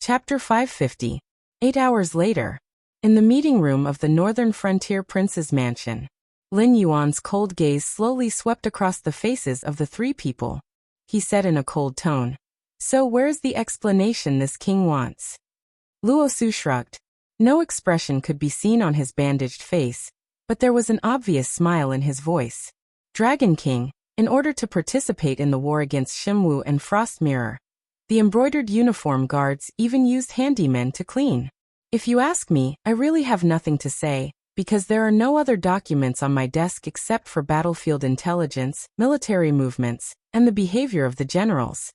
Chapter 550. 8 hours later. In the meeting room of the Northern Frontier Prince's mansion, Lin Yuan's cold gaze slowly swept across the faces of the three people. He said in a cold tone, "So where's the explanation this king wants?" Luo Su shrugged. No expression could be seen on his bandaged face, but there was an obvious smile in his voice. Dragon King, in order to participate in the war against Shimwu and Frost Mirror, the embroidered uniform guards even used handymen to clean. If you ask me, I really have nothing to say, because there are no other documents on my desk except for battlefield intelligence, military movements, and the behavior of the generals.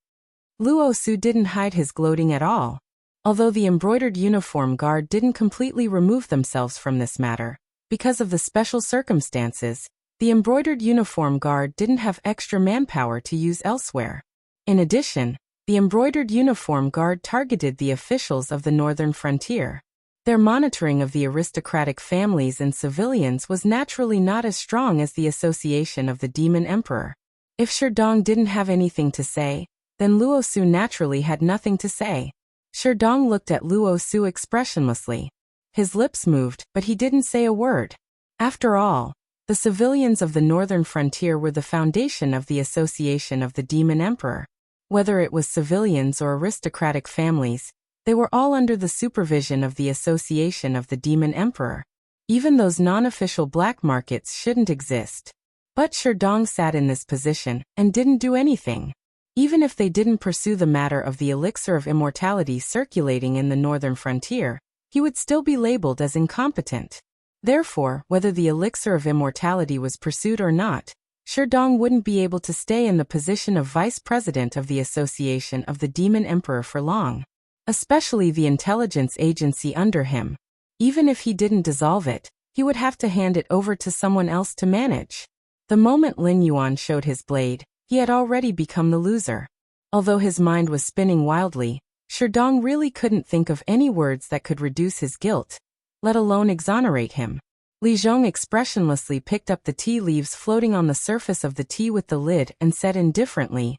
Luo Su didn't hide his gloating at all. Although the embroidered uniform guard didn't completely remove themselves from this matter, because of the special circumstances, the embroidered uniform guard didn't have extra manpower to use elsewhere. In addition, the embroidered uniform guard targeted the officials of the northern frontier. Their monitoring of the aristocratic families and civilians was naturally not as strong as the association of the Demon Emperor. If Sherdong didn't have anything to say, then Luo Su naturally had nothing to say. Sherdong looked at Luo Su expressionlessly. His lips moved, but he didn't say a word. After all, the civilians of the northern frontier were the foundation of the association of the Demon Emperor. Whether it was civilians or aristocratic families, they were all under the supervision of the association of the Demon Emperor. Even those non-official black markets shouldn't exist. But Sherdong sat in this position and didn't do anything. Even if they didn't pursue the matter of the elixir of immortality circulating in the northern frontier, he would still be labeled as incompetent. Therefore, whether the elixir of immortality was pursued or not, Sherdong wouldn't be able to stay in the position of vice president of the association of the Demon Emperor for long. Especially the intelligence agency under him. Even if he didn't dissolve it, he would have to hand it over to someone else to manage. The moment Lin Yuan showed his blade, he had already become the loser. Although his mind was spinning wildly, Sherdong really couldn't think of any words that could reduce his guilt, let alone exonerate him. Li Zhong expressionlessly picked up the tea leaves floating on the surface of the tea with the lid and said indifferently,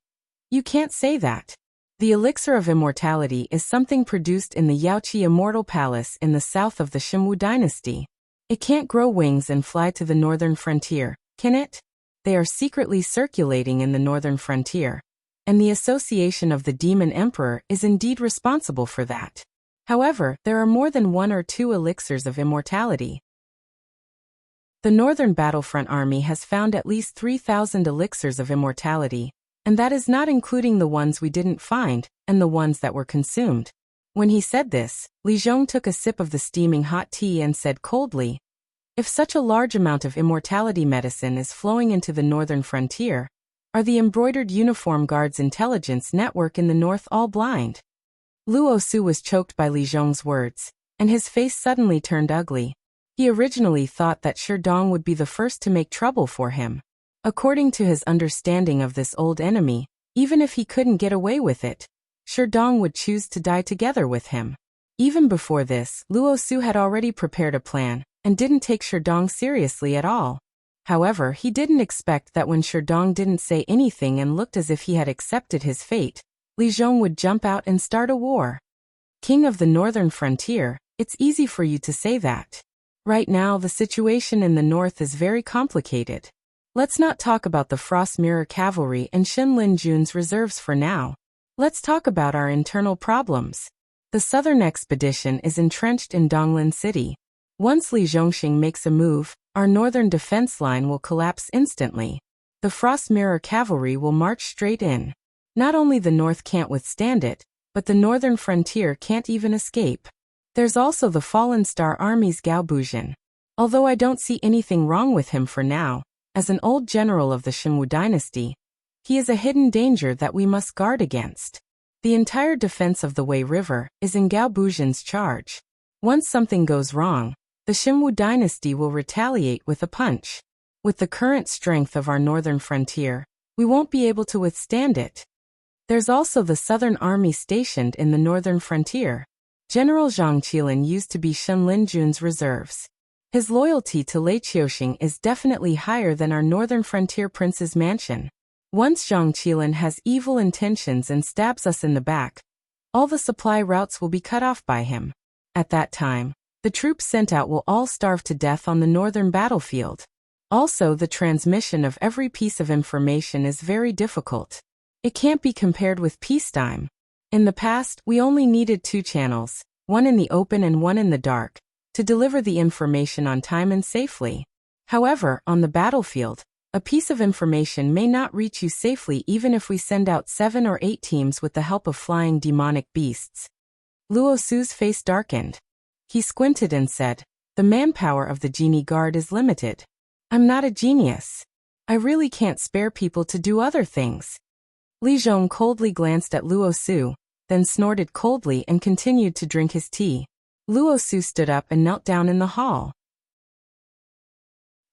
"You can't say that. The elixir of immortality is something produced in the Yaoqi Immortal Palace in the south of the Shimwu dynasty. It can't grow wings and fly to the northern frontier, can it? They are secretly circulating in the northern frontier, and the association of the Demon Emperor is indeed responsible for that. However, there are more than one or two elixirs of immortality. The Northern Battlefront Army has found at least 3,000 elixirs of immortality, and that is not including the ones we didn't find, and the ones that were consumed." When he said this, Li Zhong took a sip of the steaming hot tea and said coldly, "If such a large amount of immortality medicine is flowing into the northern frontier, are the embroidered uniform guards' intelligence network in the north all blind?" Luo Su was choked by Li Zhong's words, and his face suddenly turned ugly. He originally thought that Sherdong would be the first to make trouble for him. According to his understanding of this old enemy, even if he couldn't get away with it, Sherdong would choose to die together with him. Even before this, Luo Su had already prepared a plan, and didn't take Sherdong seriously at all. However, he didn't expect that when Sherdong didn't say anything and looked as if he had accepted his fate, Li Zhong would jump out and start a war. "King of the northern frontier, it's easy for you to say that. Right now the situation in the north is very complicated. Let's not talk about the Frost Mirror Cavalry and Xin Lin Jun's reserves for now. Let's talk about our internal problems. The southern expedition is entrenched in Donglin City. Once Li Zhongxing makes a move, our northern defense line will collapse instantly. The Frost Mirror Cavalry will march straight in. Not only the north can't withstand it, but the northern frontier can't even escape. There's also the Fallen Star Army's Gao Bujin. Although I don't see anything wrong with him for now, as an old general of the Shimwu dynasty, he is a hidden danger that we must guard against. The entire defense of the Wei River is in Gao Bujin's charge. Once something goes wrong, the Shimwu dynasty will retaliate with a punch. With the current strength of our northern frontier, we won't be able to withstand it. There's also the southern army stationed in the northern frontier. General Zhang Qilin used to be Xin Lin Jun's reserves. His loyalty to Lei Qiuxing is definitely higher than our northern frontier prince's mansion. Once Zhang Qilin has evil intentions and stabs us in the back, all the supply routes will be cut off by him. At that time, the troops sent out will all starve to death on the northern battlefield. Also, the transmission of every piece of information is very difficult. It can't be compared with peacetime. In the past, we only needed 2 channels, one in the open and one in the dark, to deliver the information on time and safely. However, on the battlefield, a piece of information may not reach you safely even if we send out 7 or 8 teams with the help of flying demonic beasts. Luo Su's face darkened. He squinted and said, "The manpower of the genie guard is limited. I'm not a genius. I really can't spare people to do other things." Li Zhong coldly glanced at Luo Su, then snorted coldly and continued to drink his tea. Luo Su stood up and knelt down in the hall.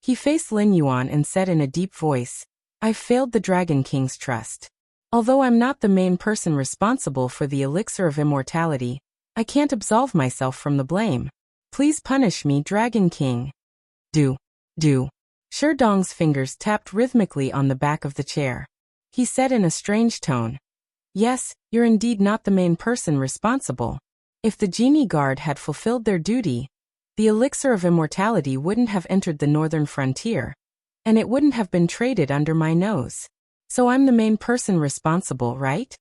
He faced Lin Yuan and said in a deep voice, "I've failed the Dragon King's trust. Although I'm not the main person responsible for the elixir of immortality, I can't absolve myself from the blame. Please punish me, Dragon King." Do. Shi Dong's fingers tapped rhythmically on the back of the chair. He said in a strange tone, "Yes, you're indeed not the main person responsible. If the genie guard had fulfilled their duty, the elixir of immortality wouldn't have entered the northern frontier, and it wouldn't have been traded under my nose. So I'm the main person responsible, right?"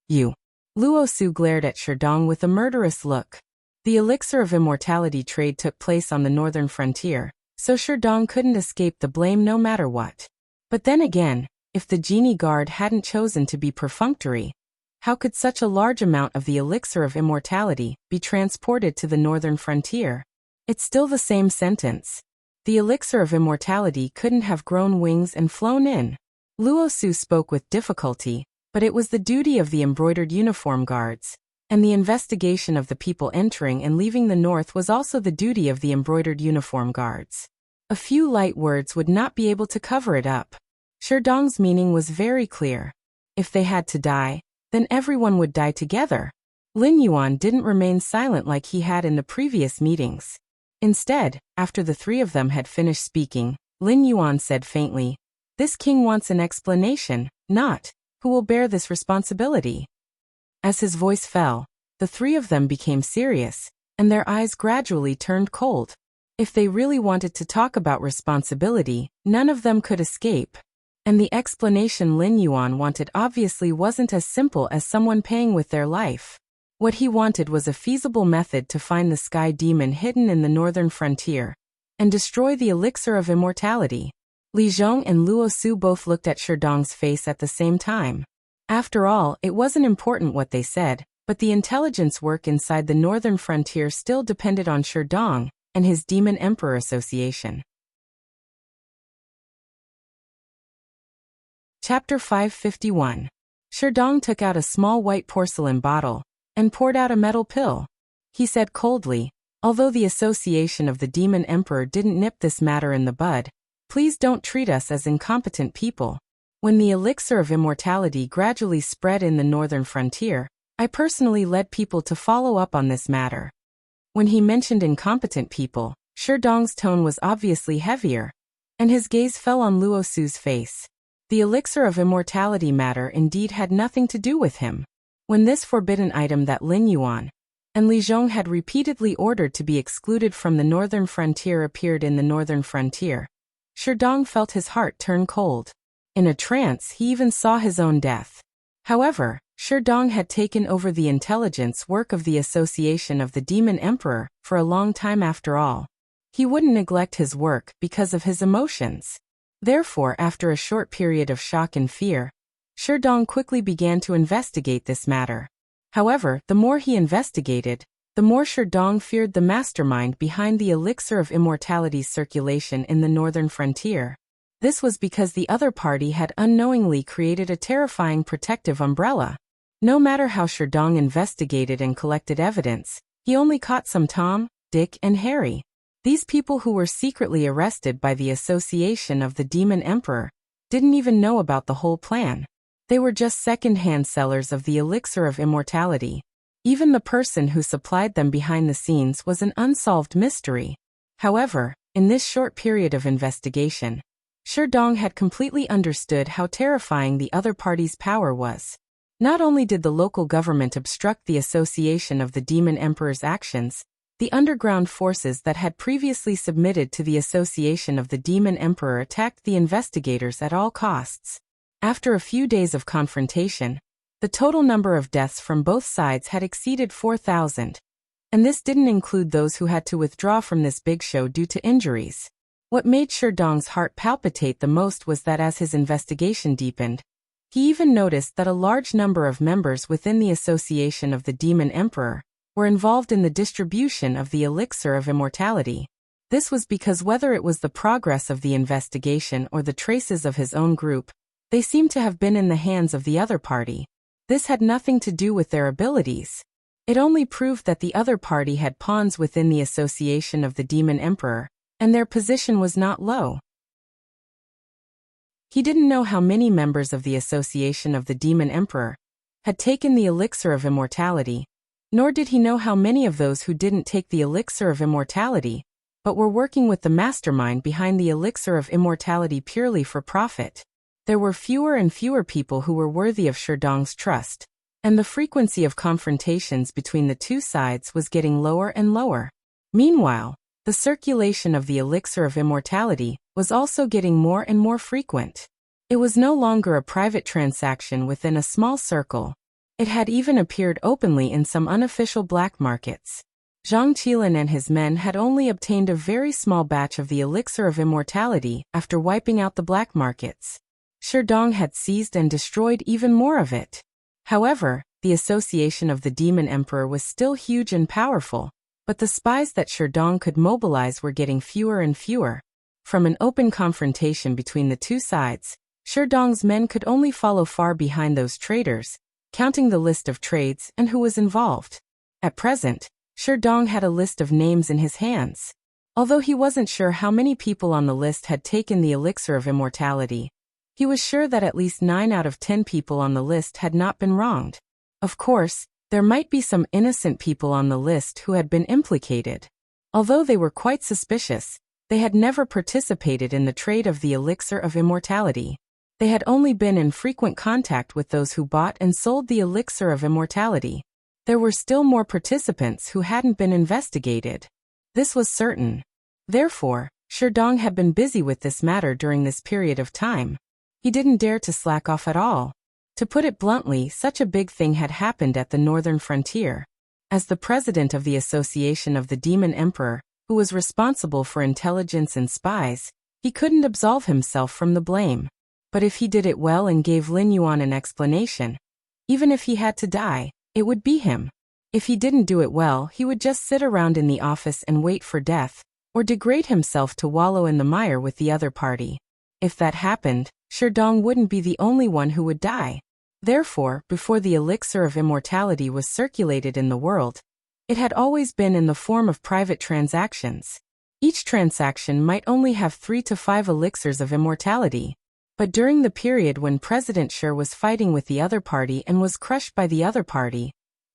You. Luo Su glared at Shi Dong with a murderous look. The elixir of immortality trade took place on the northern frontier, so Shi Dong couldn't escape the blame no matter what. But then again, if the genie guard hadn't chosen to be perfunctory, how could such a large amount of the elixir of immortality be transported to the northern frontier? It's still the same sentence. The elixir of immortality couldn't have grown wings and flown in. Luo Su spoke with difficulty, but it was the duty of the embroidered uniform guards, and the investigation of the people entering and leaving the north was also the duty of the embroidered uniform guards. A few light words would not be able to cover it up. Shi Dong's meaning was very clear. If they had to die, then everyone would die together. Lin Yuan didn't remain silent like he had in the previous meetings. Instead, after the 3 of them had finished speaking, Lin Yuan said faintly, "This king wants an explanation, not, who will bear this responsibility?" As his voice fell, the 3 of them became serious, and their eyes gradually turned cold. If they really wanted to talk about responsibility, none of them could escape. And the explanation Lin Yuan wanted obviously wasn't as simple as someone paying with their life. What he wanted was a feasible method to find the sky demon hidden in the northern frontier and destroy the elixir of immortality. Li Zhong and Luo Su both looked at Shi Dong's face at the same time. After all, it wasn't important what they said, but the intelligence work inside the northern frontier still depended on Shi Dong and his Demon Emperor Association. Chapter 551. Shi Dong took out a small white porcelain bottle and poured out a metal pill. He said coldly, "Although the association of the Demon Emperor didn't nip this matter in the bud, please don't treat us as incompetent people. When the elixir of immortality gradually spread in the northern frontier, I personally led people to follow up on this matter." When he mentioned incompetent people, Shi Dong's tone was obviously heavier, and his gaze fell on Luo Su's face. The elixir of immortality matter indeed had nothing to do with him. When this forbidden item that Lin Yuan and Li Zhong had repeatedly ordered to be excluded from the northern frontier appeared in the northern frontier, Shi Dong felt his heart turn cold. In a trance, he even saw his own death. However, Shi Dong had taken over the intelligence work of the Association of the Demon Emperor for a long time after all. He wouldn't neglect his work because of his emotions. Therefore, after a short period of shock and fear, Shi Dong quickly began to investigate this matter. However, the more he investigated, the more Shi Dong feared the mastermind behind the elixir of immortality's circulation in the northern frontier. This was because the other party had unknowingly created a terrifying protective umbrella. No matter how Shi Dong investigated and collected evidence, he only caught some Tom, Dick, and Harry. These people who were secretly arrested by the Association of the Demon Emperor didn't even know about the whole plan. They were just second-hand sellers of the elixir of immortality. Even the person who supplied them behind the scenes was an unsolved mystery. However, in this short period of investigation, Shi Dong had completely understood how terrifying the other party's power was. Not only did the local government obstruct the association of the Demon Emperor's actions, the underground forces that had previously submitted to the association of the Demon Emperor attacked the investigators at all costs. After a few days of confrontation, the total number of deaths from both sides had exceeded 4,000. And this didn't include those who had to withdraw from this big show due to injuries. What made Sherdong's heart palpitate the most was that as his investigation deepened, he even noticed that a large number of members within the association of the Demon Emperor were involved in the distribution of the elixir of immortality. This was because whether it was the progress of the investigation or the traces of his own group, they seemed to have been in the hands of the other party. This had nothing to do with their abilities. It only proved that the other party had pawns within the association of the Demon Emperor, and their position was not low. He didn't know how many members of the association of the Demon Emperor had taken the elixir of immortality, nor did he know how many of those who didn't take the elixir of immortality, but were working with the mastermind behind the elixir of immortality purely for profit. There were fewer and fewer people who were worthy of Sherdong's trust, and the frequency of confrontations between the two sides was getting lower and lower. Meanwhile, the circulation of the elixir of immortality was also getting more and more frequent. It was no longer a private transaction within a small circle. It had even appeared openly in some unofficial black markets. Zhang Qilin and his men had only obtained a very small batch of the elixir of immortality after wiping out the black markets. Sherdong had seized and destroyed even more of it. However, the association of the Demon Emperor was still huge and powerful, but the spies that Sherdong could mobilize were getting fewer and fewer. From an open confrontation between the two sides, Sherdong's men could only follow far behind those traitors, counting the list of trades and who was involved. At present, Sherdong had a list of names in his hands. Although he wasn't sure how many people on the list had taken the elixir of immortality, he was sure that at least 9 out of 10 people on the list had not been wronged. Of course, there might be some innocent people on the list who had been implicated. Although they were quite suspicious, they had never participated in the trade of the elixir of immortality. They had only been in frequent contact with those who bought and sold the elixir of immortality. There were still more participants who hadn't been investigated. This was certain. Therefore, Sherdong had been busy with this matter during this period of time. He didn't dare to slack off at all. To put it bluntly, such a big thing had happened at the northern frontier. As the president of the Association of the Demon Emperor, who was responsible for intelligence and spies, he couldn't absolve himself from the blame. But if he did it well and gave Lin Yuan an explanation, even if he had to die, it would be him. If he didn't do it well, he would just sit around in the office and wait for death, or degrade himself to wallow in the mire with the other party. If that happened, Sherdong wouldn't be the only one who would die. Therefore, before the elixir of immortality was circulated in the world, it had always been in the form of private transactions. Each transaction might only have 3 to 5 elixirs of immortality. But during the period when President Shi was fighting with the other party and was crushed by the other party,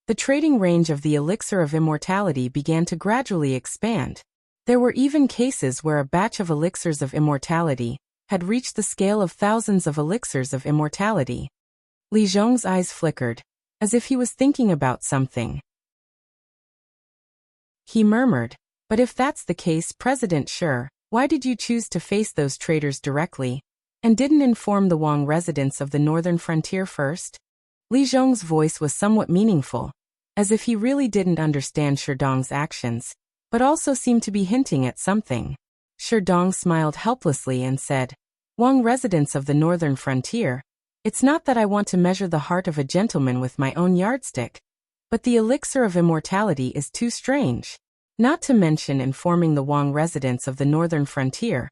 the trading range of the elixir of immortality began to gradually expand. There were even cases where a batch of elixirs of immortality had reached the scale of thousands of elixirs of immortality. Li Zhong's eyes flickered, as if he was thinking about something. He murmured, "But if that's the case, President Shi, why did you choose to face those traitors directly, and didn't inform the Wang residents of the northern frontier first?" Li Zhong's voice was somewhat meaningful, as if he really didn't understand Sherdong's actions, but also seemed to be hinting at something. Sherdong smiled helplessly and said, "Wang residents of the northern frontier, it's not that I want to measure the heart of a gentleman with my own yardstick, but the elixir of immortality is too strange. Not to mention informing the Wang residents of the northern frontier,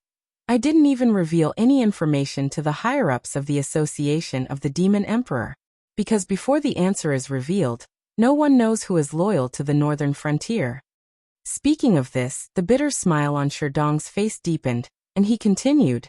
I didn't even reveal any information to the higher-ups of the Association of the Demon Emperor, because before the answer is revealed, no one knows who is loyal to the northern frontier." Speaking of this, the bitter smile on Sherdong's face deepened, and he continued,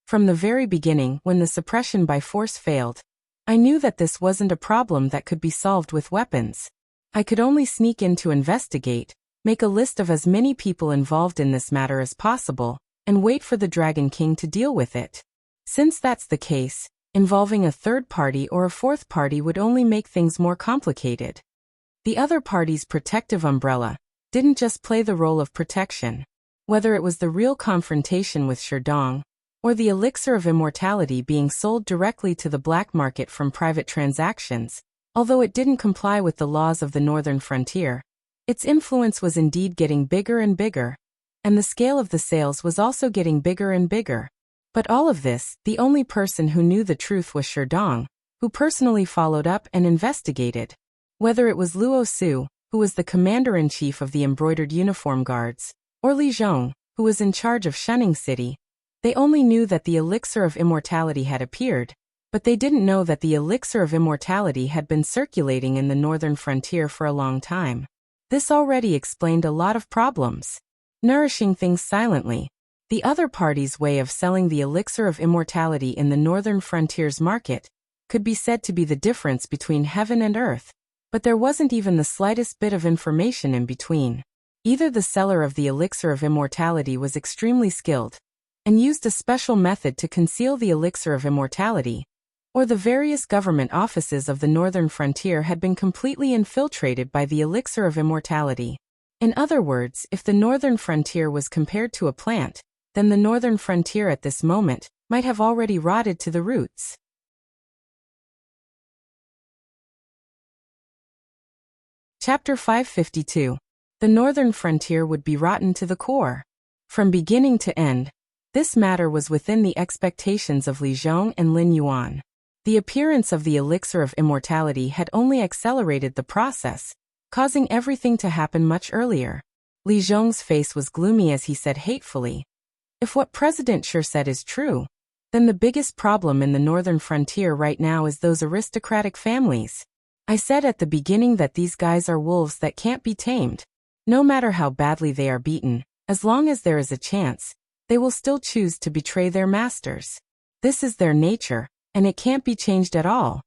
"From the very beginning, when the suppression by force failed, I knew that this wasn't a problem that could be solved with weapons. I could only sneak in to investigate, make a list of as many people involved in this matter as possible, and wait for the Dragon King to deal with it. Since that's the case, Involving a third party or a fourth party would only make things more complicated. The other party's protective umbrella didn't just play the role of protection. Whether it was the real confrontation with Sherdong, or the elixir of immortality being sold directly to the black market from private transactions, although it didn't comply with the laws of the northern frontier, its influence was indeed getting bigger and bigger, and the scale of the sales was also getting bigger and bigger. But all of this, the only person who knew the truth was Sherdong, who personally followed up and investigated. Whether it was Luo Su, who was the commander-in-chief of the embroidered uniform guards, or Li Zhong, who was in charge of Shunning City, they only knew that the elixir of immortality had appeared, but they didn't know that the elixir of immortality had been circulating in the northern frontier for a long time. This already explained a lot of problems. Nourishing things silently. The other party's way of selling the elixir of immortality in the northern frontier's market could be said to be the difference between heaven and earth, but there wasn't even the slightest bit of information in between. Either the seller of the elixir of immortality was extremely skilled and used a special method to conceal the elixir of immortality, or the various government offices of the northern frontier had been completely infiltrated by the elixir of immortality. In other words, if the northern frontier was compared to a plant, then the northern frontier at this moment might have already rotted to the roots. Chapter 552. The northern frontier would be rotten to the core. From beginning to end, this matter was within the expectations of Li Zhong and Lin Yuan. The appearance of the elixir of immortality had only accelerated the process, causing everything to happen much earlier. Li Zhong's face was gloomy as he said hatefully, "If what President Shi said is true, then the biggest problem in the northern frontier right now is those aristocratic families. I said at the beginning that these guys are wolves that can't be tamed. No matter how badly they are beaten, as long as there is a chance, they will still choose to betray their masters. This is their nature, and it can't be changed at all."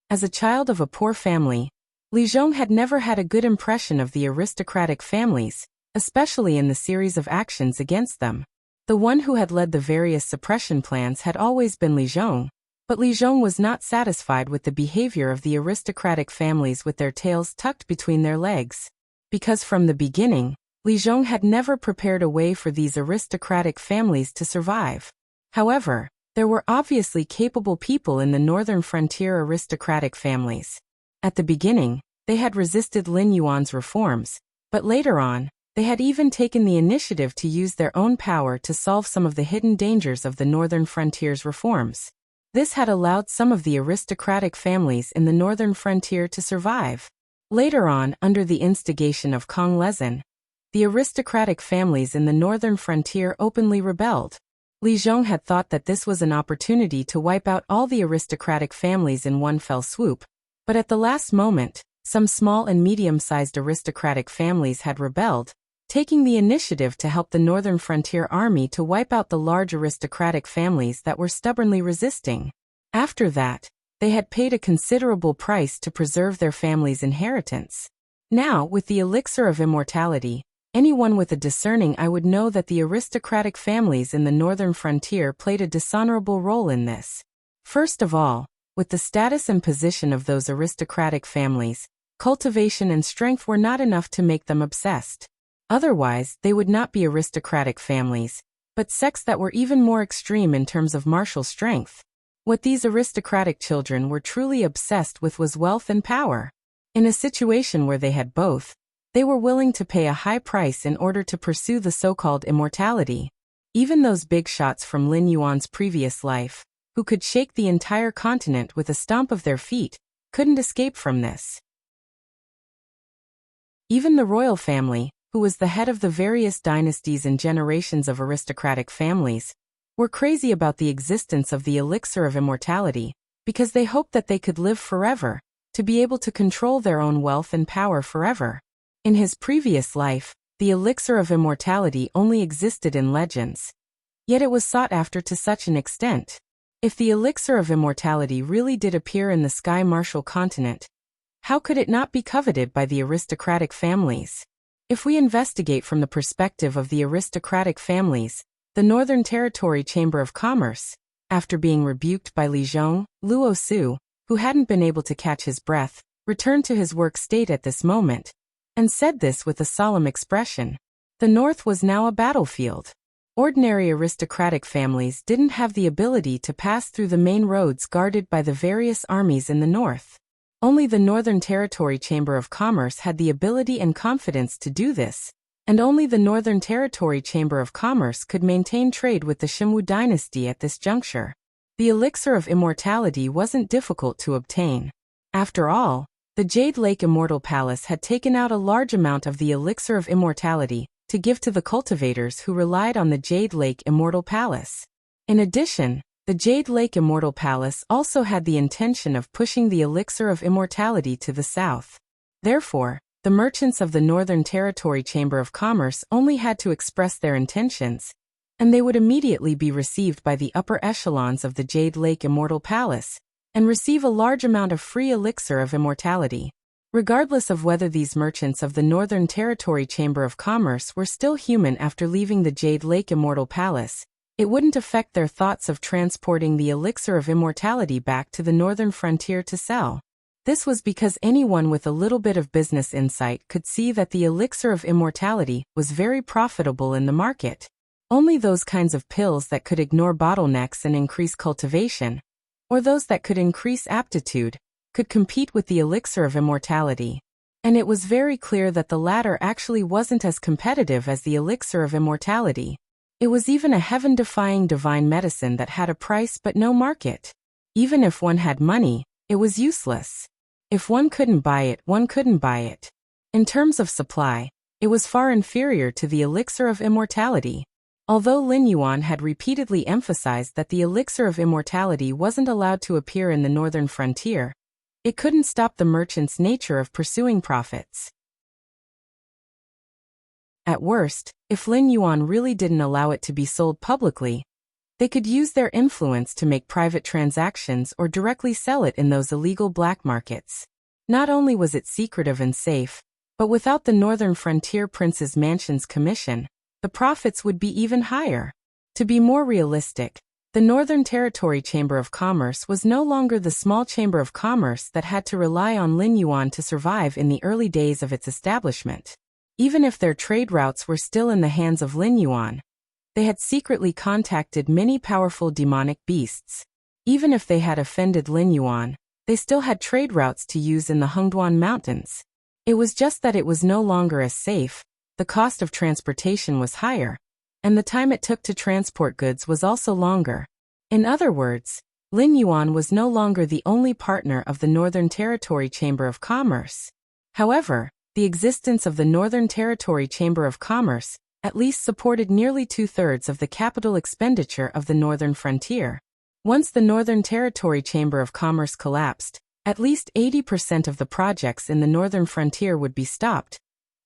As a child of a poor family, Li Zhong had never had a good impression of the aristocratic families, especially in the series of actions against them. The one who had led the various suppression plans had always been Li Zhong, but Li Zhong was not satisfied with the behavior of the aristocratic families with their tails tucked between their legs. Because from the beginning, Li Zhong had never prepared a way for these aristocratic families to survive. However, there were obviously capable people in the northern frontier aristocratic families. At the beginning, they had resisted Lin Yuan's reforms, but later on, they had even taken the initiative to use their own power to solve some of the hidden dangers of the northern frontier's reforms. This had allowed some of the aristocratic families in the northern frontier to survive. Later on, under the instigation of Kong Lezhen, the aristocratic families in the northern frontier openly rebelled. Li Zhong had thought that this was an opportunity to wipe out all the aristocratic families in one fell swoop, but at the last moment, some small and medium-sized aristocratic families had rebelled, taking the initiative to help the northern frontier army to wipe out the large aristocratic families that were stubbornly resisting. After that, they had paid a considerable price to preserve their family's inheritance. Now, with the elixir of immortality, anyone with a discerning eye would know that the aristocratic families in the northern frontier played a dishonorable role in this. First of all, with the status and position of those aristocratic families, cultivation and strength were not enough to make them obsessed. Otherwise, they would not be aristocratic families, but sects that were even more extreme in terms of martial strength. What these aristocratic children were truly obsessed with was wealth and power. In a situation where they had both, they were willing to pay a high price in order to pursue the so-called immortality. Even those big shots from Lin Yuan's previous life, who could shake the entire continent with a stomp of their feet, couldn't escape from this. Even the royal family, who was the head of the various dynasties and generations of aristocratic families, were crazy about the existence of the elixir of immortality, because they hoped that they could live forever, to be able to control their own wealth and power forever. In his previous life, the elixir of immortality only existed in legends. Yet it was sought after to such an extent. If the elixir of immortality really did appear in the Sky Martial continent, how could it not be coveted by the aristocratic families? If we investigate from the perspective of the aristocratic families, the Northern Territory Chamber of Commerce, After being rebuked by Li Zhong, Luo Su, who hadn't been able to catch his breath, returned to his work state at this moment, and said this with a solemn expression. The north was now a battlefield. Ordinary aristocratic families didn't have the ability to pass through the main roads guarded by the various armies in the north. Only the Northern Territory Chamber of Commerce had the ability and confidence to do this, and only the Northern Territory Chamber of Commerce could maintain trade with the Shimwu dynasty at this juncture. The elixir of immortality wasn't difficult to obtain. After all, the Jade Lake Immortal Palace had taken out a large amount of the elixir of immortality to give to the cultivators who relied on the Jade Lake Immortal Palace. In addition, the Jade Lake Immortal Palace also had the intention of pushing the elixir of immortality to the south. Therefore, the merchants of the Northern Territory Chamber of Commerce only had to express their intentions, and they would immediately be received by the upper echelons of the Jade Lake Immortal Palace, and receive a large amount of free elixir of immortality. Regardless of whether these merchants of the Northern Territory Chamber of Commerce were still human after leaving the Jade Lake Immortal Palace, it wouldn't affect their thoughts of transporting the elixir of immortality back to the northern frontier to sell. This was because anyone with a little bit of business insight could see that the elixir of immortality was very profitable in the market. Only those kinds of pills that could ignore bottlenecks and increase cultivation, or those that could increase aptitude, could compete with the elixir of immortality. And it was very clear that the latter actually wasn't as competitive as the elixir of immortality. It was even a heaven-defying divine medicine that had a price but no market. Even if one had money, it was useless. If one couldn't buy it, one couldn't buy it. In terms of supply, it was far inferior to the elixir of immortality. Although Lin Yuan had repeatedly emphasized that the elixir of immortality wasn't allowed to appear in the northern frontier, it couldn't stop the merchant's nature of pursuing profits. At worst, if Lin Yuan really didn't allow it to be sold publicly, they could use their influence to make private transactions or directly sell it in those illegal black markets. Not only was it secretive and safe, but without the Northern Frontier Prince's Mansion's commission, the profits would be even higher. To be more realistic, the Northern Territory Chamber of Commerce was no longer the small chamber of commerce that had to rely on Lin Yuan to survive in the early days of its establishment. Even if their trade routes were still in the hands of Lin Yuan, they had secretly contacted many powerful demonic beasts. Even if they had offended Lin Yuan, they still had trade routes to use in the Hengduan Mountains. It was just that it was no longer as safe, the cost of transportation was higher, and the time it took to transport goods was also longer. In other words, Lin Yuan was no longer the only partner of the Northern Territory Chamber of Commerce. However, the existence of the Northern Territory Chamber of Commerce at least supported nearly 2/3 of the capital expenditure of the northern frontier. Once the Northern Territory Chamber of Commerce collapsed, at least 80% of the projects in the northern frontier would be stopped,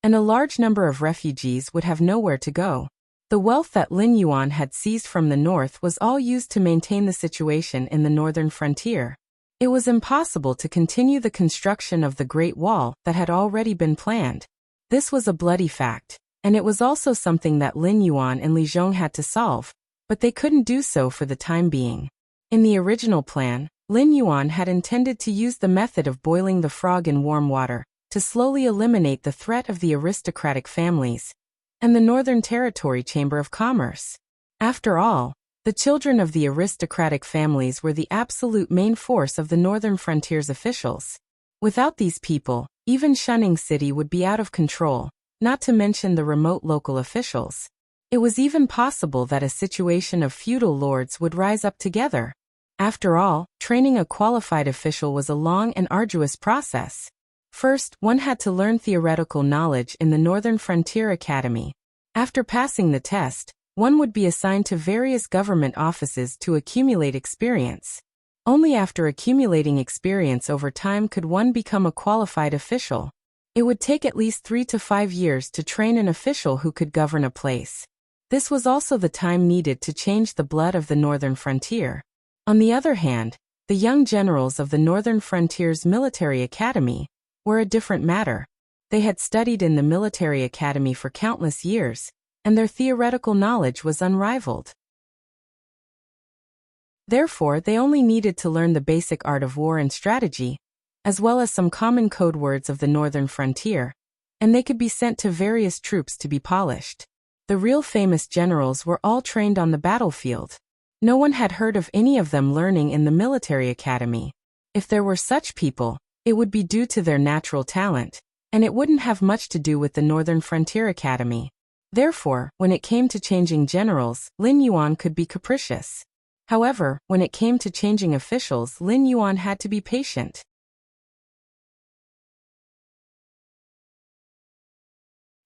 and a large number of refugees would have nowhere to go. The wealth that Lin Yuan had seized from the north was all used to maintain the situation in the northern frontier. It was impossible to continue the construction of the Great Wall that had already been planned. This was a bloody fact, and it was also something that Lin Yuan and Li Zhong had to solve, but they couldn't do so for the time being. In the original plan, Lin Yuan had intended to use the method of boiling the frog in warm water to slowly eliminate the threat of the aristocratic families and the Northern Territory Chamber of Commerce. After all, the children of the aristocratic families were the absolute main force of the Northern Frontier's officials. Without these people, even Shunning City would be out of control, not to mention the remote local officials. It was even possible that a situation of feudal lords would rise up together. After all, training a qualified official was a long and arduous process. First, one had to learn theoretical knowledge in the Northern Frontier Academy. After passing the test, one would be assigned to various government offices to accumulate experience. Only after accumulating experience over time could one become a qualified official. It would take at least 3 to 5 years to train an official who could govern a place. This was also the time needed to change the blood of the Northern Frontier. On the other hand, the young generals of the Northern Frontier's military academy were a different matter. They had studied in the military academy for countless years, and their theoretical knowledge was unrivaled. Therefore, they only needed to learn the basic art of war and strategy, as well as some common code words of the northern frontier, and they could be sent to various troops to be polished. The real famous generals were all trained on the battlefield. No one had heard of any of them learning in the military academy. If there were such people, it would be due to their natural talent, and it wouldn't have much to do with the Northern Frontier Academy. Therefore, when it came to changing generals, Lin Yuan could be capricious. However, when it came to changing officials, Lin Yuan had to be patient.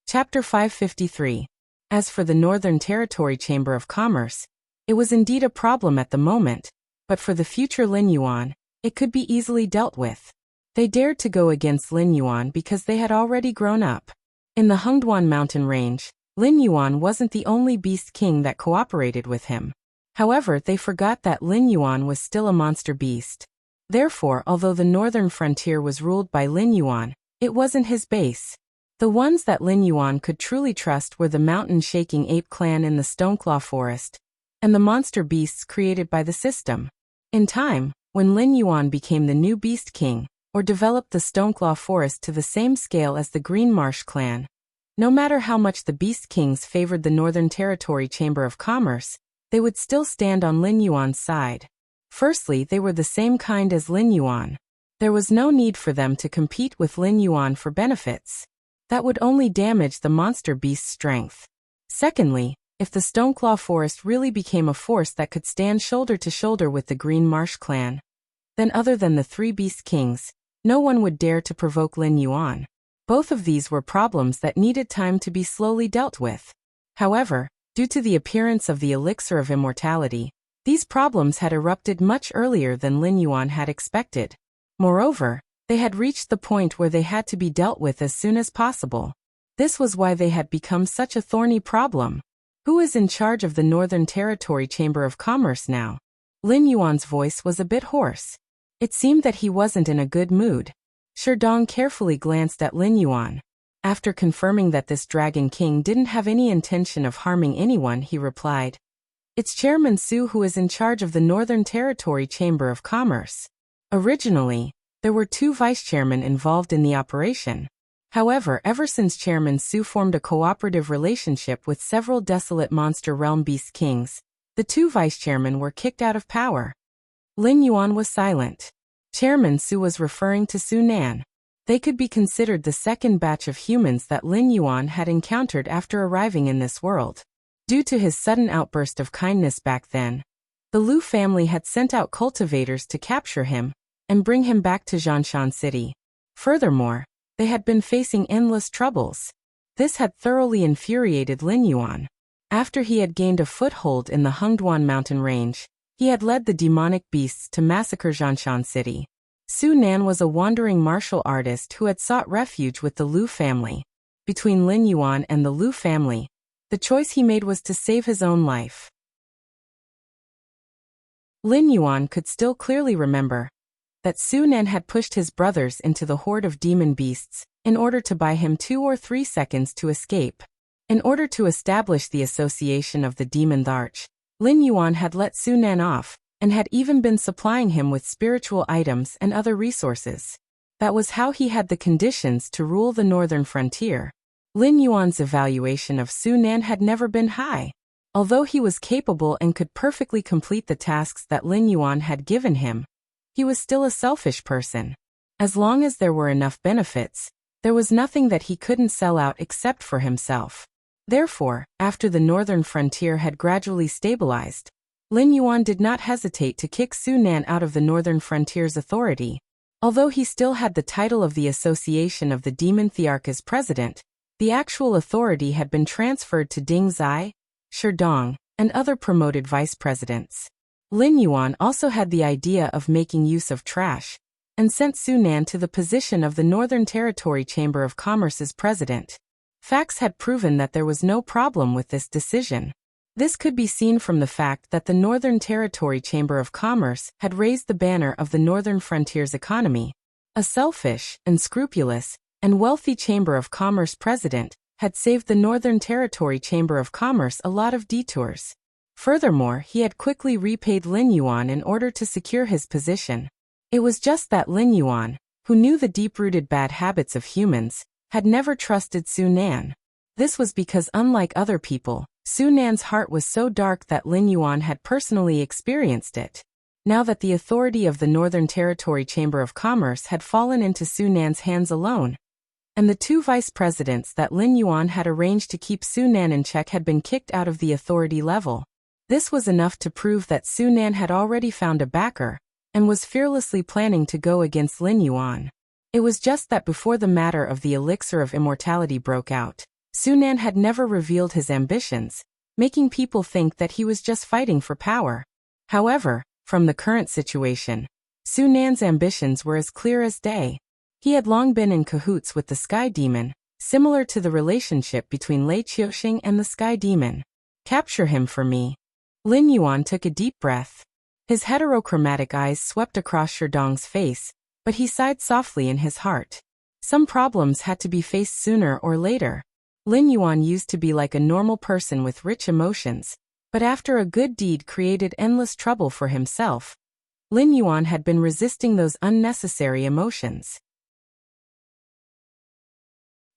Chapter 553. As for the Northern Territory Chamber of Commerce, it was indeed a problem at the moment, but for the future Lin Yuan, it could be easily dealt with. They dared to go against Lin Yuan because they had already grown up. In the Hengduan mountain range, Lin Yuan wasn't the only beast king that cooperated with him. However, they forgot that Lin Yuan was still a monster beast. Therefore, although the northern frontier was ruled by Lin Yuan, it wasn't his base. The ones that Lin Yuan could truly trust were the mountain-shaking ape clan in the Stoneclaw Forest, and the monster beasts created by the system. In time, when Lin Yuan became the new beast king, or developed the Stoneclaw Forest to the same scale as the Green Marsh clan, no matter how much the beast kings favored the Northern Territory Chamber of Commerce, they would still stand on Lin Yuan's side. Firstly, they were the same kind as Lin Yuan. There was no need for them to compete with Lin Yuan for benefits. That would only damage the monster beast's strength. Secondly, if the Stoneclaw Forest really became a force that could stand shoulder to shoulder with the Green Marsh clan, then other than the three beast kings, no one would dare to provoke Lin Yuan. Both of these were problems that needed time to be slowly dealt with. However, due to the appearance of the elixir of immortality, these problems had erupted much earlier than Lin Yuan had expected. Moreover, they had reached the point where they had to be dealt with as soon as possible. This was why they had become such a thorny problem. Who is in charge of the Northern Territory Chamber of Commerce now? Lin Yuan's voice was a bit hoarse. It seemed that he wasn't in a good mood. Sherdong carefully glanced at Lin Yuan. After confirming that this Dragon King didn't have any intention of harming anyone, he replied, "It's Chairman Su who is in charge of the Northern Territory Chamber of Commerce. Originally, there were two vice-chairmen involved in the operation. However, ever since Chairman Su formed a cooperative relationship with several desolate monster realm beast kings, the two vice-chairmen were kicked out of power." Lin Yuan was silent. Chairman Su was referring to Su Nan. They could be considered the second batch of humans that Lin Yuan had encountered after arriving in this world. Due to his sudden outburst of kindness back then, the Lu family had sent out cultivators to capture him and bring him back to Zhanshan City. Furthermore, they had been facing endless troubles. This had thoroughly infuriated Lin Yuan. After he had gained a foothold in the Hengduan mountain range, he had led the demonic beasts to massacre Zhanshan City. Su Nan was a wandering martial artist who had sought refuge with the Lu family. Between Lin Yuan and the Lu family, the choice he made was to save his own life. Lin Yuan could still clearly remember that Su Nan had pushed his brothers into the horde of demon beasts in order to buy him 2 or 3 seconds to escape. In order to establish the association of the Demon Arch, Lin Yuan had let Su Nan off, and had even been supplying him with spiritual items and other resources. That was how he had the conditions to rule the northern frontier. Lin Yuan's evaluation of Su Nan had never been high. Although he was capable and could perfectly complete the tasks that Lin Yuan had given him, he was still a selfish person. As long as there were enough benefits, there was nothing that he couldn't sell out except for himself. Therefore, after the northern frontier had gradually stabilized, Lin Yuan did not hesitate to kick Su Nan out of the northern frontier's authority. Although he still had the title of the Association of the Demon Thearch as president, the actual authority had been transferred to Ding Zai, Sherdong, and other promoted vice presidents. Lin Yuan also had the idea of making use of trash, and sent Su Nan to the position of the Northern Territory Chamber of Commerce's president. Facts had proven that there was no problem with this decision. This could be seen from the fact that the Northern Territory Chamber of Commerce had raised the banner of the Northern Frontier's economy. A selfish, unscrupulous, and wealthy Chamber of Commerce president had saved the Northern Territory Chamber of Commerce a lot of detours. Furthermore, he had quickly repaid Lin Yuan in order to secure his position. It was just that Lin Yuan, who knew the deep-rooted bad habits of humans, had never trusted Su Nan. This was because unlike other people, Su Nan's heart was so dark that Lin Yuan had personally experienced it. Now that the authority of the Northern Territory Chamber of Commerce had fallen into Su Nan's hands alone, and the two vice presidents that Lin Yuan had arranged to keep Su Nan in check had been kicked out of the authority level, this was enough to prove that Su Nan had already found a backer, and was fearlessly planning to go against Lin Yuan. It was just that before the matter of the elixir of immortality broke out, Su Nan had never revealed his ambitions, making people think that he was just fighting for power. However, from the current situation, Su Nan's ambitions were as clear as day. He had long been in cahoots with the Sky Demon, similar to the relationship between Lei Qiuxing and the Sky Demon. Capture him for me. Lin Yuan took a deep breath. His heterochromatic eyes swept across Sherdong's face, but he sighed softly in his heart. Some problems had to be faced sooner or later. Lin Yuan used to be like a normal person with rich emotions, but after a good deed created endless trouble for himself, Lin Yuan had been resisting those unnecessary emotions.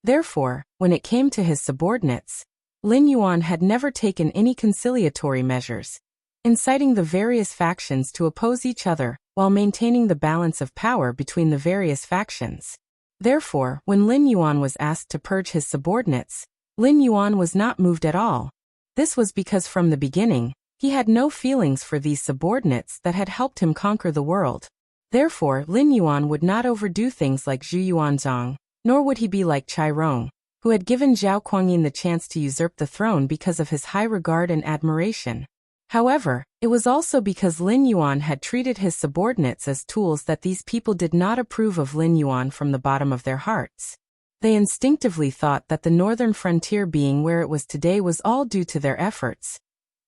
Therefore, when it came to his subordinates, Lin Yuan had never taken any conciliatory measures, inciting the various factions to oppose each other while maintaining the balance of power between the various factions. Therefore, when Lin Yuan was asked to purge his subordinates, Lin Yuan was not moved at all. This was because from the beginning, he had no feelings for these subordinates that had helped him conquer the world. Therefore, Lin Yuan would not overdo things like Zhu Yuanzhang, nor would he be like Chai Rong, who had given Zhao Kuangyin the chance to usurp the throne because of his high regard and admiration. However, it was also because Lin Yuan had treated his subordinates as tools that these people did not approve of Lin Yuan from the bottom of their hearts. They instinctively thought that the northern frontier being where it was today was all due to their efforts,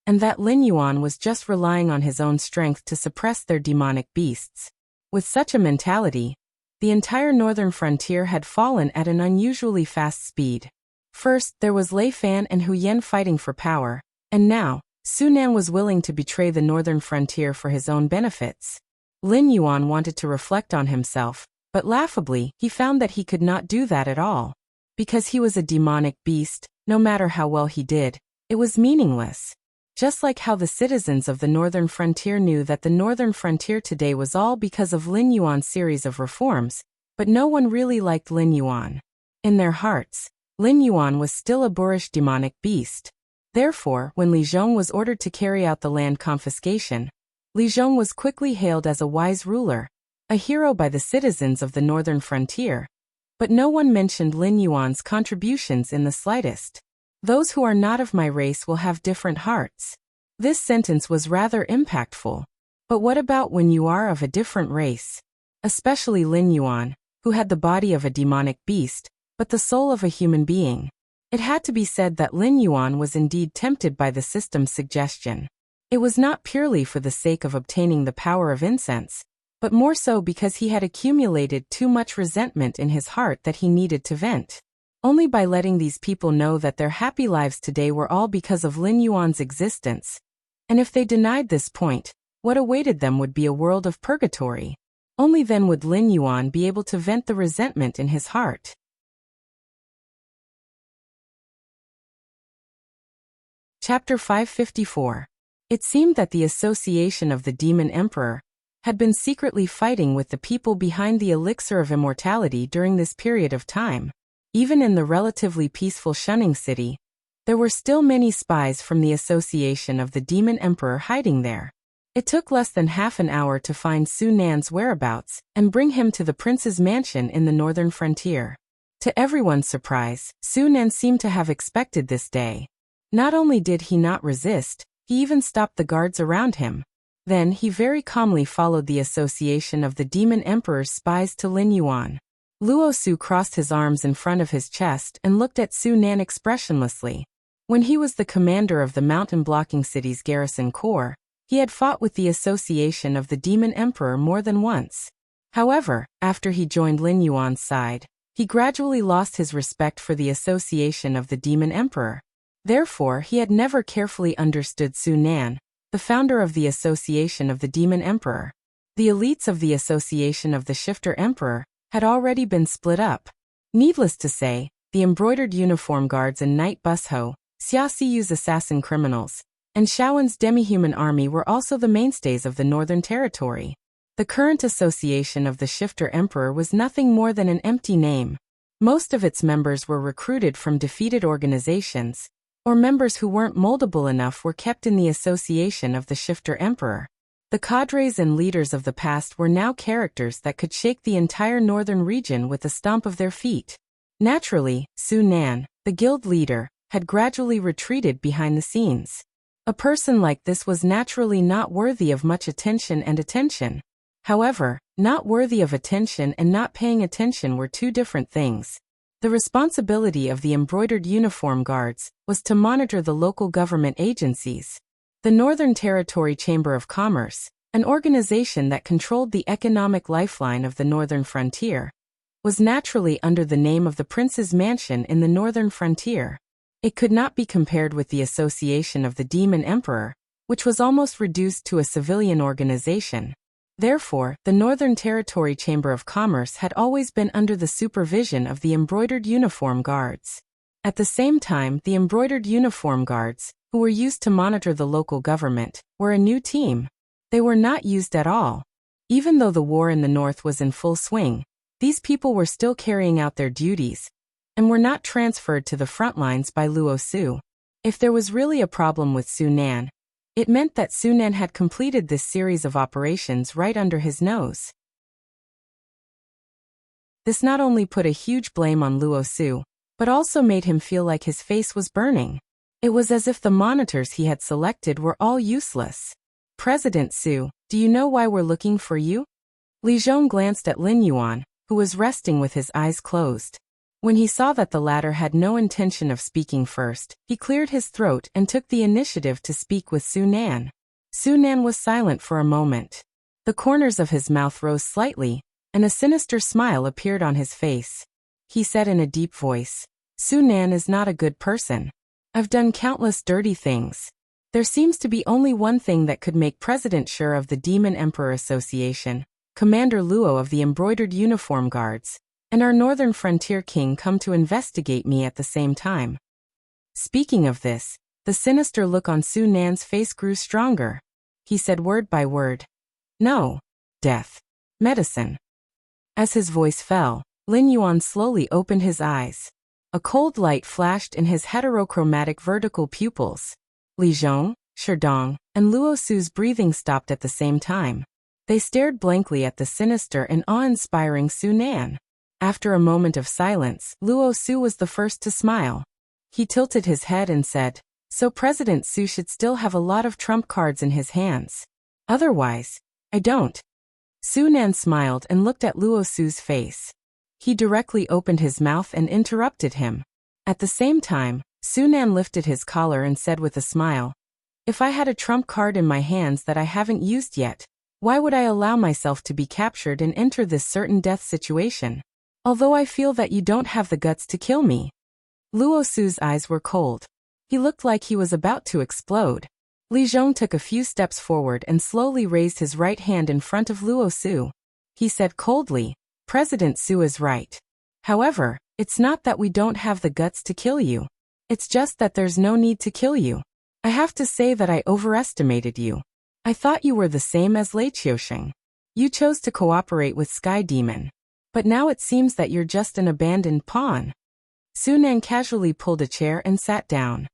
and that Lin Yuan was just relying on his own strength to suppress their demonic beasts. With such a mentality, the entire northern frontier had fallen at an unusually fast speed. First, there was Lei Fan and Hu Yen fighting for power, and now, Su Nan was willing to betray the northern frontier for his own benefits. Lin Yuan wanted to reflect on himself, but laughably, he found that he could not do that at all. Because he was a demonic beast, no matter how well he did, it was meaningless. Just like how the citizens of the northern frontier knew that the northern frontier today was all because of Lin Yuan's series of reforms, but no one really liked Lin Yuan. In their hearts, Lin Yuan was still a boorish demonic beast. Therefore, when Li Zhong was ordered to carry out the land confiscation, Li Zhong was quickly hailed as a wise ruler, a hero by the citizens of the northern frontier. But no one mentioned Lin Yuan's contributions in the slightest. Those who are not of my race will have different hearts. This sentence was rather impactful. But what about when you are of a different race? Especially Lin Yuan, who had the body of a demonic beast, but the soul of a human being. It had to be said that Lin Yuan was indeed tempted by the system's suggestion. It was not purely for the sake of obtaining the power of incense, but more so because he had accumulated too much resentment in his heart that he needed to vent. Only by letting these people know that their happy lives today were all because of Lin Yuan's existence. And if they denied this point, what awaited them would be a world of purgatory. Only then would Lin Yuan be able to vent the resentment in his heart. Chapter 554. It seemed that the association of the Demon Emperor had been secretly fighting with the people behind the elixir of immortality during this period of time. Even in the relatively peaceful Shunning City, there were still many spies from the association of the Demon Emperor hiding there. It took less than half an hour to find Su Nan's whereabouts and bring him to the prince's mansion in the northern frontier. To everyone's surprise, Su Nan seemed to have expected this day. Not only did he not resist, he even stopped the guards around him. Then he very calmly followed the association of the Demon Emperor's spies to Lin Yuan. Luo Su crossed his arms in front of his chest and looked at Su Nan expressionlessly. When he was the commander of the mountain-blocking city's garrison corps, he had fought with the association of the Demon Emperor more than once. However, after he joined Lin Yuan's side, he gradually lost his respect for the association of the Demon Emperor. Therefore, he had never carefully understood Su Nan, the founder of the Association of the Demon Emperor. The elites of the Association of the Shifter Emperor had already been split up. Needless to say, the embroidered uniform guards and night busho, Xia Siyu's assassin criminals, and Shaowen's demi-human army were also the mainstays of the Northern Territory. The current Association of the Shifter Emperor was nothing more than an empty name. Most of its members were recruited from defeated organizations, or members who weren't moldable enough were kept in the Association of the Shifter Emperor. The cadres and leaders of the past were now characters that could shake the entire northern region with a stomp of their feet. Naturally, Su Nan, the guild leader, had gradually retreated behind the scenes. A person like this was naturally not worthy of much attention and attention. However, not worthy of attention and not paying attention were two different things. The responsibility of the embroidered uniform guards was to monitor the local government agencies. The Northern Territory Chamber of Commerce, an organization that controlled the economic lifeline of the northern frontier, was naturally under the name of the Prince's Mansion in the northern frontier. It could not be compared with the Association of the Demon Emperor, which was almost reduced to a civilian organization. Therefore, the Northern Territory Chamber of Commerce had always been under the supervision of the embroidered uniform guards. At the same time, the embroidered uniform guards, who were used to monitor the local government, were a new team. They were not used at all. Even though the war in the north was in full swing, these people were still carrying out their duties, and were not transferred to the front lines by Luo Su. If there was really a problem with Su Nan, it meant that Su Nan had completed this series of operations right under his nose. This not only put a huge blame on Luo Su, but also made him feel like his face was burning. It was as if the monitors he had selected were all useless. President Su, do you know why we're looking for you? Li Zhong glanced at Lin Yuan, who was resting with his eyes closed. When he saw that the latter had no intention of speaking first, he cleared his throat and took the initiative to speak with Su Nan. Su Nan was silent for a moment. The corners of his mouth rose slightly, and a sinister smile appeared on his face. He said in a deep voice, Su Nan is not a good person. I've done countless dirty things. There seems to be only one thing that could make President Sure of the Demon Emperor Association, Commander Luo of the Embroidered Uniform Guards, and our Northern Frontier King come to investigate me at the same time. Speaking of this, the sinister look on Su Nan's face grew stronger. He said word by word, no, death, medicine. As his voice fell, Lin Yuan slowly opened his eyes. A cold light flashed in his heterochromatic vertical pupils. Li Zhong, Sherdong, and Luo Su's breathing stopped at the same time. They stared blankly at the sinister and awe-inspiring Su Nan. After a moment of silence, Luo Su was the first to smile. He tilted his head and said, so President Su should still have a lot of trump cards in his hands. Otherwise, I don't. Su Nan smiled and looked at Luo Su's face. He directly opened his mouth and interrupted him. At the same time, Su Nan lifted his collar and said with a smile, if I had a trump card in my hands that I haven't used yet, why would I allow myself to be captured and enter this certain death situation? Although I feel that you don't have the guts to kill me. Luo Su's eyes were cold. He looked like he was about to explode. Li Zhong took a few steps forward and slowly raised his right hand in front of Luo Su. He said coldly, President Su is right. However, it's not that we don't have the guts to kill you. It's just that there's no need to kill you. I have to say that I overestimated you. I thought you were the same as Lei Qiusheng. You chose to cooperate with Sky Demon. But now it seems that you're just an abandoned pawn. Su Nan casually pulled a chair and sat down.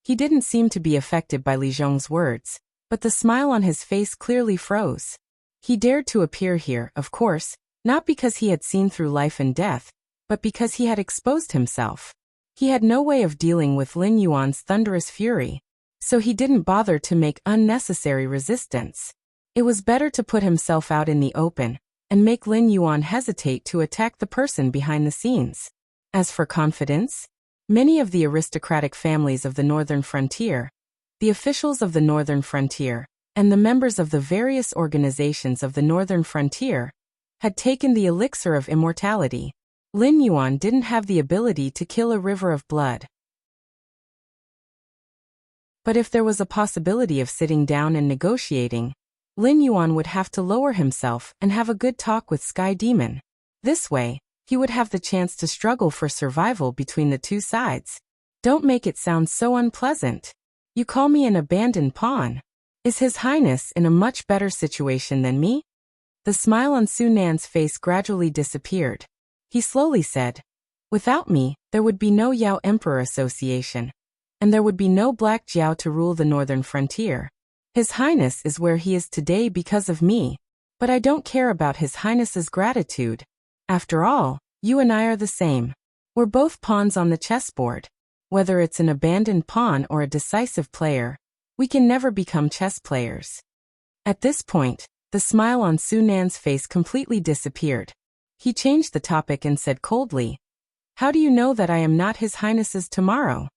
He didn't seem to be affected by Li Zhong's words, but the smile on his face clearly froze. He dared to appear here, of course, not because he had seen through life and death, but because he had exposed himself. He had no way of dealing with Lin Yuan's thunderous fury, so he didn't bother to make unnecessary resistance. It was better to put himself out in the open, and make Lin Yuan hesitate to attack the person behind the scenes. As for confidence, many of the aristocratic families of the Northern Frontier, the officials of the Northern Frontier, and the members of the various organizations of the Northern Frontier, had taken the elixir of immortality. Lin Yuan didn't have the ability to kill a river of blood. But if there was a possibility of sitting down and negotiating, Lin Yuan would have to lower himself and have a good talk with Sky Demon. This way, he would have the chance to struggle for survival between the two sides. Don't make it sound so unpleasant. You call me an abandoned pawn. Is His Highness in a much better situation than me? The smile on Su Nan's face gradually disappeared. He slowly said, without me, there would be no Yao Emperor Association. And there would be no Black Jiao to rule the northern frontier. His Highness is where he is today because of me. But I don't care about His Highness's gratitude. After all, you and I are the same. We're both pawns on the chessboard. Whether it's an abandoned pawn or a decisive player, we can never become chess players. At this point, the smile on Su Nan's face completely disappeared. He changed the topic and said coldly, how do you know that I am not His Highness's tomorrow?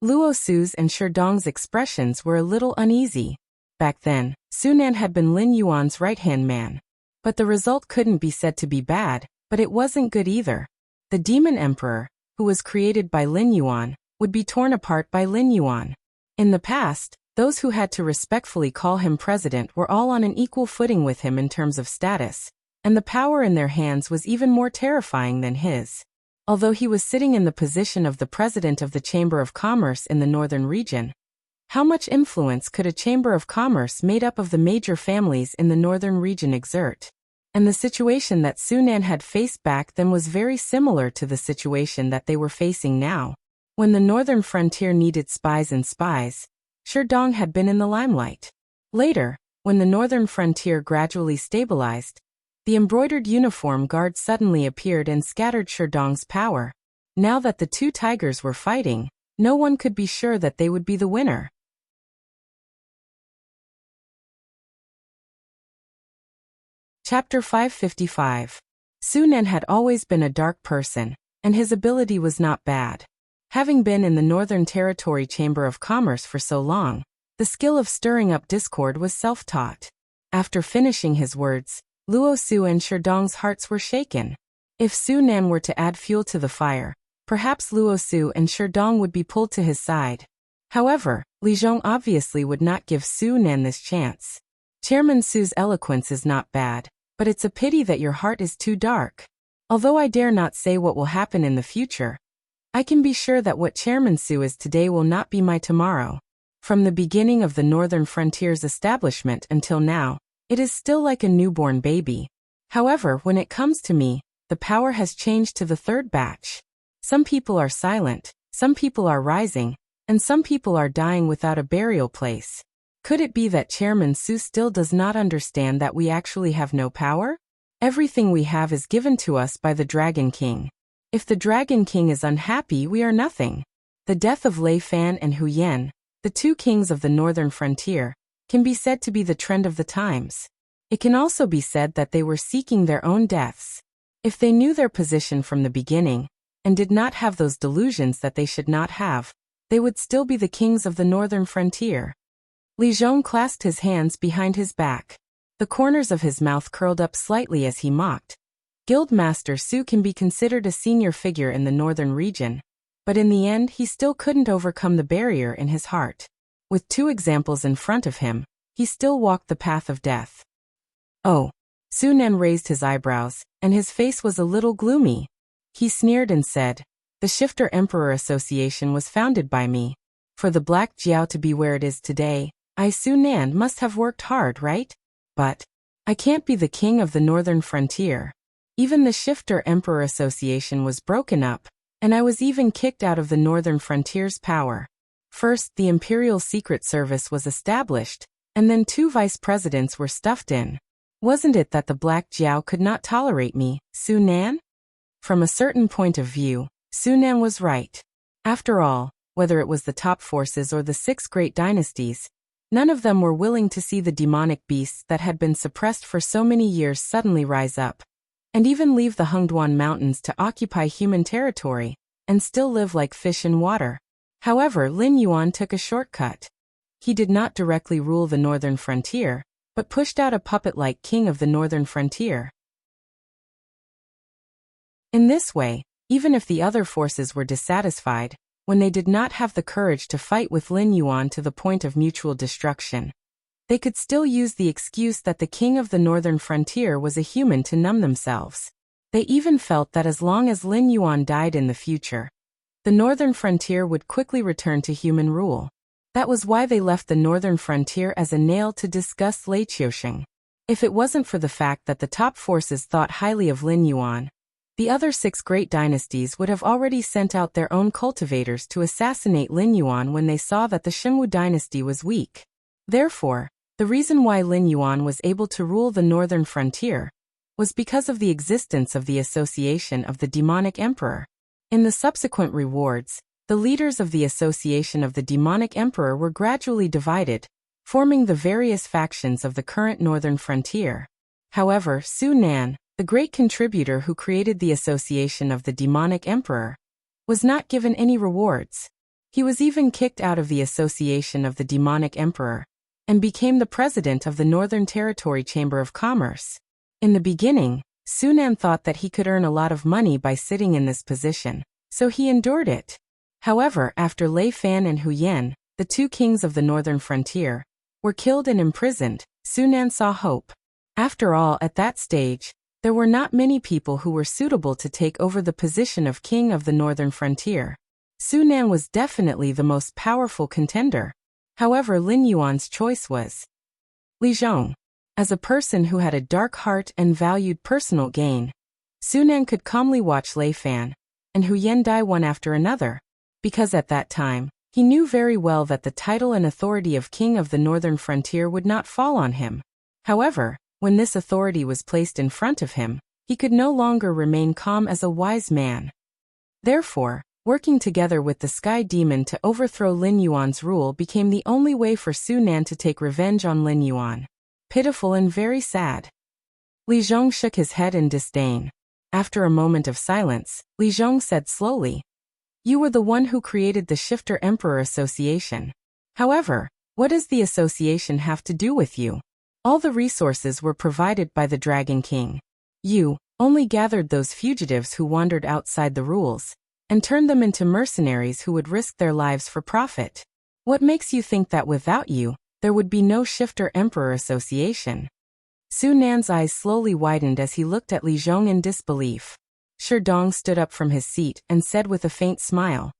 Luo Su's and Sherdong's expressions were a little uneasy. Back then, Su Nan had been Lin Yuan's right-hand man. But the result couldn't be said to be bad, but it wasn't good either. The Demon Emperor, who was created by Lin Yuan, would be torn apart by Lin Yuan. In the past, those who had to respectfully call him president were all on an equal footing with him in terms of status, and the power in their hands was even more terrifying than his. Although he was sitting in the position of the president of the Chamber of Commerce in the northern region, how much influence could a Chamber of Commerce made up of the major families in the northern region exert? And the situation that Su Nan had faced back then was very similar to the situation that they were facing now. When the northern frontier needed spies and spies, Sherdong had been in the limelight. Later, when the northern frontier gradually stabilized, the embroidered uniform guard suddenly appeared and scattered Sherdong's power. Now that the two tigers were fighting, no one could be sure that they would be the winner. Chapter 555. Su Nan had always been a dark person, and his ability was not bad. Having been in the Northern Territory Chamber of Commerce for so long, the skill of stirring up discord was self-taught. After finishing his words, Luo Su and Sherdong's hearts were shaken. If Su Nan were to add fuel to the fire, perhaps Luo Su and Sherdong would be pulled to his side. However, Li Zhong obviously would not give Su Nan this chance. Chairman Su's eloquence is not bad, but it's a pity that your heart is too dark. Although I dare not say what will happen in the future, I can be sure that what Chairman Su is today will not be my tomorrow. From the beginning of the Northern Frontier's establishment until now, it is still like a newborn baby. However, when it comes to me, the power has changed to the third batch. Some people are silent, some people are rising, and some people are dying without a burial place. Could it be that Chairman Su still does not understand that we actually have no power? Everything we have is given to us by the Dragon King. If the Dragon King is unhappy, we are nothing. The death of Lei Fan and Hu Yan, the two kings of the northern frontier, can be said to be the trend of the times. It can also be said that they were seeking their own deaths. If they knew their position from the beginning, and did not have those delusions that they should not have, they would still be the kings of the northern frontier. Li Zhong clasped his hands behind his back. The corners of his mouth curled up slightly as he mocked. Guildmaster Su can be considered a senior figure in the northern region, but in the end he still couldn't overcome the barrier in his heart. With two examples in front of him, he still walked the path of death. Oh. Su Nan raised his eyebrows, and his face was a little gloomy. He sneered and said, the Shifter Emperor Association was founded by me. For the Black Jiao to be where it is today, I, Su Nan, must have worked hard, right? But I can't be the king of the northern frontier. Even the Shifter Emperor Association was broken up, and I was even kicked out of the northern frontier's power. First, the Imperial Secret Service was established, and then 2 vice presidents were stuffed in. Wasn't it that the Black Jiao could not tolerate me, Su Nan? From a certain point of view, Su Nan was right. After all, whether it was the top forces or the 6 great dynasties, none of them were willing to see the demonic beasts that had been suppressed for so many years suddenly rise up, and even leave the Hengduan Mountains to occupy human territory, and still live like fish in water. However, Lin Yuan took a shortcut. He did not directly rule the northern frontier, but pushed out a puppet-like king of the northern frontier. In this way, even if the other forces were dissatisfied, when they did not have the courage to fight with Lin Yuan to the point of mutual destruction. They could still use the excuse that the king of the northern frontier was a human to numb themselves. They even felt that as long as Lin Yuan died in the future, the northern frontier would quickly return to human rule. That was why they left the northern frontier as a nail to discuss Lei Qiusheng. If it wasn't for the fact that the top forces thought highly of Lin Yuan, the other 6 great dynasties would have already sent out their own cultivators to assassinate Lin Yuan when they saw that the Shengwu dynasty was weak. Therefore, the reason why Lin Yuan was able to rule the northern frontier was because of the existence of the association of the demonic emperor. In the subsequent rewards, the leaders of the association of the demonic emperor were gradually divided, forming the various factions of the current northern frontier. However, Su Nan, the great contributor who created the association of the demonic emperor, was not given any rewards. He was even kicked out of the association of the demonic emperor, and became the president of the Northern Territory Chamber of Commerce. In the beginning, Su Nan thought that he could earn a lot of money by sitting in this position, so he endured it. However, after Lei Fan and Hu Yan, the 2 kings of the northern frontier, were killed and imprisoned, Su Nan saw hope. After all, at that stage, there were not many people who were suitable to take over the position of king of the northern frontier. Su Nan was definitely the most powerful contender. However, Lin Yuan's choice was Li Zhong. As a person who had a dark heart and valued personal gain, Su Nan could calmly watch Lei Fan and Hu Yan die one after another, because at that time, he knew very well that the title and authority of king of the northern frontier would not fall on him. However, when this authority was placed in front of him, he could no longer remain calm as a wise man. Therefore, working together with the Sky Demon to overthrow Lin Yuan's rule became the only way for Su Nan to take revenge on Lin Yuan. Pitiful and very sad. Li Zhong shook his head in disdain. After a moment of silence, Li Zhong said slowly, "You were the one who created the Shifter Emperor Association. However, what does the association have to do with you? All the resources were provided by the Dragon King. You only gathered those fugitives who wandered outside the rules, and turned them into mercenaries who would risk their lives for profit. What makes you think that without you, there would be no Shifter Emperor Association?" Su Nan's eyes slowly widened as he looked at Li Zhong in disbelief. Shi Dong stood up from his seat and said with a faint smile,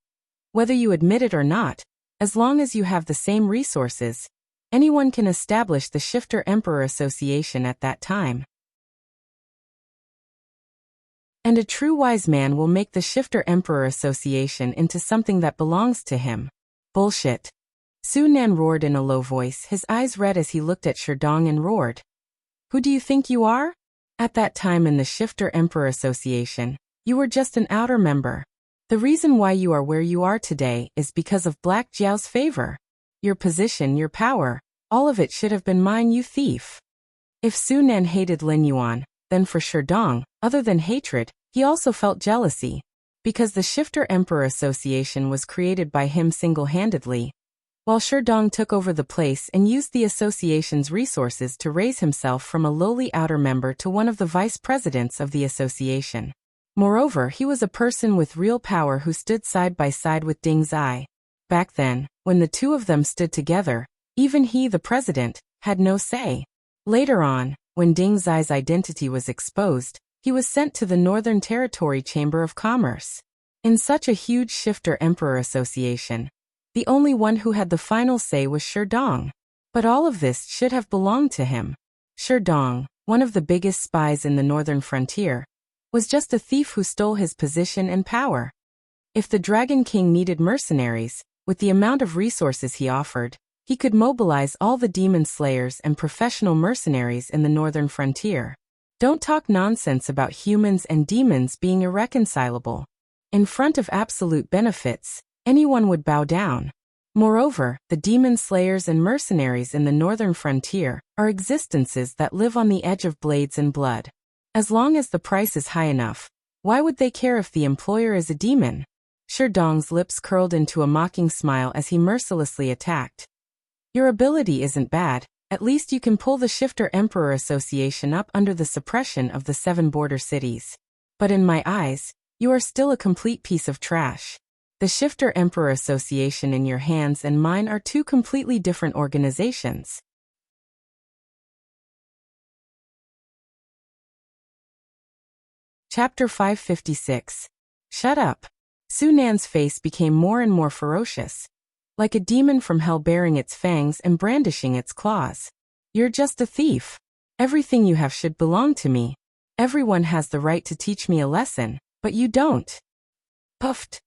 "Whether you admit it or not, as long as you have the same resources, anyone can establish the Shifter Emperor Association at that time. And a true wise man will make the Shifter Emperor Association into something that belongs to him." Bullshit. Su Nan roared in a low voice, his eyes red as he looked at Shi Dong and roared, "Who do you think you are? At that time in the Shifter Emperor Association, you were just an outer member. The reason why you are where you are today is because of Black Jiao's favor. Your position, your power, all of it should have been mine, you thief." If Su Nan hated Lin Yuan, then for Shi Dong, other than hatred, he also felt jealousy. Because the Shifter Emperor Association was created by him single-handedly, while Shi Dong took over the place and used the association's resources to raise himself from a lowly outer member to one of the vice presidents of the association. Moreover, he was a person with real power who stood side by side with Ding Zai. Back then, when the two of them stood together, even he, the president, had no say. Later on, when Ding Zai's identity was exposed, he was sent to the Northern Territory Chamber of Commerce. In such a huge Shifter Emperor Association, the only one who had the final say was Shi Dong. But all of this should have belonged to him. Shi Dong, one of the biggest spies in the northern frontier, was just a thief who stole his position and power. If the Dragon King needed mercenaries, with the amount of resources he offered, he could mobilize all the demon slayers and professional mercenaries in the northern frontier. Don't talk nonsense about humans and demons being irreconcilable. In front of absolute benefits, anyone would bow down. Moreover, the demon slayers and mercenaries in the northern frontier are existences that live on the edge of blades and blood. As long as the price is high enough, why would they care if the employer is a demon? Shi Dong's lips curled into a mocking smile as he mercilessly attacked. "Your ability isn't bad, at least you can pull the Shifter Emperor Association up under the suppression of the 7 border cities. But in my eyes, you are still a complete piece of trash. The Shifter Emperor Association in your hands and mine are two completely different organizations. Chapter 556. Shut up. Su Nan's face became more and more ferocious, like a demon from hell baring its fangs and brandishing its claws. You're just a thief. Everything you have should belong to me. Everyone has the right to teach me a lesson, but you don't. Puffed.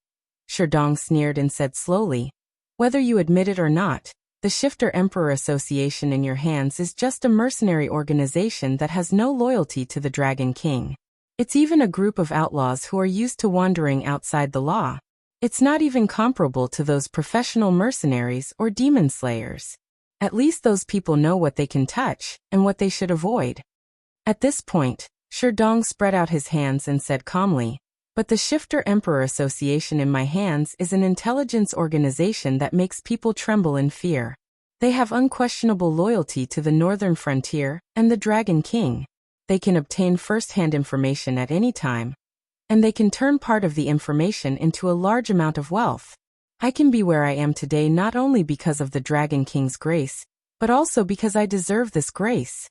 Sherdong sneered and said slowly, whether you admit it or not, the Shifter Emperor Association in your hands is just a mercenary organization that has no loyalty to the Dragon King. It's even a group of outlaws who are used to wandering outside the law. It's not even comparable to those professional mercenaries or demon slayers. At least those people know what they can touch and what they should avoid. At this point, Sherdong spread out his hands and said calmly, but the Shifter Emperor Association in my hands is an intelligence organization that makes people tremble in fear. They have unquestionable loyalty to the northern frontier and the Dragon King. They can obtain first-hand information at any time, and they can turn part of the information into a large amount of wealth. I can be where I am today not only because of the Dragon King's grace, but also because I deserve this grace.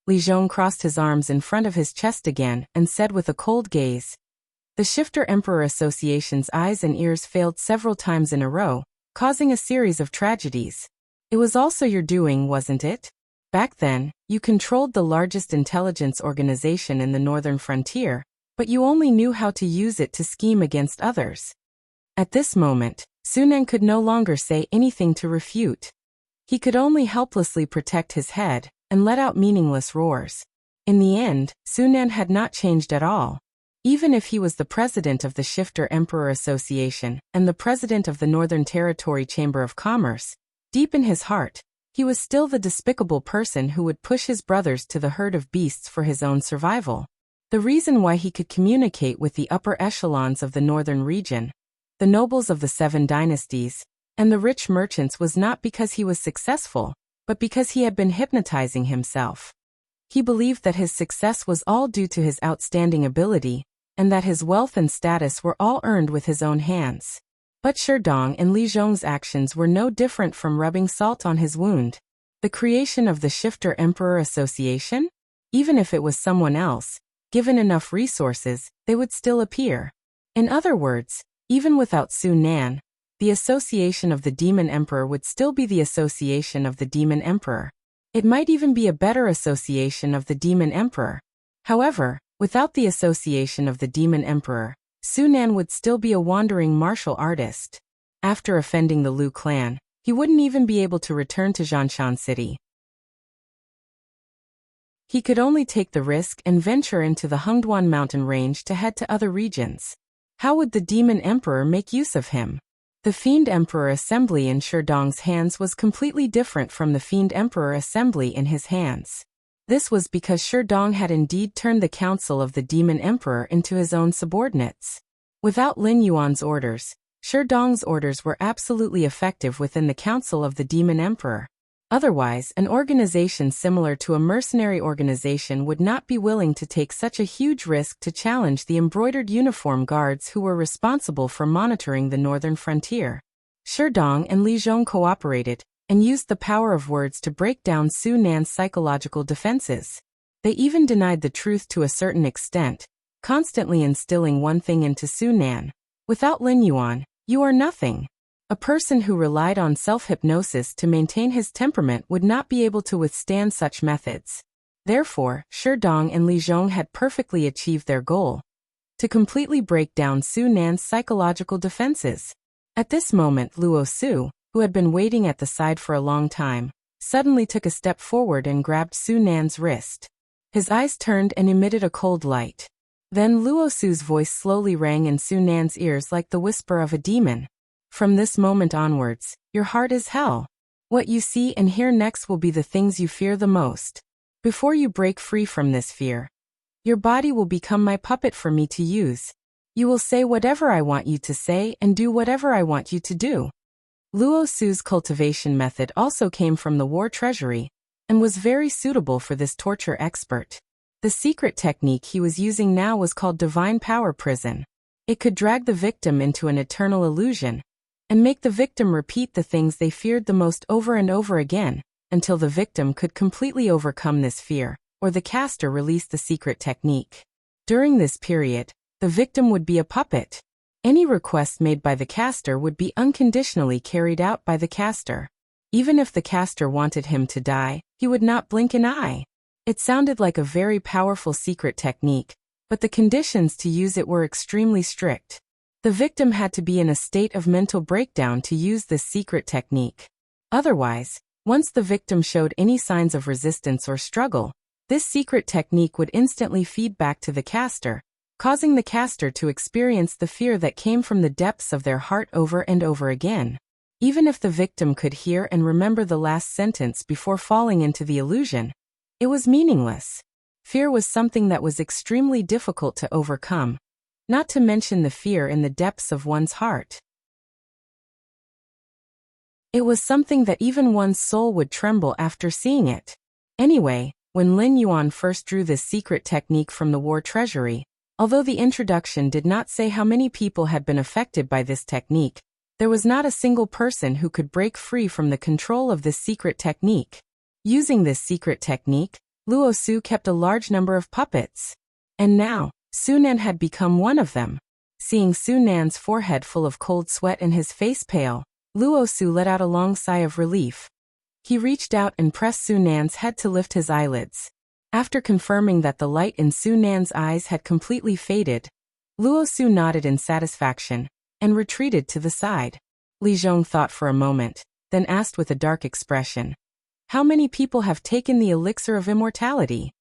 Li Zhong crossed his arms in front of his chest again and said with a cold gaze. The Shifter Emperor Association's eyes and ears failed several times in a row, causing a series of tragedies. It was also your doing, wasn't it? Back then, you controlled the largest intelligence organization in the northern frontier, but you only knew how to use it to scheme against others. At this moment, Su Nan could no longer say anything to refute. He could only helplessly protect his head and let out meaningless roars. In the end, Su Nan had not changed at all. Even if he was the president of the Shifter Emperor Association and the president of the Northern Territory Chamber of Commerce, deep in his heart, he was still the despicable person who would push his brothers to the herd of beasts for his own survival. The reason why he could communicate with the upper echelons of the northern region, the nobles of the 7 dynasties, and the rich merchants was not because he was successful, but because he had been hypnotizing himself. He believed that his success was all due to his outstanding ability, and that his wealth and status were all earned with his own hands. But Sherdong and Li Zhong's actions were no different from rubbing salt on his wound. The creation of the Shifter Emperor Association? Even if it was someone else, given enough resources, they would still appear. In other words, even without Su Nan, the association of the Demon Emperor would still be the association of the Demon Emperor. It might even be a better association of the Demon Emperor. However, without the association of the Demon Emperor, Su Nan would still be a wandering martial artist. After offending the Lu clan, he wouldn't even be able to return to Zhanshan City. He could only take the risk and venture into the Hengduan mountain range to head to other regions. How would the Demon Emperor make use of him? The Fiend Emperor Assembly in Sherdong's hands was completely different from the Fiend Emperor Assembly in his hands. This was because Sherdong had indeed turned the council of the Demon Emperor into his own subordinates. Without Lin Yuan's orders, Sherdong's orders were absolutely effective within the council of the Demon Emperor. Otherwise, an organization similar to a mercenary organization would not be willing to take such a huge risk to challenge the embroidered uniform guards who were responsible for monitoring the northern frontier. Sherdong and Li Zhong cooperated, and used the power of words to break down Su Nan's psychological defenses. They even denied the truth to a certain extent, constantly instilling one thing into Su Nan. Without Lin Yuan, you are nothing. A person who relied on self-hypnosis to maintain his temperament would not be able to withstand such methods. Therefore, Sherdong and Li Zhong had perfectly achieved their goal, to completely break down Su Nan's psychological defenses. At this moment, Luo Su, who had been waiting at the side for a long time, suddenly took a step forward and grabbed Su Nan's wrist. His eyes turned and emitted a cold light. Then Luo Su's voice slowly rang in Su Nan's ears like the whisper of a demon. From this moment onwards, your heart is hell. What you see and hear next will be the things you fear the most. Before you break free from this fear, your body will become my puppet for me to use. You will say whatever I want you to say and do whatever I want you to do. Luo Su's cultivation method also came from the war treasury, and was very suitable for this torture expert. The secret technique he was using now was called Divine Power Prison. It could drag the victim into an eternal illusion and make the victim repeat the things they feared the most over and over again until the victim could completely overcome this fear, or the caster release the secret technique. During this period, the victim would be a puppet. Any request made by the caster would be unconditionally carried out by the caster. Even if the caster wanted him to die, he would not blink an eye. It sounded like a very powerful secret technique, but the conditions to use it were extremely strict. The victim had to be in a state of mental breakdown to use this secret technique. Otherwise, once the victim showed any signs of resistance or struggle, this secret technique would instantly feed back to the caster, causing the caster to experience the fear that came from the depths of their heart over and over again. Even if the victim could hear and remember the last sentence before falling into the illusion, it was meaningless. Fear was something that was extremely difficult to overcome, not to mention the fear in the depths of one's heart. It was something that even one's soul would tremble after seeing it. Anyway, when Lin Yuan first drew this secret technique from the war treasury, although the introduction did not say how many people had been affected by this technique, there was not a single person who could break free from the control of this secret technique. Using this secret technique, Luo Su kept a large number of puppets. And now, Su Nan had become one of them. Seeing Su Nan's forehead full of cold sweat and his face pale, Luo Su let out a long sigh of relief. He reached out and pressed Su Nan's head to lift his eyelids. After confirming that the light in Su Nan's eyes had completely faded, Luo Su nodded in satisfaction and retreated to the side. Li Zhong thought for a moment, then asked with a dark expression, "How many people have taken the elixir of immortality?"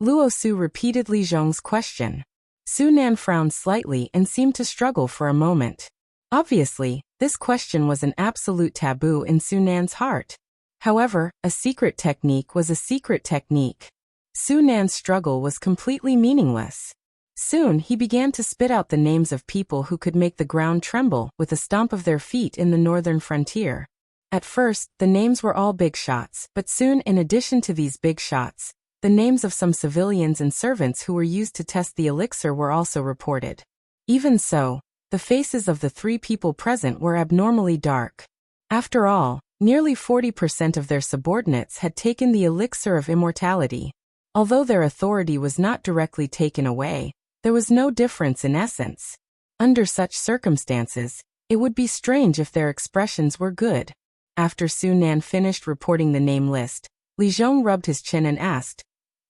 Luo Su repeated Li Zhong's question. Su Nan frowned slightly and seemed to struggle for a moment. Obviously, this question was an absolute taboo in Su Nan's heart. However, a secret technique was a secret technique. Su Nan's struggle was completely meaningless. Soon he began to spit out the names of people who could make the ground tremble with a stomp of their feet in the northern frontier. At first, the names were all big shots, but soon, in addition to these big shots, the names of some civilians and servants who were used to test the elixir were also reported. Even so, the faces of the 3 people present were abnormally dark. After all, nearly 40% of their subordinates had taken the elixir of immortality. Although their authority was not directly taken away, there was no difference in essence. Under such circumstances, it would be strange if their expressions were good. After Su Nan finished reporting the name list, Li Zhong rubbed his chin and asked,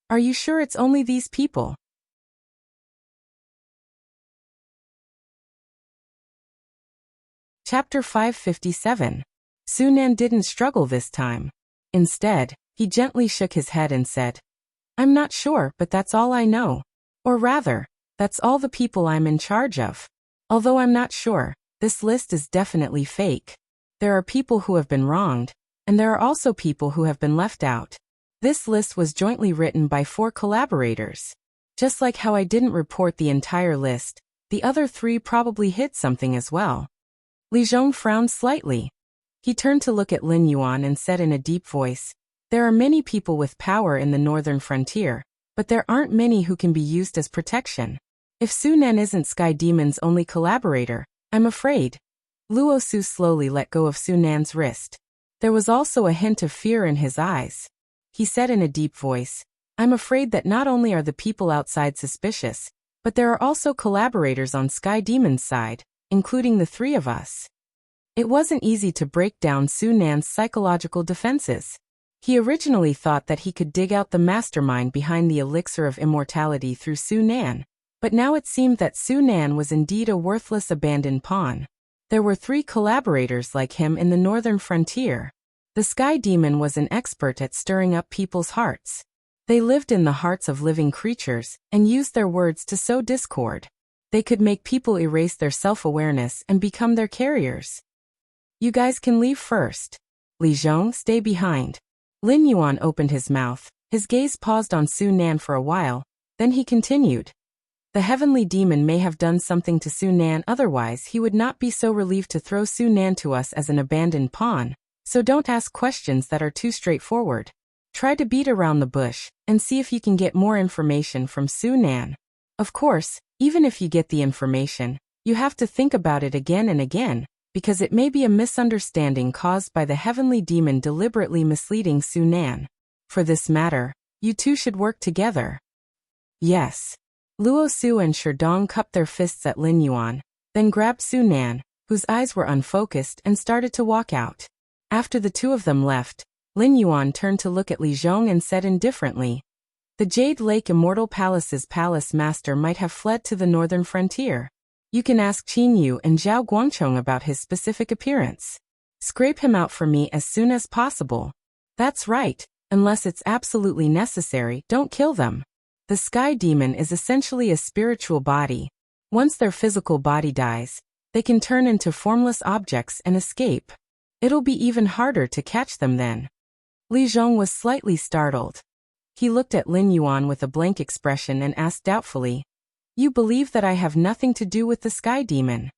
"Are you sure it's only these people?" Chapter 557. Su Nan didn't struggle this time. Instead, he gently shook his head and said, "I'm not sure, but that's all I know. Or rather, that's all the people I'm in charge of. Although I'm not sure, this list is definitely fake. There are people who have been wronged, and there are also people who have been left out. This list was jointly written by 4 collaborators. Just like how I didn't report the entire list, the other 3 probably hid something as well." Li Zhong frowned slightly. He turned to look at Lin Yuan and said in a deep voice, "There are many people with power in the northern frontier, but there aren't many who can be used as protection. If Su Nan isn't Sky Demon's only collaborator, I'm afraid." Luo Su slowly let go of Su Nan's wrist. There was also a hint of fear in his eyes. He said in a deep voice, "I'm afraid that not only are the people outside suspicious, but there are also collaborators on Sky Demon's side, including the 3 of us." It wasn't easy to break down Su Nan's psychological defenses. He originally thought that he could dig out the mastermind behind the elixir of immortality through Su Nan, but now it seemed that Su Nan was indeed a worthless abandoned pawn. There were 3 collaborators like him in the northern frontier. The Sky Demon was an expert at stirring up people's hearts. They lived in the hearts of living creatures and used their words to sow discord. They could make people erase their self-awareness and become their carriers. "You guys can leave first. Li Zhong, stay behind." Lin Yuan opened his mouth. His gaze paused on Su Nan for a while, then he continued. "The heavenly demon may have done something to Su Nan, otherwise he would not be so relieved to throw Su Nan to us as an abandoned pawn, so don't ask questions that are too straightforward. Try to beat around the bush, and see if you can get more information from Su Nan. Of course, Even if you get the information, you have to think about it again and again, because it may be a misunderstanding caused by the heavenly demon deliberately misleading Su Nan. For this matter, you two should work together. Yes. Luo Su and Sherdong cupped their fists at Lin Yuan, then grabbed Su Nan, whose eyes were unfocused, and started to walk out. After the two of them left, Lin Yuan turned to look at Li Zhong and said indifferently, "The Jade Lake Immortal Palace's palace master might have fled to the northern frontier. You can ask Qin Yu and Zhao Guangchong about his specific appearance. Scrape him out for me as soon as possible. That's right, unless it's absolutely necessary, don't kill them. The Sky Demon is essentially a spiritual body. Once their physical body dies, they can turn into formless objects and escape. It'll be even harder to catch them then." Li Zhong was slightly startled. He looked at Lin Yuan with a blank expression and asked doubtfully, "You believe that I have nothing to do with the Sky Demon?"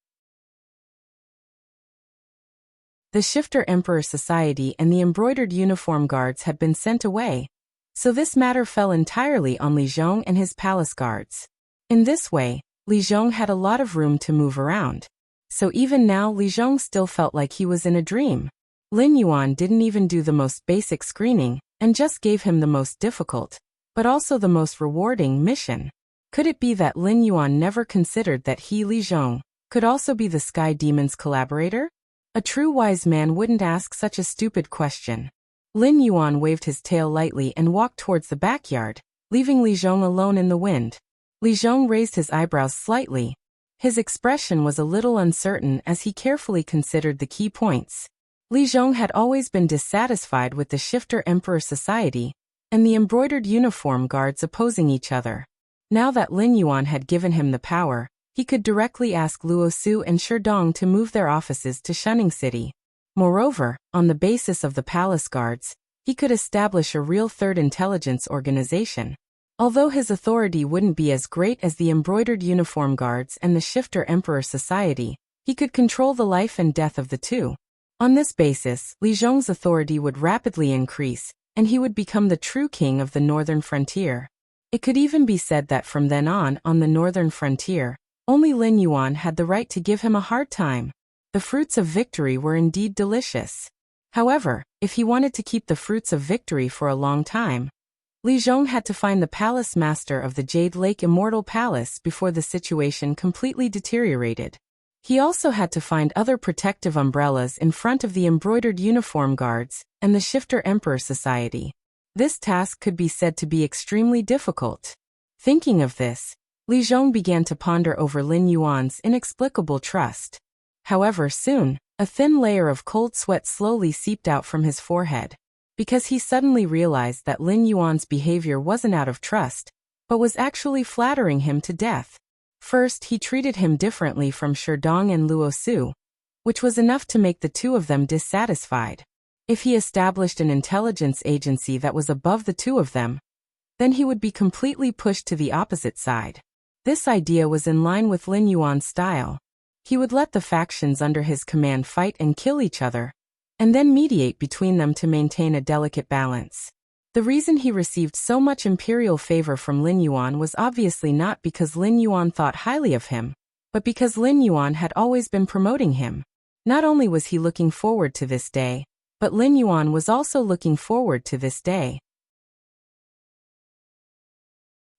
The Shifter Emperor Society and the embroidered uniform guards had been sent away, so this matter fell entirely on Li Zhong and his palace guards. In this way, Li Zhong had a lot of room to move around. So even now Li Zhong still felt like he was in a dream. Lin Yuan didn't even do the most basic screening, and just gave him the most difficult, but also the most rewarding mission. Could it be that Lin Yuan never considered that he, Li Zhong, could also be the Sky Demon's collaborator? A true wise man wouldn't ask such a stupid question. Lin Yuan waved his tail lightly and walked towards the backyard, leaving Li Zhong alone in the wind. Li Zhong raised his eyebrows slightly. His expression was a little uncertain as he carefully considered the key points. Li Zhong had always been dissatisfied with the Shifter Emperor Society and the embroidered uniform guards opposing each other. Now that Lin Yuan had given him the power, he could directly ask Luo Su and Sherdong to move their offices to Shunning City. Moreover, on the basis of the palace guards, he could establish a real third intelligence organization. Although his authority wouldn't be as great as the embroidered uniform guards and the Shifter Emperor Society, he could control the life and death of the two. On this basis, Li Zhong's authority would rapidly increase, and he would become the true king of the northern frontier. It could even be said that from then on the northern frontier, only Lin Yuan had the right to give him a hard time. The fruits of victory were indeed delicious. However, if he wanted to keep the fruits of victory for a long time, Li Zhong had to find the palace master of the Jade Lake Immortal Palace before the situation completely deteriorated. He also had to find other protective umbrellas in front of the embroidered uniform guards and the Shifter Emperor Society. This task could be said to be extremely difficult. Thinking of this, Li Zhong began to ponder over Lin Yuan's inexplicable trust. However, soon, a thin layer of cold sweat slowly seeped out from his forehead, because he suddenly realized that Lin Yuan's behavior wasn't out of trust, but was actually flattering him to death. First, he treated him differently from Sherdong and Luo Su, which was enough to make the two of them dissatisfied. If he established an intelligence agency that was above the two of them, then he would be completely pushed to the opposite side. This idea was in line with Lin Yuan's style. He would let the factions under his command fight and kill each other, and then mediate between them to maintain a delicate balance. The reason he received so much imperial favor from Lin Yuan was obviously not because Lin Yuan thought highly of him, but because Lin Yuan had always been promoting him. Not only was he looking forward to this day, but Lin Yuan was also looking forward to this day.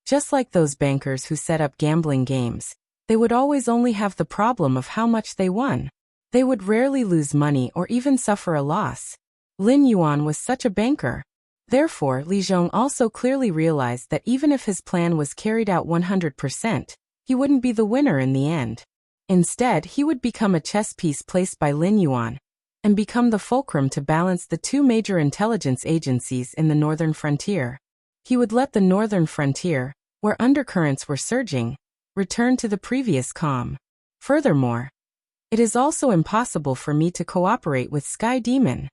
Just like those bankers who set up gambling games, they would always only have the problem of how much they won. They would rarely lose money or even suffer a loss. Lin Yuan was such a banker. Therefore, Li Zhong also clearly realized that even if his plan was carried out 100%, he wouldn't be the winner in the end. Instead, he would become a chess piece placed by Lin Yuan, and become the fulcrum to balance the two major intelligence agencies in the northern frontier. He would let the northern frontier, where undercurrents were surging, return to the previous calm. Furthermore, it is also impossible for me to cooperate with Sky Demon.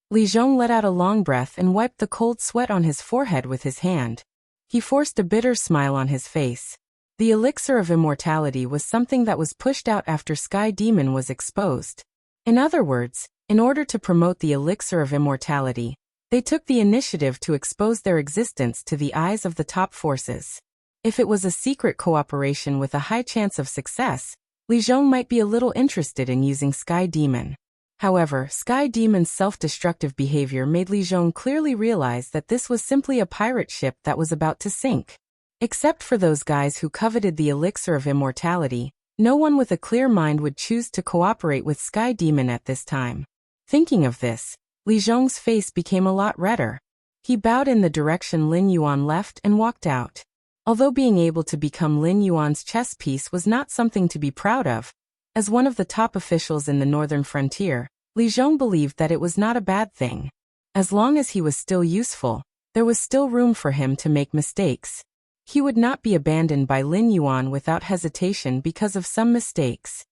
Li Zhong let out a long breath and wiped the cold sweat on his forehead with his hand. He forced a bitter smile on his face. The elixir of immortality was something that was pushed out after Sky Demon was exposed. In other words, in order to promote the elixir of immortality, they took the initiative to expose their existence to the eyes of the top forces. If it was a secret cooperation with a high chance of success, Li Zhong might be a little interested in using Sky Demon. However, Sky Demon's self-destructive behavior made Li Zhong clearly realize that this was simply a pirate ship that was about to sink. Except for those guys who coveted the elixir of immortality, no one with a clear mind would choose to cooperate with Sky Demon at this time. Thinking of this, Li Zhong's face became a lot redder. He bowed in the direction Lin Yuan left and walked out. Although being able to become Lin Yuan's chess piece was not something to be proud of, as one of the top officials in the northern frontier, Li Zhong believed that it was not a bad thing. As long as he was still useful, there was still room for him to make mistakes. He would not be abandoned by Lin Yuan without hesitation because of some mistakes.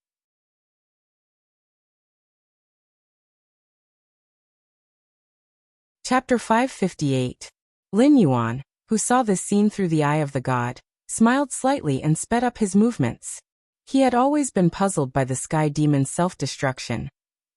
Chapter 558. Lin Yuan, who saw this scene through the eye of the god, smiled slightly and sped up his movements. He had always been puzzled by the Sky Demon's self-destruction,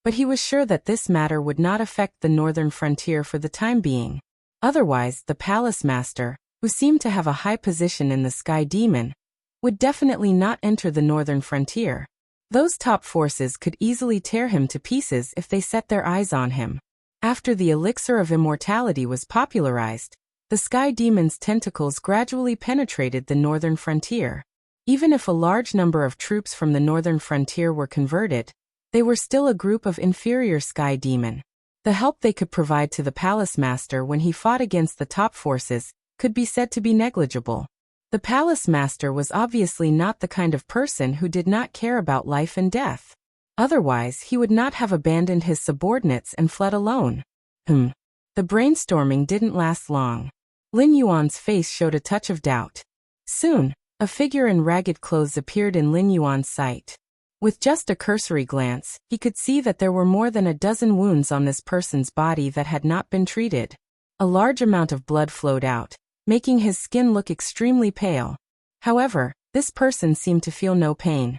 but he was sure that this matter would not affect the northern frontier for the time being. Otherwise, the palace master, who seemed to have a high position in the Sky Demon, would definitely not enter the northern frontier. Those top forces could easily tear him to pieces if they set their eyes on him. After the elixir of immortality was popularized, the Sky Demon's tentacles gradually penetrated the northern frontier. Even if a large number of troops from the northern frontier were converted, they were still a group of inferior Sky Demon. The help they could provide to the palace master when he fought against the top forces could be said to be negligible. The palace master was obviously not the kind of person who did not care about life and death. Otherwise, he would not have abandoned his subordinates and fled alone. The brainstorming didn't last long. Lin Yuan's face showed a touch of doubt. Soon, a figure in ragged clothes appeared in Lin Yuan's sight. With just a cursory glance, he could see that there were more than a dozen wounds on this person's body that had not been treated. A large amount of blood flowed out, making his skin look extremely pale. However, this person seemed to feel no pain.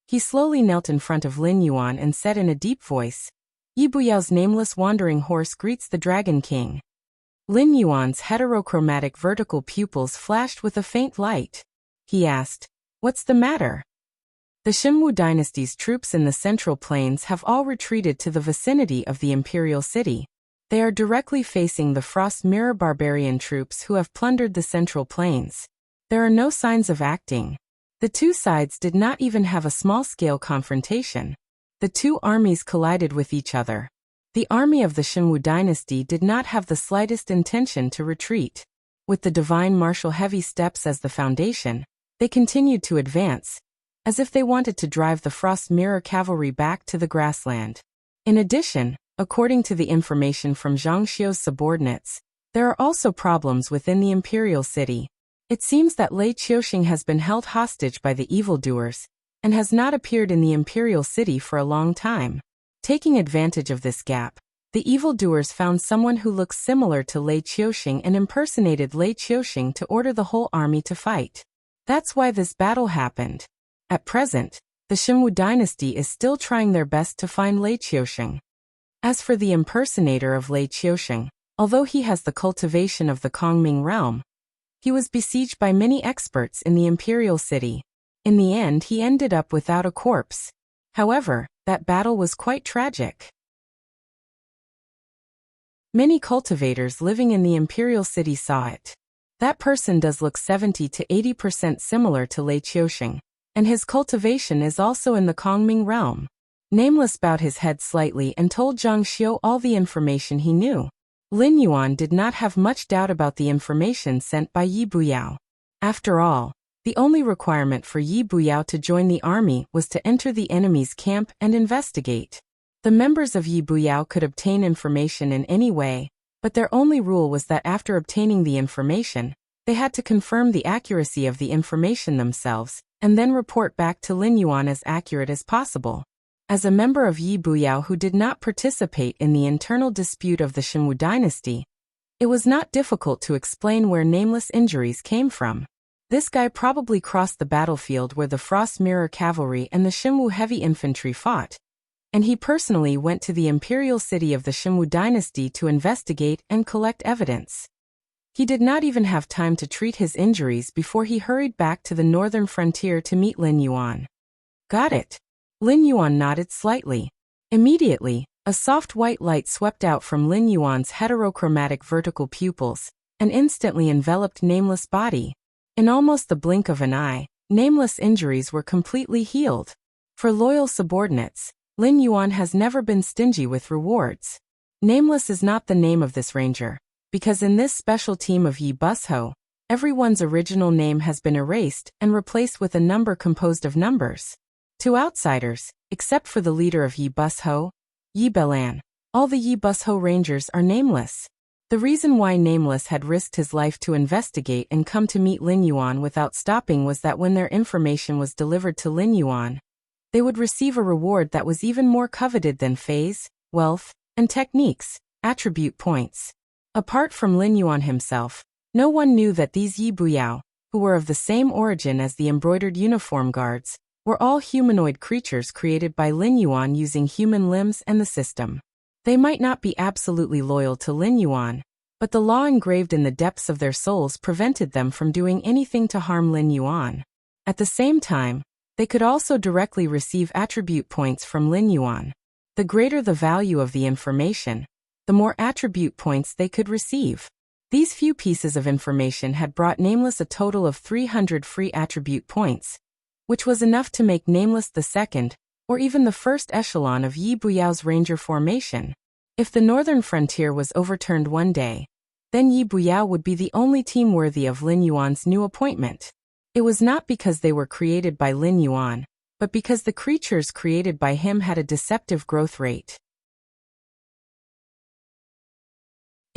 He slowly knelt in front of Lin Yuan and said in a deep voice, "Yi Buyao's nameless wandering horse greets the Dragon King." Lin Yuan's heterochromatic vertical pupils flashed with a faint light. He asked, "What's the matter?" The Xinwu dynasty's troops in the Central Plains have all retreated to the vicinity of the Imperial City. They are directly facing the Frost Mirror barbarian troops who have plundered the Central Plains. There are no signs of acting. The two sides did not even have a small-scale confrontation. The two armies collided with each other. The army of the Xinwu dynasty did not have the slightest intention to retreat. With the divine martial heavy steps as the foundation, they continued to advance, as if they wanted to drive the Frost Mirror cavalry back to the grassland. In addition, according to the information from Zhang Xiu's subordinates, there are also problems within the Imperial City. It seems that Lei Qiuxing has been held hostage by the evildoers, and has not appeared in the Imperial City for a long time. Taking advantage of this gap, the evildoers found someone who looks similar to Lei Qiuxing and impersonated Lei Qiuxing to order the whole army to fight. That's why this battle happened. At present, the Xinwu dynasty is still trying their best to find Lei Qiuxing. As for the impersonator of Lei Qiuxing, although he has the cultivation of the Kongming realm, he was besieged by many experts in the Imperial City. In the end, he ended up without a corpse. However, that battle was quite tragic. Many cultivators living in the Imperial City saw it. That person does look 70 to 80% similar to Lei Qiuxing, and his cultivation is also in the Kongming realm. Nameless bowed his head slightly and told Zhang Xiu all the information he knew. Lin Yuan did not have much doubt about the information sent by Yi Buyao. After all, the only requirement for Yi Buyao to join the army was to enter the enemy's camp and investigate. The members of Yi Buyao could obtain information in any way, but their only rule was that after obtaining the information, they had to confirm the accuracy of the information themselves, and then report back to Lin Yuan as accurate as possible. As a member of Yi Buyao who did not participate in the internal dispute of the Xinwu dynasty, it was not difficult to explain where nameless injuries came from. This guy probably crossed the battlefield where the Frost Mirror cavalry and the Xinwu heavy infantry fought, and he personally went to the Imperial City of the Xinwu dynasty to investigate and collect evidence. He did not even have time to treat his injuries before he hurried back to the northern frontier to meet Lin Yuan. Got it. Lin Yuan nodded slightly. Immediately, a soft white light swept out from Lin Yuan's heterochromatic vertical pupils and instantly enveloped Nameless' body. In almost the blink of an eye, Nameless' injuries were completely healed. For loyal subordinates, Lin Yuan has never been stingy with rewards. Nameless is not the name of this ranger, because in this special team of Yi Busho, everyone's original name has been erased and replaced with a number composed of numbers. To outsiders, except for the leader of Yi Busho, Yi Belan, all the Yi Busho rangers are nameless. The reason why Nameless had risked his life to investigate and come to meet Lin Yuan without stopping was that when their information was delivered to Lin Yuan, they would receive a reward that was even more coveted than phase, wealth, and techniques, attribute points. Apart from Lin Yuan himself, no one knew that these Yi Buyao, who were of the same origin as the embroidered uniform guards, were all humanoid creatures created by Lin Yuan using human limbs and the system. They might not be absolutely loyal to Lin Yuan, but the law engraved in the depths of their souls prevented them from doing anything to harm Lin Yuan. At the same time, they could also directly receive attribute points from Lin Yuan. The greater the value of the information, the more attribute points they could receive. These few pieces of information had brought Nameless a total of 300 free attribute points, which was enough to make Nameless the second, or even the first echelon of Yi Buyao's ranger formation. If the northern frontier was overturned one day, then Yi Buyao would be the only team worthy of Lin Yuan's new appointment. It was not because they were created by Lin Yuan, but because the creatures created by him had a deceptive growth rate.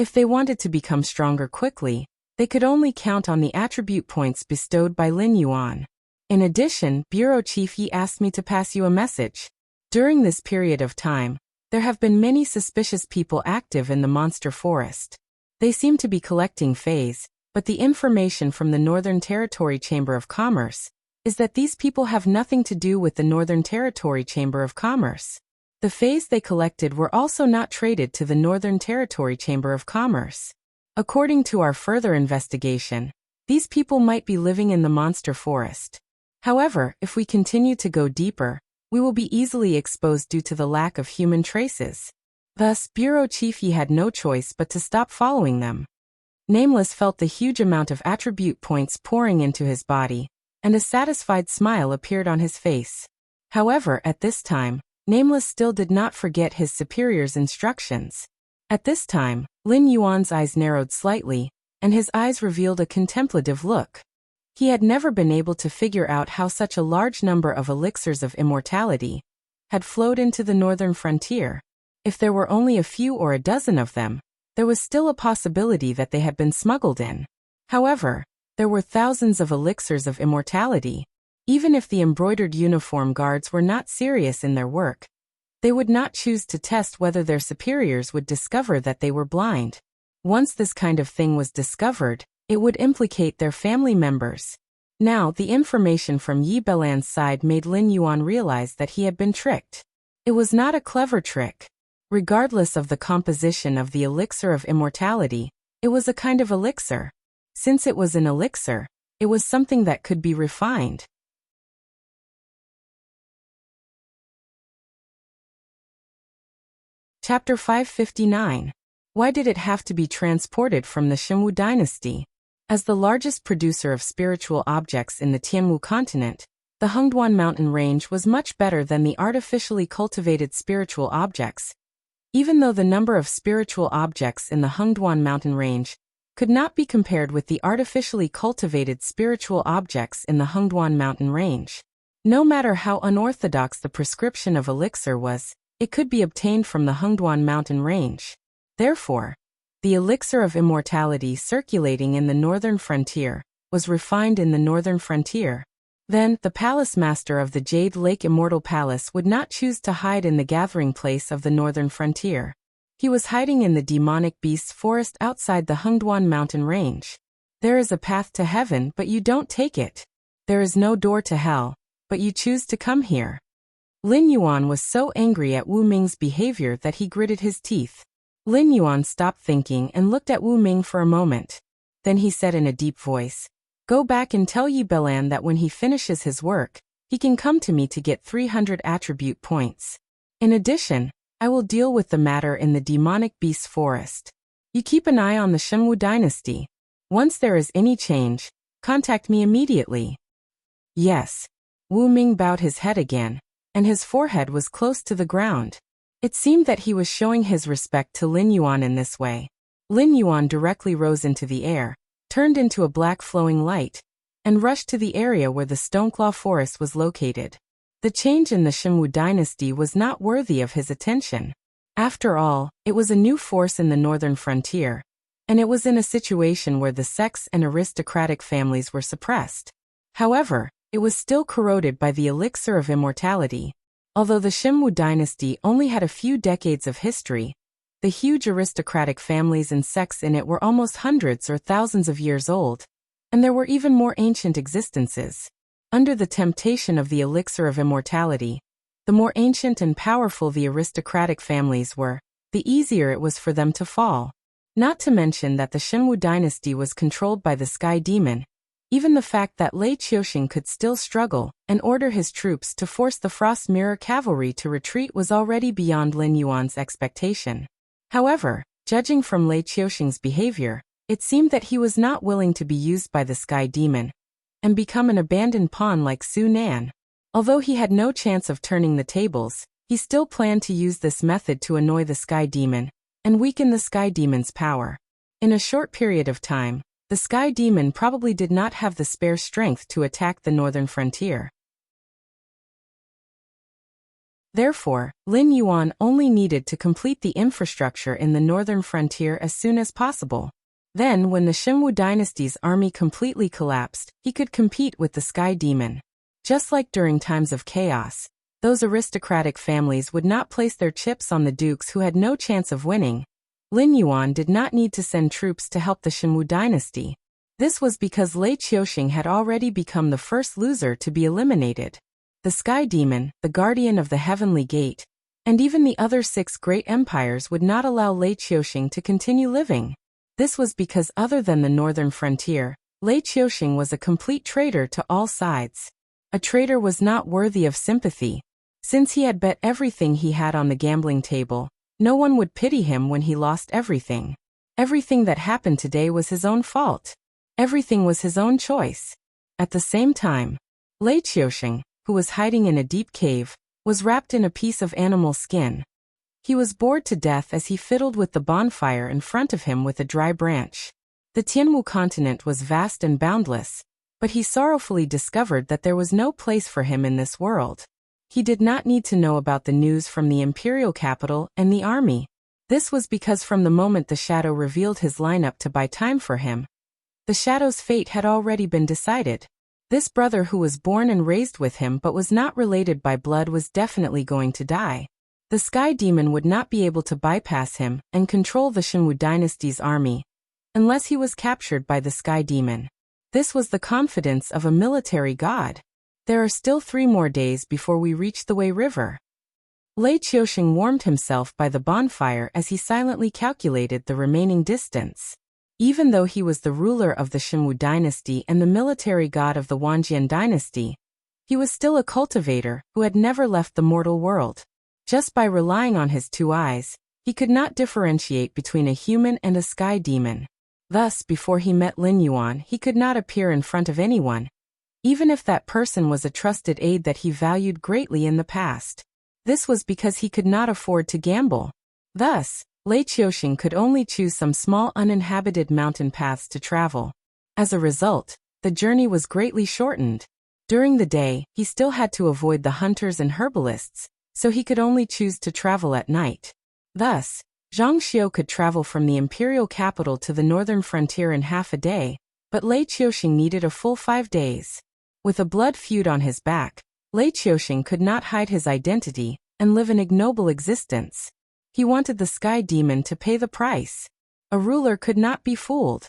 If they wanted to become stronger quickly, they could only count on the attribute points bestowed by Lin Yuan. In addition, Bureau Chief Yi asked me to pass you a message. During this period of time, there have been many suspicious people active in the monster forest. They seem to be collecting phase, but the information from the Northern Territory Chamber of Commerce is that these people have nothing to do with the Northern Territory Chamber of Commerce. The phase they collected were also not traded to the Northern Territory Chamber of Commerce. According to our further investigation, these people might be living in the monster forest. However, if we continue to go deeper, we will be easily exposed due to the lack of human traces. Thus, Bureau Chief Yi had no choice but to stop following them. Nameless felt the huge amount of attribute points pouring into his body, and a satisfied smile appeared on his face. However, at this time, Nameless still did not forget his superior's instructions. At this time, Lin Yuan's eyes narrowed slightly, and his eyes revealed a contemplative look. He had never been able to figure out how such a large number of elixirs of immortality had flowed into the northern frontier. If there were only a few or a dozen of them, there was still a possibility that they had been smuggled in. However, there were thousands of elixirs of immortality. Even if the embroidered uniform guards were not serious in their work, they would not choose to test whether their superiors would discover that they were blind. Once this kind of thing was discovered, it would implicate their family members. Now, the information from Yi Belan's side made Lin Yuan realize that he had been tricked. It was not a clever trick. Regardless of the composition of the elixir of immortality, it was a kind of elixir. Since it was an elixir, it was something that could be refined. Chapter 559. Why did it have to be transported from the Shimwu dynasty? As the largest producer of spiritual objects in the Tianwu continent, the Hengduan mountain range was much better than the artificially cultivated spiritual objects. Even though the number of spiritual objects in the Hengduan mountain range could not be compared with the artificially cultivated spiritual objects in the Hengduan mountain range. No matter how unorthodox the prescription of elixir was, it could be obtained from the Hengduan mountain range. Therefore, the elixir of immortality circulating in the northern frontier was refined in the northern frontier. Then, the palace master of the Jade Lake Immortal Palace would not choose to hide in the gathering place of the northern frontier. He was hiding in the demonic beasts forest outside the Hengduan mountain range. There is a path to heaven, but you don't take it. There is no door to hell, but you choose to come here. Lin Yuan was so angry at Wu Ming's behavior that he gritted his teeth. Lin Yuan stopped thinking and looked at Wu Ming for a moment. Then he said in a deep voice, "Go back and tell Yi Belan that when he finishes his work, he can come to me to get 300 attribute points. In addition, I will deal with the matter in the demonic beast forest. You keep an eye on the Shengwu dynasty. Once there is any change, contact me immediately." "Yes." Wu Ming bowed his head again, and his forehead was close to the ground. It seemed that he was showing his respect to Lin Yuan in this way. Lin Yuan directly rose into the air, turned into a black flowing light, and rushed to the area where the Stoneclaw Forest was located. The change in the Shengwu dynasty was not worthy of his attention. After all, it was a new force in the northern frontier, and it was in a situation where the sects and aristocratic families were suppressed. However, it was still corroded by the elixir of immortality. Although the Shengwu dynasty only had a few decades of history, the huge aristocratic families and sects in it were almost hundreds or thousands of years old, and there were even more ancient existences. Under the temptation of the elixir of immortality, the more ancient and powerful the aristocratic families were, the easier it was for them to fall. Not to mention that the Shengwu dynasty was controlled by the Sky Demon. Even the fact that Lei Qiuxing could still struggle and order his troops to force the Frost Mirror cavalry to retreat was already beyond Lin Yuan's expectation. However, judging from Lei Qiuxing's behavior, it seemed that he was not willing to be used by the Sky Demon and become an abandoned pawn like Su Nan. Although he had no chance of turning the tables, he still planned to use this method to annoy the Sky Demon and weaken the Sky Demon's power. In a short period of time, the Sky Demon probably did not have the spare strength to attack the northern frontier. Therefore, Lin Yuan only needed to complete the infrastructure in the northern frontier as soon as possible. Then, when the Shengwu dynasty's army completely collapsed, he could compete with the Sky Demon. Just like during times of chaos, those aristocratic families would not place their chips on the dukes who had no chance of winning. Lin Yuan did not need to send troops to help the Shengwu dynasty. This was because Lei Qiuxing had already become the first loser to be eliminated. The Sky Demon, the guardian of the Heavenly Gate, and even the other 6 great empires would not allow Lei Qiuxing to continue living. This was because other than the northern frontier, Lei Qiuxing was a complete traitor to all sides. A traitor was not worthy of sympathy. Since he had bet everything he had on the gambling table, no one would pity him when he lost everything. Everything that happened today was his own fault. Everything was his own choice. At the same time, Lei Qiuxing, who was hiding in a deep cave, was wrapped in a piece of animal skin. He was bored to death as he fiddled with the bonfire in front of him with a dry branch. The Tianwu continent was vast and boundless, but he sorrowfully discovered that there was no place for him in this world. He did not need to know about the news from the imperial capital and the army. This was because from the moment the Shadow revealed his lineup to buy time for him, the Shadow's fate had already been decided. This brother who was born and raised with him but was not related by blood was definitely going to die. The Sky Demon would not be able to bypass him and control the Shengwu dynasty's army unless he was captured by the Sky Demon. This was the confidence of a military god. There are still 3 more days before we reach the Wei River. Lei Qiuxing warmed himself by the bonfire as he silently calculated the remaining distance. Even though he was the ruler of the Shengwu dynasty and the military god of the Wanjian dynasty, he was still a cultivator who had never left the mortal world. Just by relying on his 2 eyes, he could not differentiate between a human and a Sky Demon. Thus, before he met Lin Yuan, he could not appear in front of anyone, even if that person was a trusted aide that he valued greatly in the past. This was because he could not afford to gamble. Thus, Lei Qiuxing could only choose some small uninhabited mountain paths to travel. As a result, the journey was greatly shortened. During the day, he still had to avoid the hunters and herbalists, so he could only choose to travel at night. Thus, Zhang Xiu could travel from the imperial capital to the northern frontier in half a day, but Lei Qiuxing needed a full 5 days. With a blood feud on his back, Lei Qiuxing could not hide his identity and live an ignoble existence. He wanted the Sky Demon to pay the price. A ruler could not be fooled.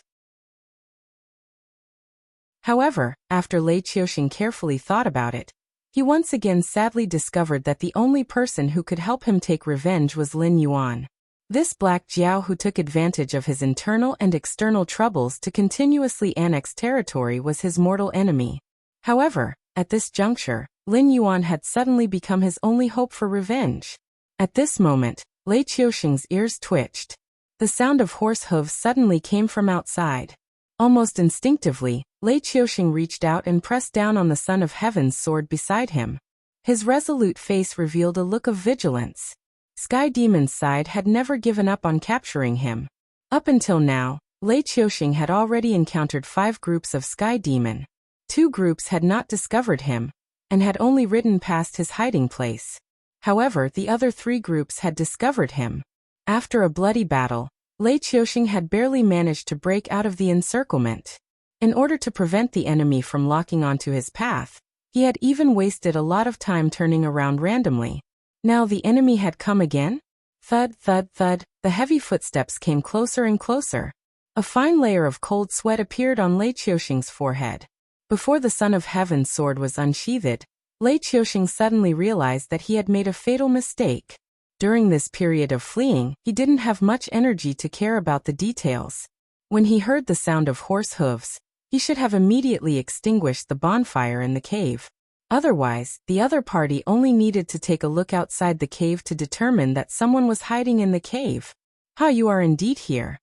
However, after Lei Qiuxing carefully thought about it, he once again sadly discovered that the only person who could help him take revenge was Lin Yuan. This Black Jiao who took advantage of his internal and external troubles to continuously annex territory was his mortal enemy. However, at this juncture, Lin Yuan had suddenly become his only hope for revenge. At this moment, Lei Qiusheng's ears twitched. The sound of horse hooves suddenly came from outside. Almost instinctively, Lei Qiusheng reached out and pressed down on the Son of Heaven's sword beside him. His resolute face revealed a look of vigilance. Sky Demon's side had never given up on capturing him. Up until now, Lei Qiusheng had already encountered 5 groups of Sky Demon. 2 groups had not discovered him, and had only ridden past his hiding place. However, the other 3 groups had discovered him. After a bloody battle, Lei Qiusheng had barely managed to break out of the encirclement. In order to prevent the enemy from locking onto his path, he had even wasted a lot of time turning around randomly. Now the enemy had come again? Thud, thud, thud, the heavy footsteps came closer and closer. A fine layer of cold sweat appeared on Lei Qiusheng's forehead. Before the Son of Heaven's sword was unsheathed, Lei Qiusheng suddenly realized that he had made a fatal mistake. During this period of fleeing, he didn't have much energy to care about the details. When he heard the sound of horse hooves, he should have immediately extinguished the bonfire in the cave. Otherwise, the other party only needed to take a look outside the cave to determine that someone was hiding in the cave. "Ha, you are indeed here."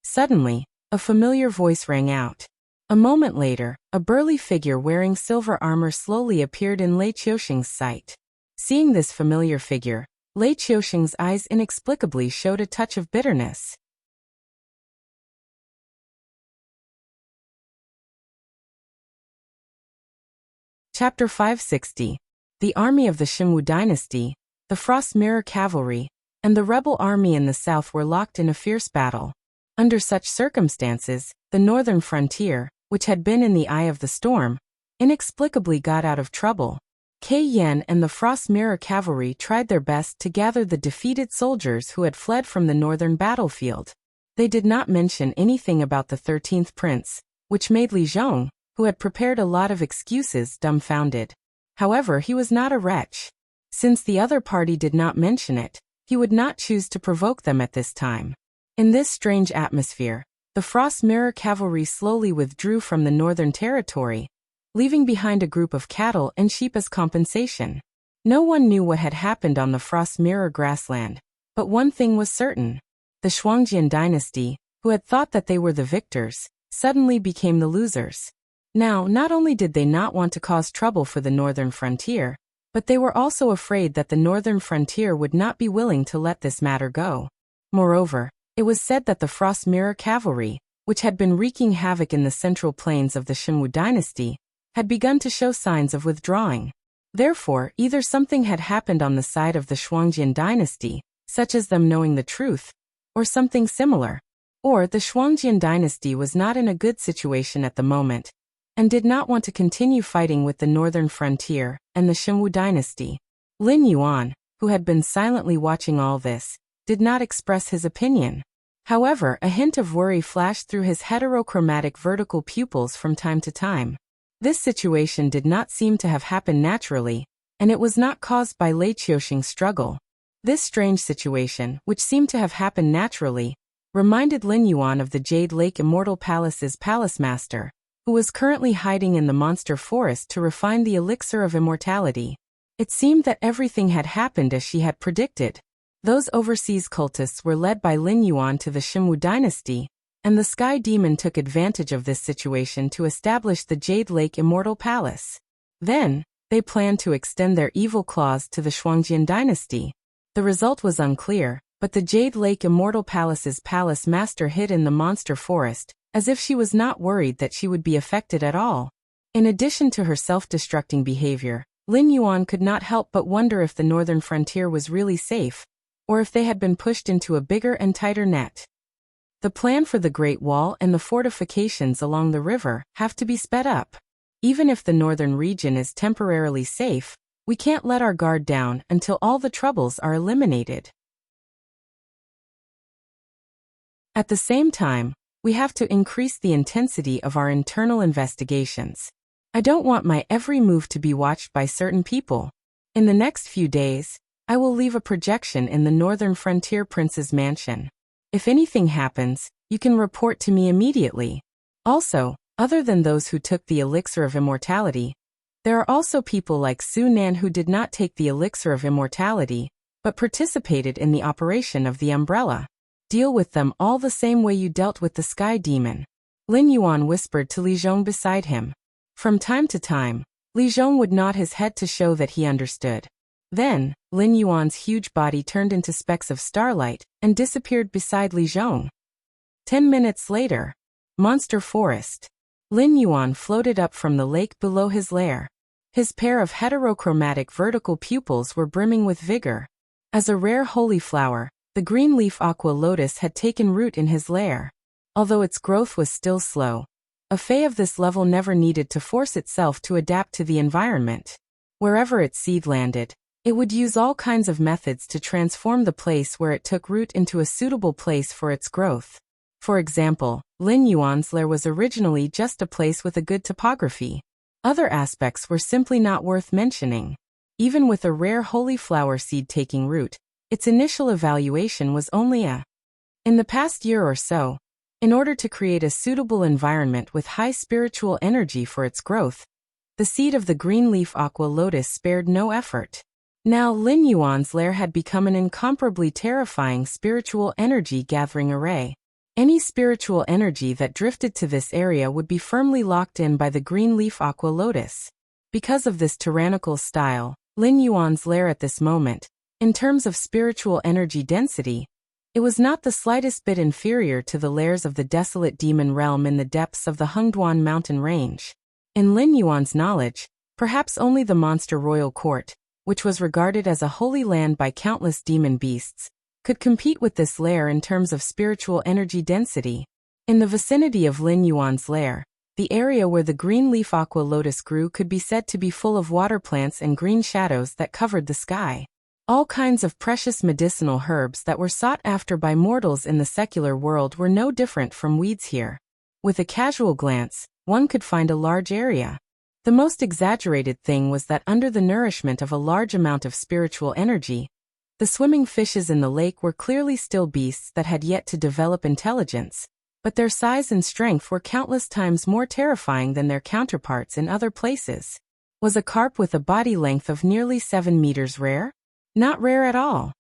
Suddenly, a familiar voice rang out. A moment later, a burly figure wearing silver armor slowly appeared in Lei Qiusheng's sight. Seeing this familiar figure, Lei Qiusheng's eyes inexplicably showed a touch of bitterness. Chapter 560. The army of the Xinwu dynasty, the Frost Mirror Cavalry, and the rebel army in the south were locked in a fierce battle. Under such circumstances, the northern frontier, which had been in the eye of the storm, inexplicably got out of trouble. Kei Yan and the Frost Mirror Cavalry tried their best to gather the defeated soldiers who had fled from the northern battlefield. They did not mention anything about the 13th prince, which made Li Zhong, who had prepared a lot of excuses, dumbfounded. However, he was not a wretch. Since the other party did not mention it, he would not choose to provoke them at this time. In this strange atmosphere, the Frost Mirror Cavalry slowly withdrew from the northern territory, leaving behind a group of cattle and sheep as compensation. No one knew what had happened on the Frost Mirror grassland, but one thing was certain. The Shuangjian dynasty, who had thought that they were the victors, suddenly became the losers. Now, not only did they not want to cause trouble for the northern frontier, but they were also afraid that the northern frontier would not be willing to let this matter go. Moreover, it was said that the Frost Mirror Cavalry, which had been wreaking havoc in the central plains of the Xinwu dynasty, had begun to show signs of withdrawing. Therefore, either something had happened on the side of the Shuangjian dynasty, such as them knowing the truth, or something similar, or the Shuangjian dynasty was not in a good situation at the moment, and did not want to continue fighting with the northern frontier and the Xinwu dynasty. Lin Yuan, who had been silently watching all this, did not express his opinion. However, a hint of worry flashed through his heterochromatic vertical pupils from time to time. This situation did not seem to have happened naturally, and it was not caused by Lei Qiusheng's struggle. This strange situation, which seemed to have happened naturally, reminded Lin Yuan of the Jade Lake Immortal Palace's palace master, who was currently hiding in the monster forest to refine the elixir of immortality. It seemed that everything had happened as she had predicted. Those overseas cultists were led by Lin Yuan to the Xinwu dynasty, and the Sky Demon took advantage of this situation to establish the Jade Lake Immortal Palace. Then, they planned to extend their evil claws to the Shuangjian dynasty. The result was unclear, but the Jade Lake Immortal Palace's palace master hid in the monster forest, as if she was not worried that she would be affected at all. In addition to her self-destructing behavior, Lin Yuan could not help but wonder if the northern frontier was really safe, or if they had been pushed into a bigger and tighter net. The plan for the Great Wall and the fortifications along the river have to be sped up. Even if the northern region is temporarily safe, we can't let our guard down until all the troubles are eliminated. At the same time, we have to increase the intensity of our internal investigations. I don't want my every move to be watched by certain people. In the next few days, I will leave a projection in the Northern Frontier Prince's mansion. If anything happens, you can report to me immediately. Also, other than those who took the elixir of immortality, there are also people like Su Nan who did not take the elixir of immortality, but participated in the operation of the umbrella. Deal with them all the same way you dealt with the sky demon. Lin Yuan whispered to Li Zhong beside him. From time to time, Li Zhong would nod his head to show that he understood. Then, Lin Yuan's huge body turned into specks of starlight and disappeared beside Li Zhong. 10 minutes later, Monster Forest. Lin Yuan floated up from the lake below his lair. His pair of heterochromatic vertical pupils were brimming with vigor. As a rare holy flower, the green leaf aqua lotus had taken root in his lair. Although its growth was still slow, a fae of this level never needed to force itself to adapt to the environment. Wherever its seed landed, it would use all kinds of methods to transform the place where it took root into a suitable place for its growth. For example, Lin Yuan's lair was originally just a place with a good topography. Other aspects were simply not worth mentioning. Even with a rare holy flower seed taking root, its initial evaluation was only a. In the past year or so, in order to create a suitable environment with high spiritual energy for its growth, the seed of the green leaf aqua lotus spared no effort. Now Lin Yuan's lair had become an incomparably terrifying spiritual energy gathering array. Any spiritual energy that drifted to this area would be firmly locked in by the green leaf aqua lotus. Because of this tyrannical style, Lin Yuan's lair at this moment, in terms of spiritual energy density, it was not the slightest bit inferior to the lairs of the desolate demon realm in the depths of the Hengduan mountain range. In Lin Yuan's knowledge, perhaps only the monster royal court, which was regarded as a holy land by countless demon beasts, could compete with this lair in terms of spiritual energy density. In the vicinity of Lin Yuan's lair, the area where the green leaf aqua lotus grew could be said to be full of water plants and green shadows that covered the sky. All kinds of precious medicinal herbs that were sought after by mortals in the secular world were no different from weeds here. With a casual glance, one could find a large area. The most exaggerated thing was that under the nourishment of a large amount of spiritual energy, the swimming fishes in the lake were clearly still beasts that had yet to develop intelligence, but their size and strength were countless times more terrifying than their counterparts in other places. Was a carp with a body length of nearly 7 meters rare? Not rare at all.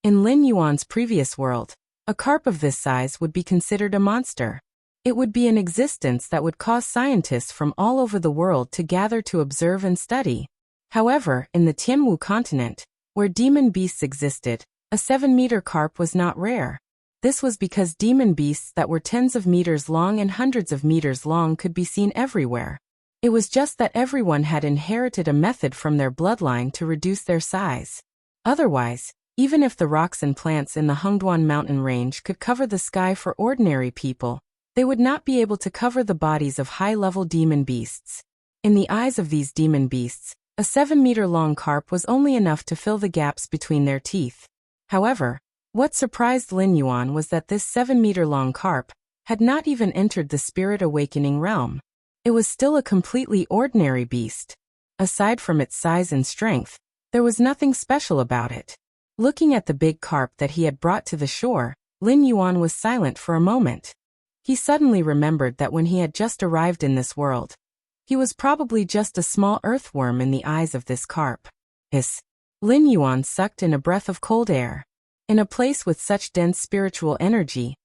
In Lin Yuan's previous world, a carp of this size would be considered a monster. It would be an existence that would cause scientists from all over the world to gather to observe and study. However, in the Tianwu continent, where demon beasts existed, a 7-meter carp was not rare. This was because demon beasts that were tens of meters long and hundreds of meters long could be seen everywhere. It was just that everyone had inherited a method from their bloodline to reduce their size. Otherwise, even if the rocks and plants in the Hengduan mountain range could cover the sky for ordinary people, they would not be able to cover the bodies of high-level demon beasts. In the eyes of these demon beasts, a 7-meter-long carp was only enough to fill the gaps between their teeth. However, what surprised Lin Yuan was that this 7-meter-long carp had not even entered the spirit awakening realm. It was still a completely ordinary beast. Aside from its size and strength, there was nothing special about it. Looking at the big carp that he had brought to the shore, Lin Yuan was silent for a moment. He suddenly remembered that when he had just arrived in this world, he was probably just a small earthworm in the eyes of this carp. Lin Yuan sucked in a breath of cold air. In a place with such dense spiritual energy,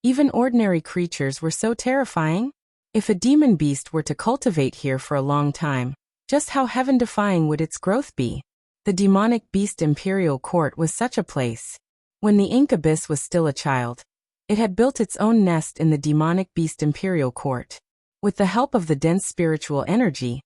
even ordinary creatures were so terrifying. If a demon beast were to cultivate here for a long time, just how heaven-defying would its growth be? The demonic beast imperial court was such a place. When the incubus was still a child, it had built its own nest in the demonic beast imperial court. With the help of the dense spiritual energy,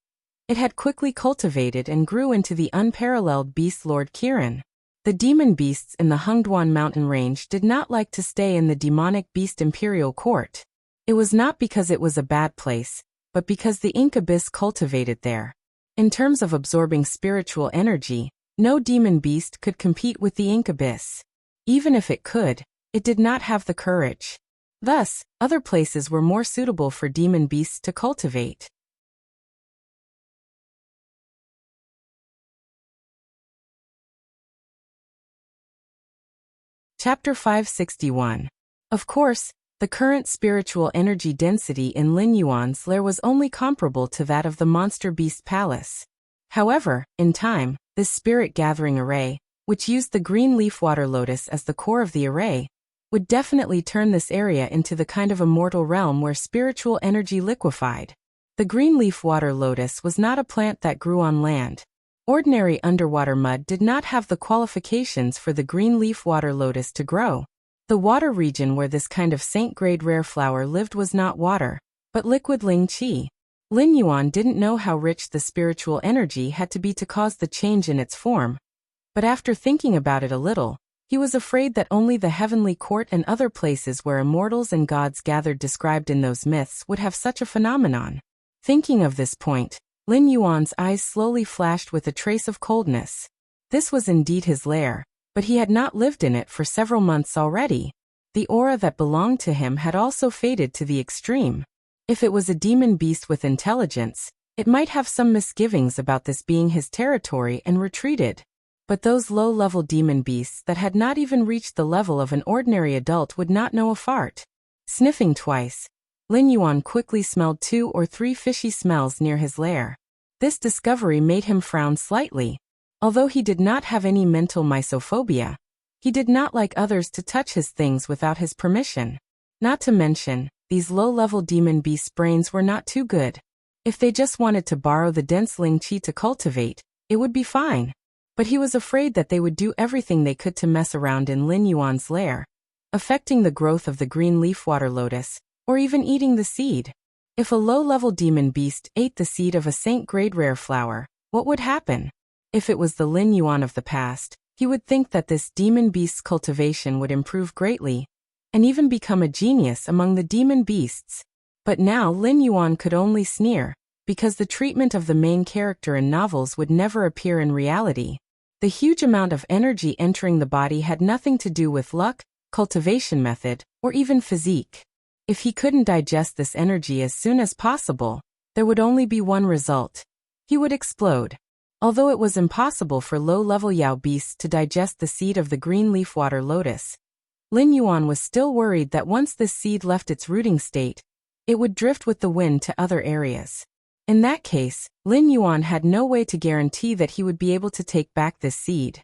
it had quickly cultivated and grew into the unparalleled beast Lord Kirin. The demon beasts in the Hengduan mountain range did not like to stay in the demonic beast imperial court. It was not because it was a bad place, but because the incubus cultivated there. In terms of absorbing spiritual energy, no demon beast could compete with the incubus. Even if it could, it did not have the courage. Thus, other places were more suitable for demon beasts to cultivate. Chapter 561. Of course, the current spiritual energy density in Lin Yuan's lair was only comparable to that of the monster beast palace. However, in time, this spirit-gathering array, which used the green leaf water lotus as the core of the array, would definitely turn this area into the kind of immortal realm where spiritual energy liquefied. The green leaf water lotus was not a plant that grew on land. Ordinary underwater mud did not have the qualifications for the green leaf water lotus to grow. The water region where this kind of saint-grade rare flower lived was not water, but liquid Ling Qi. Lin Yuan didn't know how rich the spiritual energy had to be to cause the change in its form, but after thinking about it a little, he was afraid that only the heavenly court and other places where immortals and gods gathered described in those myths would have such a phenomenon. Thinking of this point, Lin Yuan's eyes slowly flashed with a trace of coldness. This was indeed his lair, but he had not lived in it for several months already. The aura that belonged to him had also faded to the extreme. If it was a demon beast with intelligence, it might have some misgivings about this being his territory and retreated. But those low-level demon beasts that had not even reached the level of an ordinary adult would not know a fart. Sniffing twice, Lin Yuan quickly smelled 2 or 3 fishy smells near his lair. This discovery made him frown slightly. Although he did not have any mental mysophobia, he did not like others to touch his things without his permission. Not to mention, these low-level demon beasts' brains were not too good. If they just wanted to borrow the dense Ling Qi to cultivate, it would be fine. But he was afraid that they would do everything they could to mess around in Lin Yuan's lair, affecting the growth of the green leaf water lotus, or even eating the seed. If a low-level demon beast ate the seed of a saint-grade rare flower, what would happen? If it was the Lin Yuan of the past, he would think that this demon beast's cultivation would improve greatly, and even become a genius among the demon beasts. But now Lin Yuan could only sneer, because the treatment of the main character in novels would never appear in reality. The huge amount of energy entering the body had nothing to do with luck, cultivation method, or even physique. If he couldn't digest this energy as soon as possible, there would only be one result. He would explode. Although it was impossible for low-level Yao beasts to digest the seed of the green leaf water lotus, Lin Yuan was still worried that once this seed left its rooting state, it would drift with the wind to other areas. In that case, Lin Yuan had no way to guarantee that he would be able to take back this seed.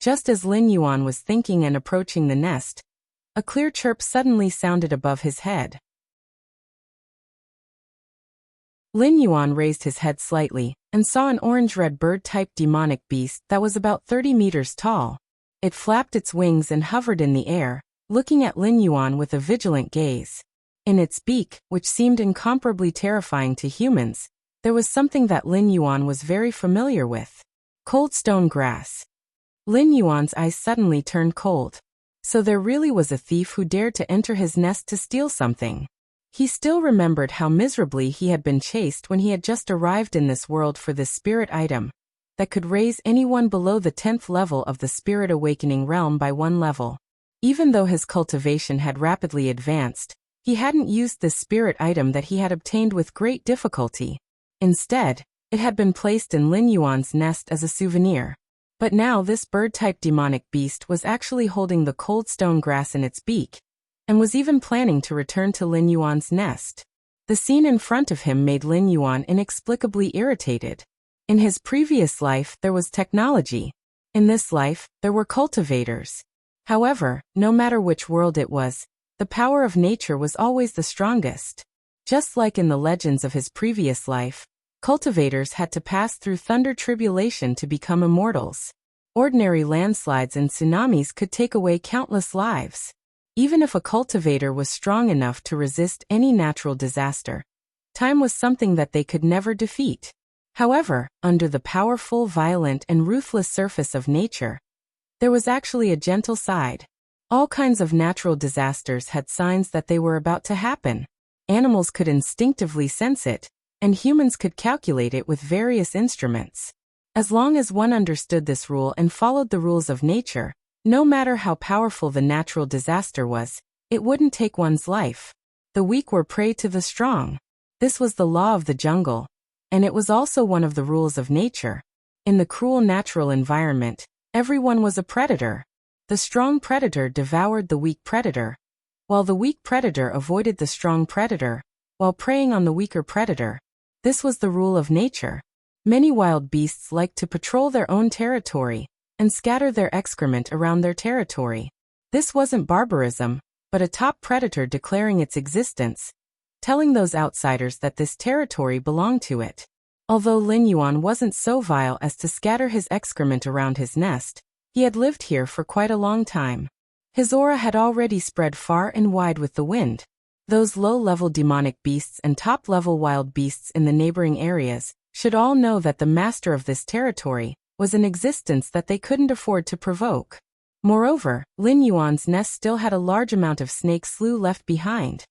Just as Lin Yuan was thinking and approaching the nest, a clear chirp suddenly sounded above his head. Lin Yuan raised his head slightly, and saw an orange-red bird-type demonic beast that was about 30 meters tall. It flapped its wings and hovered in the air, looking at Lin Yuan with a vigilant gaze. In its beak, which seemed incomparably terrifying to humans, there was something that Lin Yuan was very familiar with. Cold stone grass. Lin Yuan's eyes suddenly turned cold. So there really was a thief who dared to enter his nest to steal something. He still remembered how miserably he had been chased when he had just arrived in this world for this spirit item that could raise anyone below the 10th level of the spirit awakening realm by 1 level. Even though his cultivation had rapidly advanced, he hadn't used this spirit item that he had obtained with great difficulty. Instead, it had been placed in Lin Yuan's nest as a souvenir. But now this bird-type demonic beast was actually holding the cold stone grass in its beak, and was even planning to return to Lin Yuan's nest. The scene in front of him made Lin Yuan inexplicably irritated. In his previous life there was technology. In this life, there were cultivators. However, no matter which world it was, the power of nature was always the strongest. Just like in the legends of his previous life, cultivators had to pass through thunder tribulation to become immortals. Ordinary landslides and tsunamis could take away countless lives. Even if a cultivator was strong enough to resist any natural disaster, time was something that they could never defeat. However, under the powerful, violent, and ruthless surface of nature, there was actually a gentle side. All kinds of natural disasters had signs that they were about to happen. Animals could instinctively sense it, and humans could calculate it with various instruments. As long as one understood this rule and followed the rules of nature, no matter how powerful the natural disaster was, it wouldn't take one's life. The weak were prey to the strong. This was the law of the jungle, and it was also one of the rules of nature. In the cruel natural environment, everyone was a predator. The strong predator devoured the weak predator, while the weak predator avoided the strong predator, while preying on the weaker predator. This was the rule of nature. Many wild beasts like to patrol their own territory and scatter their excrement around their territory. This wasn't barbarism, but a top predator declaring its existence, telling those outsiders that this territory belonged to it. Although Lin Yuan wasn't so vile as to scatter his excrement around his nest, he had lived here for quite a long time. His aura had already spread far and wide with the wind. Those low-level demonic beasts and top-level wild beasts in the neighboring areas should all know that the master of this territory was an existence that they couldn't afford to provoke. Moreover, Lin Yuan's nest still had a large amount of snake slough left behind.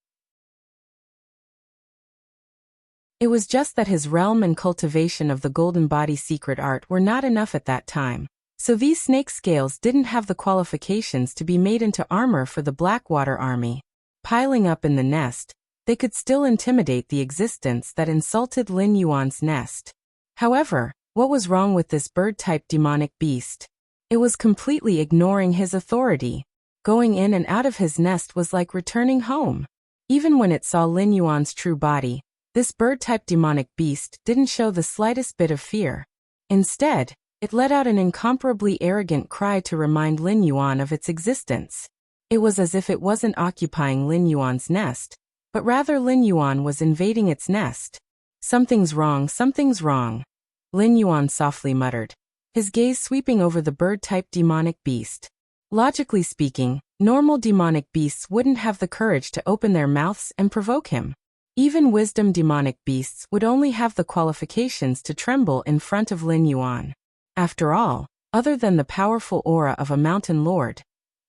It was just that his realm and cultivation of the golden body secret art were not enough at that time. So these snake scales didn't have the qualifications to be made into armor for the Blackwater army. Piling up in the nest, they could still intimidate the existence that insulted Lin Yuan's nest. However, what was wrong with this bird-type demonic beast? It was completely ignoring his authority. Going in and out of his nest was like returning home. Even when it saw Lin Yuan's true body, this bird-type demonic beast didn't show the slightest bit of fear. Instead, it let out an incomparably arrogant cry to remind Lin Yuan of its existence. It was as if it wasn't occupying Lin Yuan's nest, but rather Lin Yuan was invading its nest. Something's wrong, something's wrong, Lin Yuan softly muttered, his gaze sweeping over the bird-type demonic beast. Logically speaking, normal demonic beasts wouldn't have the courage to open their mouths and provoke him. Even wisdom demonic beasts would only have the qualifications to tremble in front of Lin Yuan. After all, other than the powerful aura of a mountain lord,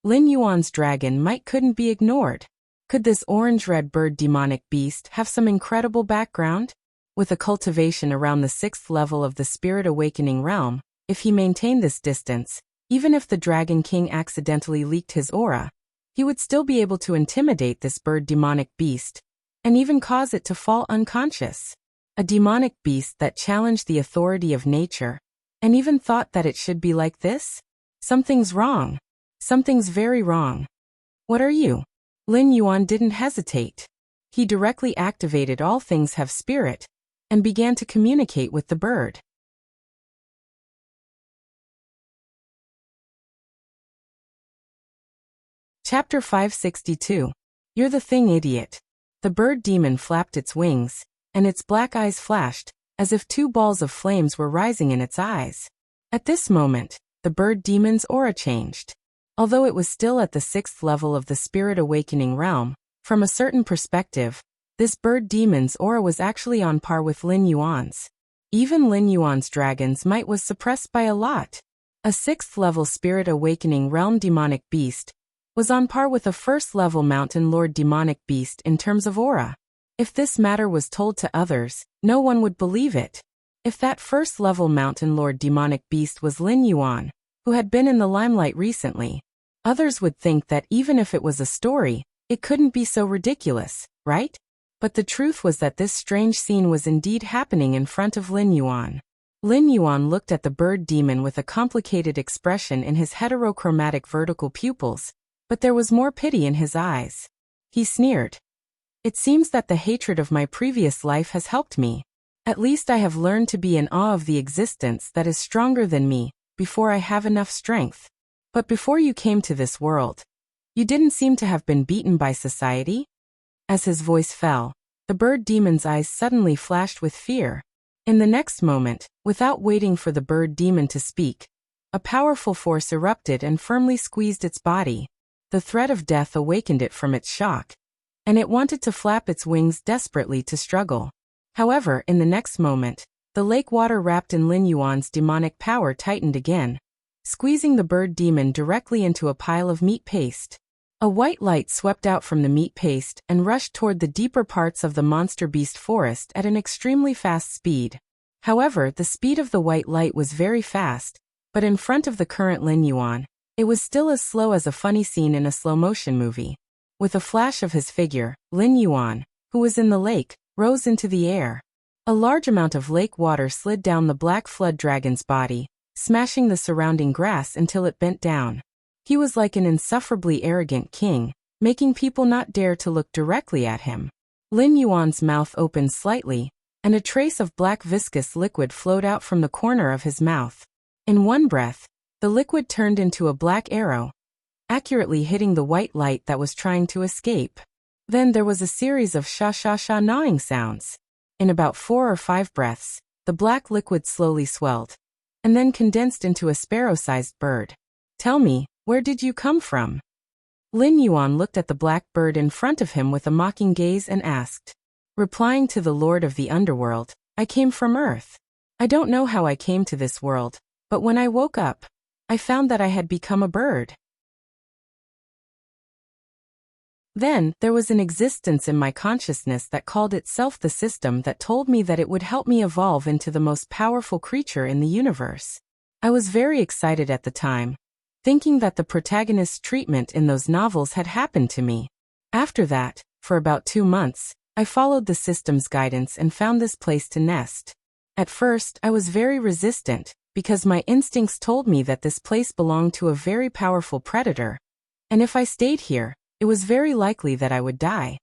Lin Yuan's dragon might couldn't be ignored. Could this orange-red bird demonic beast have some incredible background? With a cultivation around the 6th level of the Spirit Awakening realm, if he maintained this distance, even if the Dragon King accidentally leaked his aura, he would still be able to intimidate this bird demonic beast, and even cause it to fall unconscious. A demonic beast that challenged the authority of nature, and even thought that it should be like this? Something's wrong. Something's very wrong. What are you? Lin Yuan didn't hesitate. He directly activated All Things Have Spirit, and began to communicate with the bird. Chapter 562. You're the thing, idiot. The bird demon flapped its wings, and its black eyes flashed, as if 2 balls of flames were rising in its eyes. At this moment, the bird demon's aura changed. Although it was still at the 6th level of the Spirit Awakening realm, from a certain perspective, this bird demon's aura was actually on par with Lin Yuan's. Even Lin Yuan's dragon's might was suppressed by a lot. A 6th level Spirit Awakening realm demonic beast was on par with a 1st level Mountain Lord demonic beast in terms of aura. If this matter was told to others, no one would believe it. If that 1st level Mountain Lord demonic beast was Lin Yuan, who had been in the limelight recently, others would think that even if it was a story, it couldn't be so ridiculous, right? But the truth was that this strange scene was indeed happening in front of Lin Yuan. Lin Yuan looked at the bird demon with a complicated expression in his heterochromatic vertical pupils, but there was more pity in his eyes. He sneered. It seems that the hatred of my previous life has helped me. At least I have learned to be in awe of the existence that is stronger than me, before I have enough strength. But before you came to this world, you didn't seem to have been beaten by society? As his voice fell, the bird demon's eyes suddenly flashed with fear. In the next moment, without waiting for the bird demon to speak, a powerful force erupted and firmly squeezed its body. The threat of death awakened it from its shock, and it wanted to flap its wings desperately to struggle. However, in the next moment, the lake water wrapped in Lin Yuan's demonic power tightened again, squeezing the bird demon directly into a pile of meat paste. A white light swept out from the meat paste and rushed toward the deeper parts of the monster beast forest at an extremely fast speed. However, the speed of the white light was very fast, but in front of the current Lin Yuan, it was still as slow as a funny scene in a slow-motion movie. With a flash of his figure, Lin Yuan, who was in the lake, rose into the air. A large amount of lake water slid down the black flood dragon's body, smashing the surrounding grass until it bent down. He was like an insufferably arrogant king, making people not dare to look directly at him. Lin Yuan's mouth opened slightly, and a trace of black viscous liquid flowed out from the corner of his mouth. In one breath, the liquid turned into a black arrow, accurately hitting the white light that was trying to escape. Then there was a series of sha-sha-sha gnawing sounds. In about 4 or 5 breaths, the black liquid slowly swelled, and then condensed into a sparrow-sized bird. "Tell me, where did you come from?" Lin Yuan looked at the black bird in front of him with a mocking gaze and asked. Replying to the Lord of the Underworld, "I came from Earth. I don't know how I came to this world, but when I woke up, I found that I had become a bird. Then, there was an existence in my consciousness that called itself the system that told me that it would help me evolve into the most powerful creature in the universe. I was very excited at the time, thinking that the protagonist's treatment in those novels had happened to me. After that, for about 2 months, I followed the system's guidance and found this place to nest. At first, I was very resistant, because my instincts told me that this place belonged to a very powerful predator, and if I stayed here, it was very likely that I would die.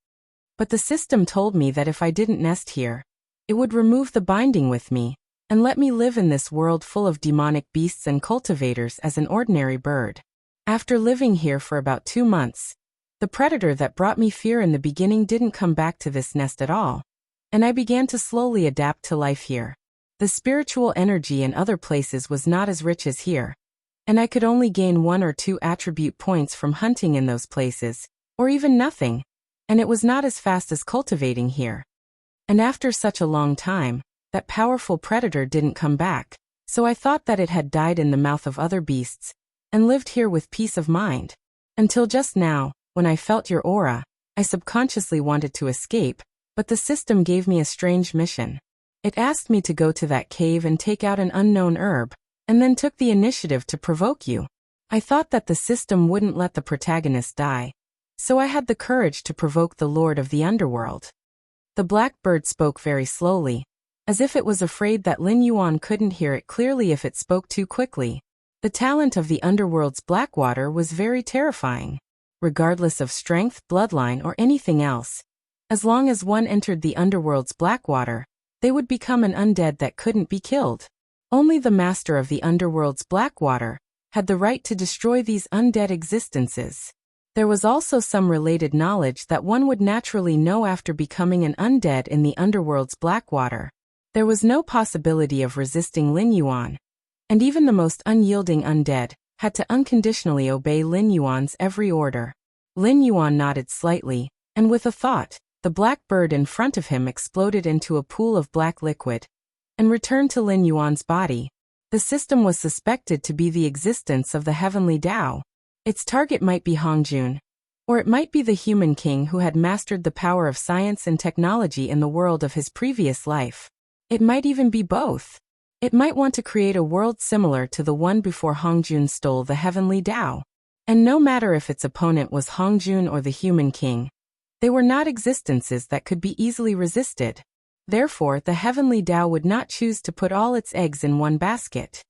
But the system told me that if I didn't nest here, it would remove the binding with me, and let me live in this world full of demonic beasts and cultivators as an ordinary bird. After living here for about 2 months, the predator that brought me fear in the beginning didn't come back to this nest at all, and I began to slowly adapt to life here. The spiritual energy in other places was not as rich as here, and I could only gain 1 or 2 attribute points from hunting in those places, or even nothing, and it was not as fast as cultivating here. And after such a long time, that powerful predator didn't come back, so I thought that it had died in the mouth of other beasts, and lived here with peace of mind. Until just now, when I felt your aura, I subconsciously wanted to escape, but the system gave me a strange mission. It asked me to go to that cave and take out an unknown herb, and then took the initiative to provoke you. I thought that the system wouldn't let the protagonist die, so I had the courage to provoke the Lord of the Underworld. The black bird spoke very slowly, as if it was afraid that Lin Yuan couldn't hear it clearly if it spoke too quickly. The talent of the Underworld's Blackwater was very terrifying. Regardless of strength, bloodline, or anything else, as long as one entered the Underworld's Blackwater, they would become an undead that couldn't be killed. Only the master of the Underworld's Blackwater had the right to destroy these undead existences. There was also some related knowledge that one would naturally know after becoming an undead in the Underworld's Blackwater. There was no possibility of resisting Lin Yuan, and even the most unyielding undead had to unconditionally obey Lin Yuan's every order. Lin Yuan nodded slightly, and with a thought, the black bird in front of him exploded into a pool of black liquid, and returned to Lin Yuan's body. The system was suspected to be the existence of the heavenly Tao. Its target might be Hongjun, or it might be the human king who had mastered the power of science and technology in the world of his previous life. It might even be both. It might want to create a world similar to the one before Hongjun stole the heavenly Tao. And no matter if its opponent was Hongjun or the human king, they were not existences that could be easily resisted. Therefore, the heavenly Tao would not choose to put all its eggs in one basket.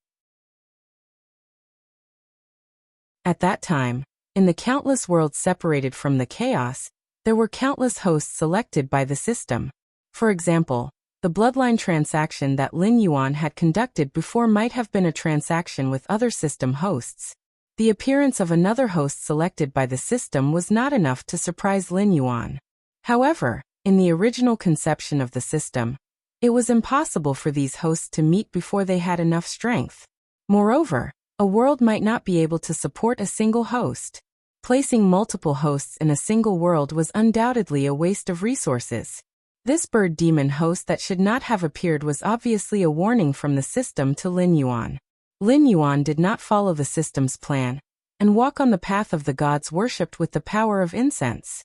At that time, in the countless worlds separated from the chaos, there were countless hosts selected by the system. For example, the bloodline transaction that Lin Yuan had conducted before might have been a transaction with other system hosts. The appearance of another host selected by the system was not enough to surprise Lin Yuan. However, in the original conception of the system, it was impossible for these hosts to meet before they had enough strength. Moreover, a world might not be able to support a single host. Placing multiple hosts in a single world was undoubtedly a waste of resources. This bird demon host that should not have appeared was obviously a warning from the system to Lin Yuan. Lin Yuan did not follow the system's plan, and walk on the path of the gods worshipped with the power of incense.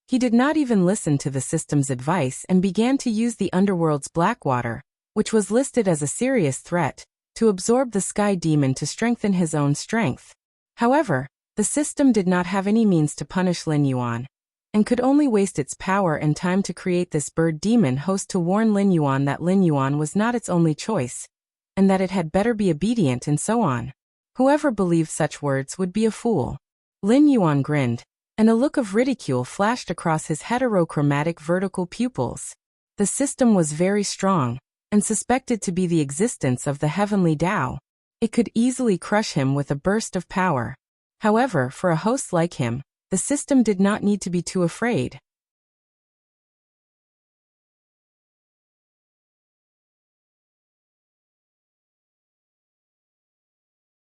He did not even listen to the system's advice and began to use the underworld's Blackwater, which was listed as a serious threat, to absorb the sky demon to strengthen his own strength. However, the system did not have any means to punish Lin Yuan, and could only waste its power and time to create this bird demon host to warn Lin Yuan that Lin Yuan was not its only choice, and that it had better be obedient and so on. Whoever believed such words would be a fool. Lin Yuan grinned, and a look of ridicule flashed across his heterochromatic vertical pupils. The system was very strong, and suspected to be the existence of the heavenly Tao. It could easily crush him with a burst of power. However, for a host like him, the system did not need to be too afraid.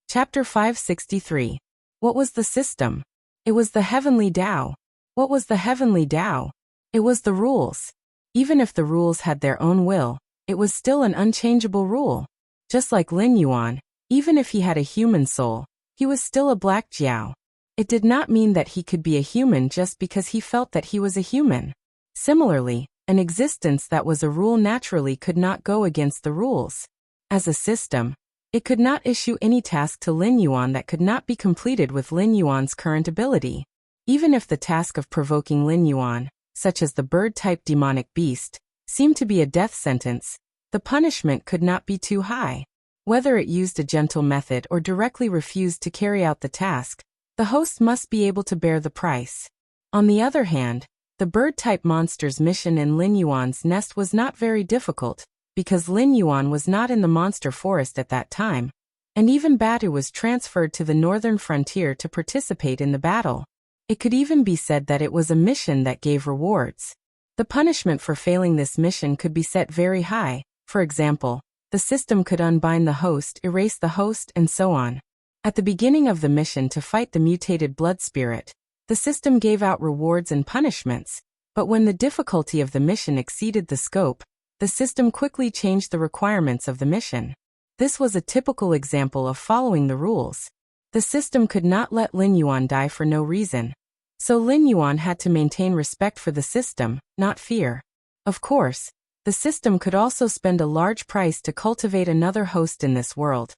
Chapter 563. What was the system? It was the heavenly Tao. What was the heavenly Tao? It was the rules. Even if the rules had their own will, it was still an unchangeable rule. Just like Lin Yuan, even if he had a human soul, he was still a black Jiao. It did not mean that he could be a human just because he felt that he was a human. Similarly, an existence that was a rule naturally could not go against the rules. As a system, it could not issue any task to Lin Yuan that could not be completed with Lin Yuan's current ability. Even if the task of provoking Lin Yuan, such as the bird-type demonic beast, seemed to be a death sentence, the punishment could not be too high. Whether it used a gentle method or directly refused to carry out the task, the host must be able to bear the price. On the other hand, the bird-type monster's mission in Lin Yuan's nest was not very difficult, because Lin Yuan was not in the monster forest at that time, and even Batu was transferred to the northern frontier to participate in the battle. It could even be said that it was a mission that gave rewards. The punishment for failing this mission could be set very high. For example, the system could unbind the host, erase the host, and so on. At the beginning of the mission to fight the mutated blood spirit, the system gave out rewards and punishments, but when the difficulty of the mission exceeded the scope, the system quickly changed the requirements of the mission. This was a typical example of following the rules. The system could not let Lin Yuan die for no reason. So Lin Yuan had to maintain respect for the system, not fear. Of course, the system could also spend a large price to cultivate another host in this world,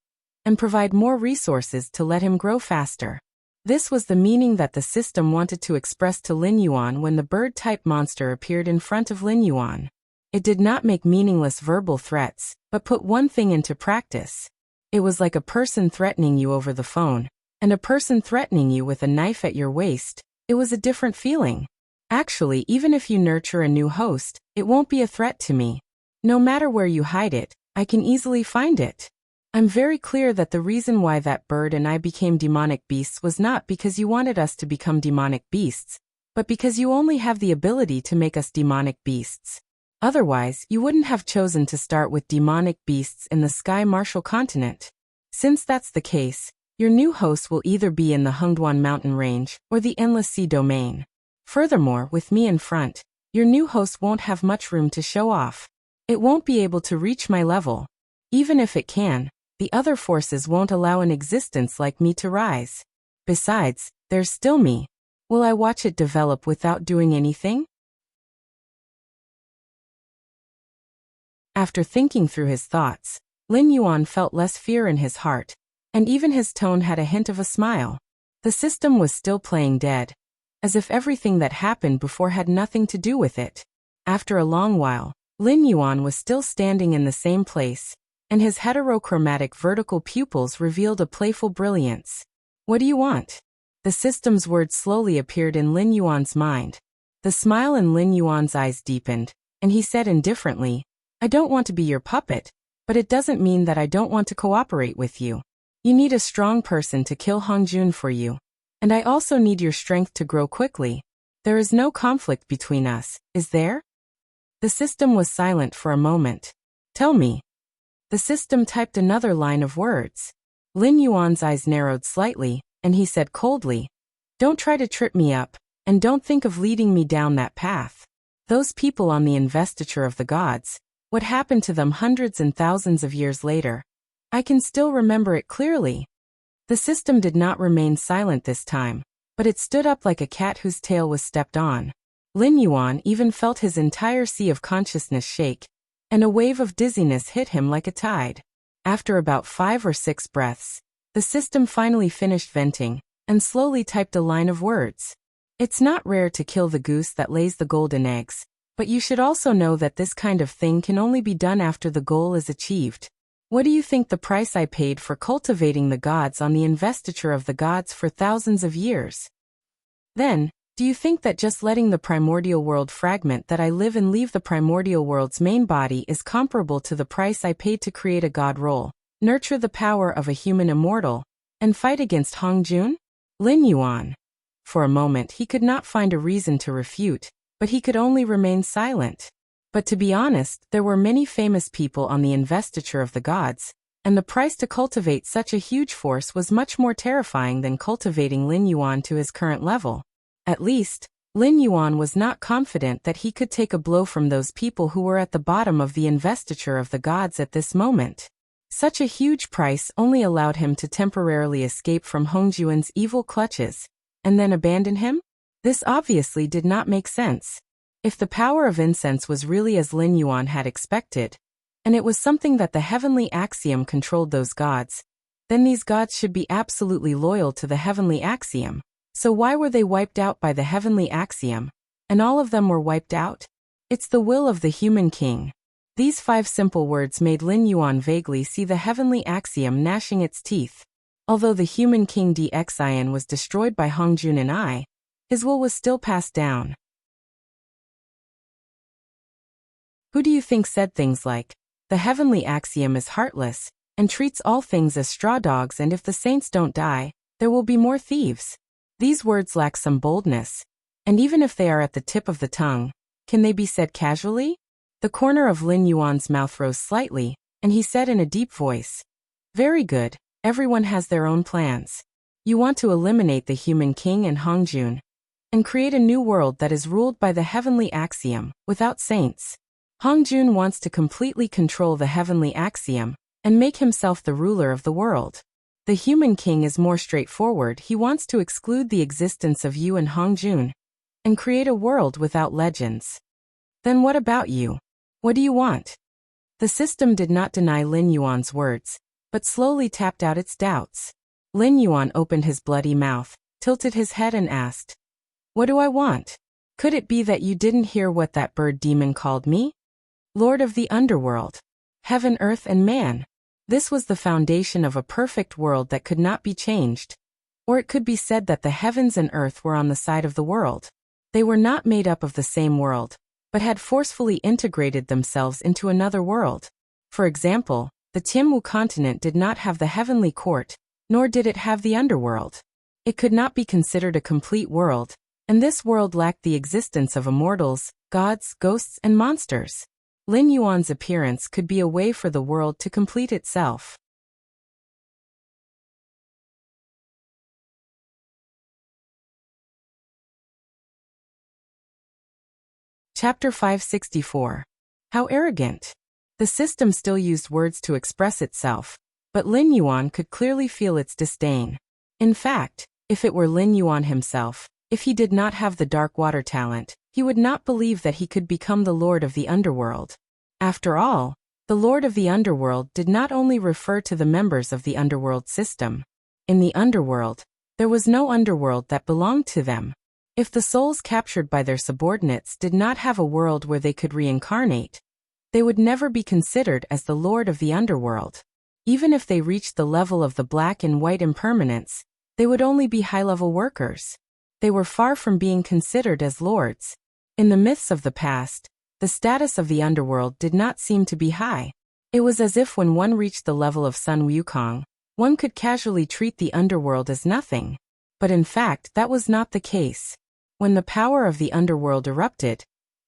and provide more resources to let him grow faster. This was the meaning that the system wanted to express to Lin Yuan when the bird-type monster appeared in front of Lin Yuan. It did not make meaningless verbal threats, but put one thing into practice. It was like a person threatening you over the phone, and a person threatening you with a knife at your waist. It was a different feeling. Actually, even if you nurture a new host, it won't be a threat to me. No matter where you hide it, I can easily find it. I'm very clear that the reason why that bird and I became demonic beasts was not because you wanted us to become demonic beasts, but because you only have the ability to make us demonic beasts. Otherwise, you wouldn't have chosen to start with demonic beasts in the Sky Martial Continent. Since that's the case, your new host will either be in the Hengduan Mountain Range or the Endless Sea Domain. Furthermore, with me in front, your new host won't have much room to show off. It won't be able to reach my level. Even if it can, the other forces won't allow an existence like me to rise. Besides, there's still me. Will I watch it develop without doing anything? After thinking through his thoughts, Lin Yuan felt less fear in his heart, and even his tone had a hint of a smile. The system was still playing dead, as if everything that happened before had nothing to do with it. After a long while, Lin Yuan was still standing in the same place, and his heterochromatic vertical pupils revealed a playful brilliance. What do you want? The system's words slowly appeared in Lin Yuan's mind. The smile in Lin Yuan's eyes deepened, and he said indifferently, I don't want to be your puppet, but it doesn't mean that I don't want to cooperate with you. You need a strong person to kill Hongjun for you. And I also need your strength to grow quickly. There is no conflict between us, is there? The system was silent for a moment. Tell me. The system typed another line of words. Lin Yuan's eyes narrowed slightly, and he said coldly, Don't try to trip me up, and don't think of leading me down that path. Those people on the investiture of the gods, what happened to them hundreds and thousands of years later? I can still remember it clearly. The system did not remain silent this time, but it stood up like a cat whose tail was stepped on. Lin Yuan even felt his entire sea of consciousness shake, and a wave of dizziness hit him like a tide. After about 5 or 6 breaths, the system finally finished venting, and slowly typed a line of words. It's not rare to kill the goose that lays the golden eggs, but you should also know that this kind of thing can only be done after the goal is achieved. What do you think the price I paid for cultivating the gods on the investiture of the gods for thousands of years? Then, do you think that just letting the primordial world fragment that I live in leave the primordial world's main body is comparable to the price I paid to create a god role, nurture the power of a human immortal, and fight against Hongjun? Lin Yuan. For a moment he could not find a reason to refute, but he could only remain silent. But to be honest, there were many famous people on the investiture of the gods, and the price to cultivate such a huge force was much more terrifying than cultivating Lin Yuan to his current level. At least, Lin Yuan was not confident that he could take a blow from those people who were at the bottom of the investiture of the gods at this moment. Such a huge price only allowed him to temporarily escape from Hongjuan's evil clutches, and then abandon him? This obviously did not make sense. If the power of incense was really as Lin Yuan had expected, and it was something that the heavenly axiom controlled those gods, then these gods should be absolutely loyal to the heavenly axiom. So why were they wiped out by the heavenly axiom, and all of them were wiped out? It's the will of the human king. These 5 simple words made Lin Yuan vaguely see the heavenly axiom gnashing its teeth. Although the human king Xian was destroyed by Hongjun and I, his will was still passed down. Who do you think said things like, "The heavenly axiom is heartless, and treats all things as straw dogs, and if the saints don't die, there will be more thieves"? These words lack some boldness, and even if they are at the tip of the tongue, can they be said casually? The corner of Lin Yuan's mouth rose slightly, and he said in a deep voice, "Very good, everyone has their own plans. You want to eliminate the human king and Hongjun, and create a new world that is ruled by the heavenly axiom, without saints. Hongjun wants to completely control the heavenly axiom, and make himself the ruler of the world. The human king is more straightforward. He wants to exclude the existence of you and Hongjun, and create a world without legends. Then what about you? What do you want?" The system did not deny Lin Yuan's words, but slowly tapped out its doubts. Lin Yuan opened his bloody mouth, tilted his head and asked, "What do I want? Could it be that you didn't hear what that bird demon called me? Lord of the underworld. Heaven, earth, and man." This was the foundation of a perfect world that could not be changed. Or it could be said that the heavens and earth were on the side of the world. They were not made up of the same world, but had forcefully integrated themselves into another world. For example, the Tianmu continent did not have the heavenly court, nor did it have the underworld. It could not be considered a complete world, and this world lacked the existence of immortals, gods, ghosts, and monsters. Lin Yuan's appearance could be a way for the world to complete itself. Chapter 564. How arrogant. The system still used words to express itself, but Lin Yuan could clearly feel its disdain. In fact, if it were Lin Yuan himself, if he did not have the dark water talent, he would not believe that he could become the lord of the underworld. After all, the lord of the underworld did not only refer to the members of the underworld system. In the underworld, there was no underworld that belonged to them. If the souls captured by their subordinates did not have a world where they could reincarnate, they would never be considered as the lord of the underworld. Even if they reached the level of the black and white impermanence, they would only be high-level workers. They were far from being considered as lords. In the myths of the past, the status of the underworld did not seem to be high. It was as if when one reached the level of Sun Wukong, one could casually treat the underworld as nothing. But in fact, that was not the case. When the power of the underworld erupted,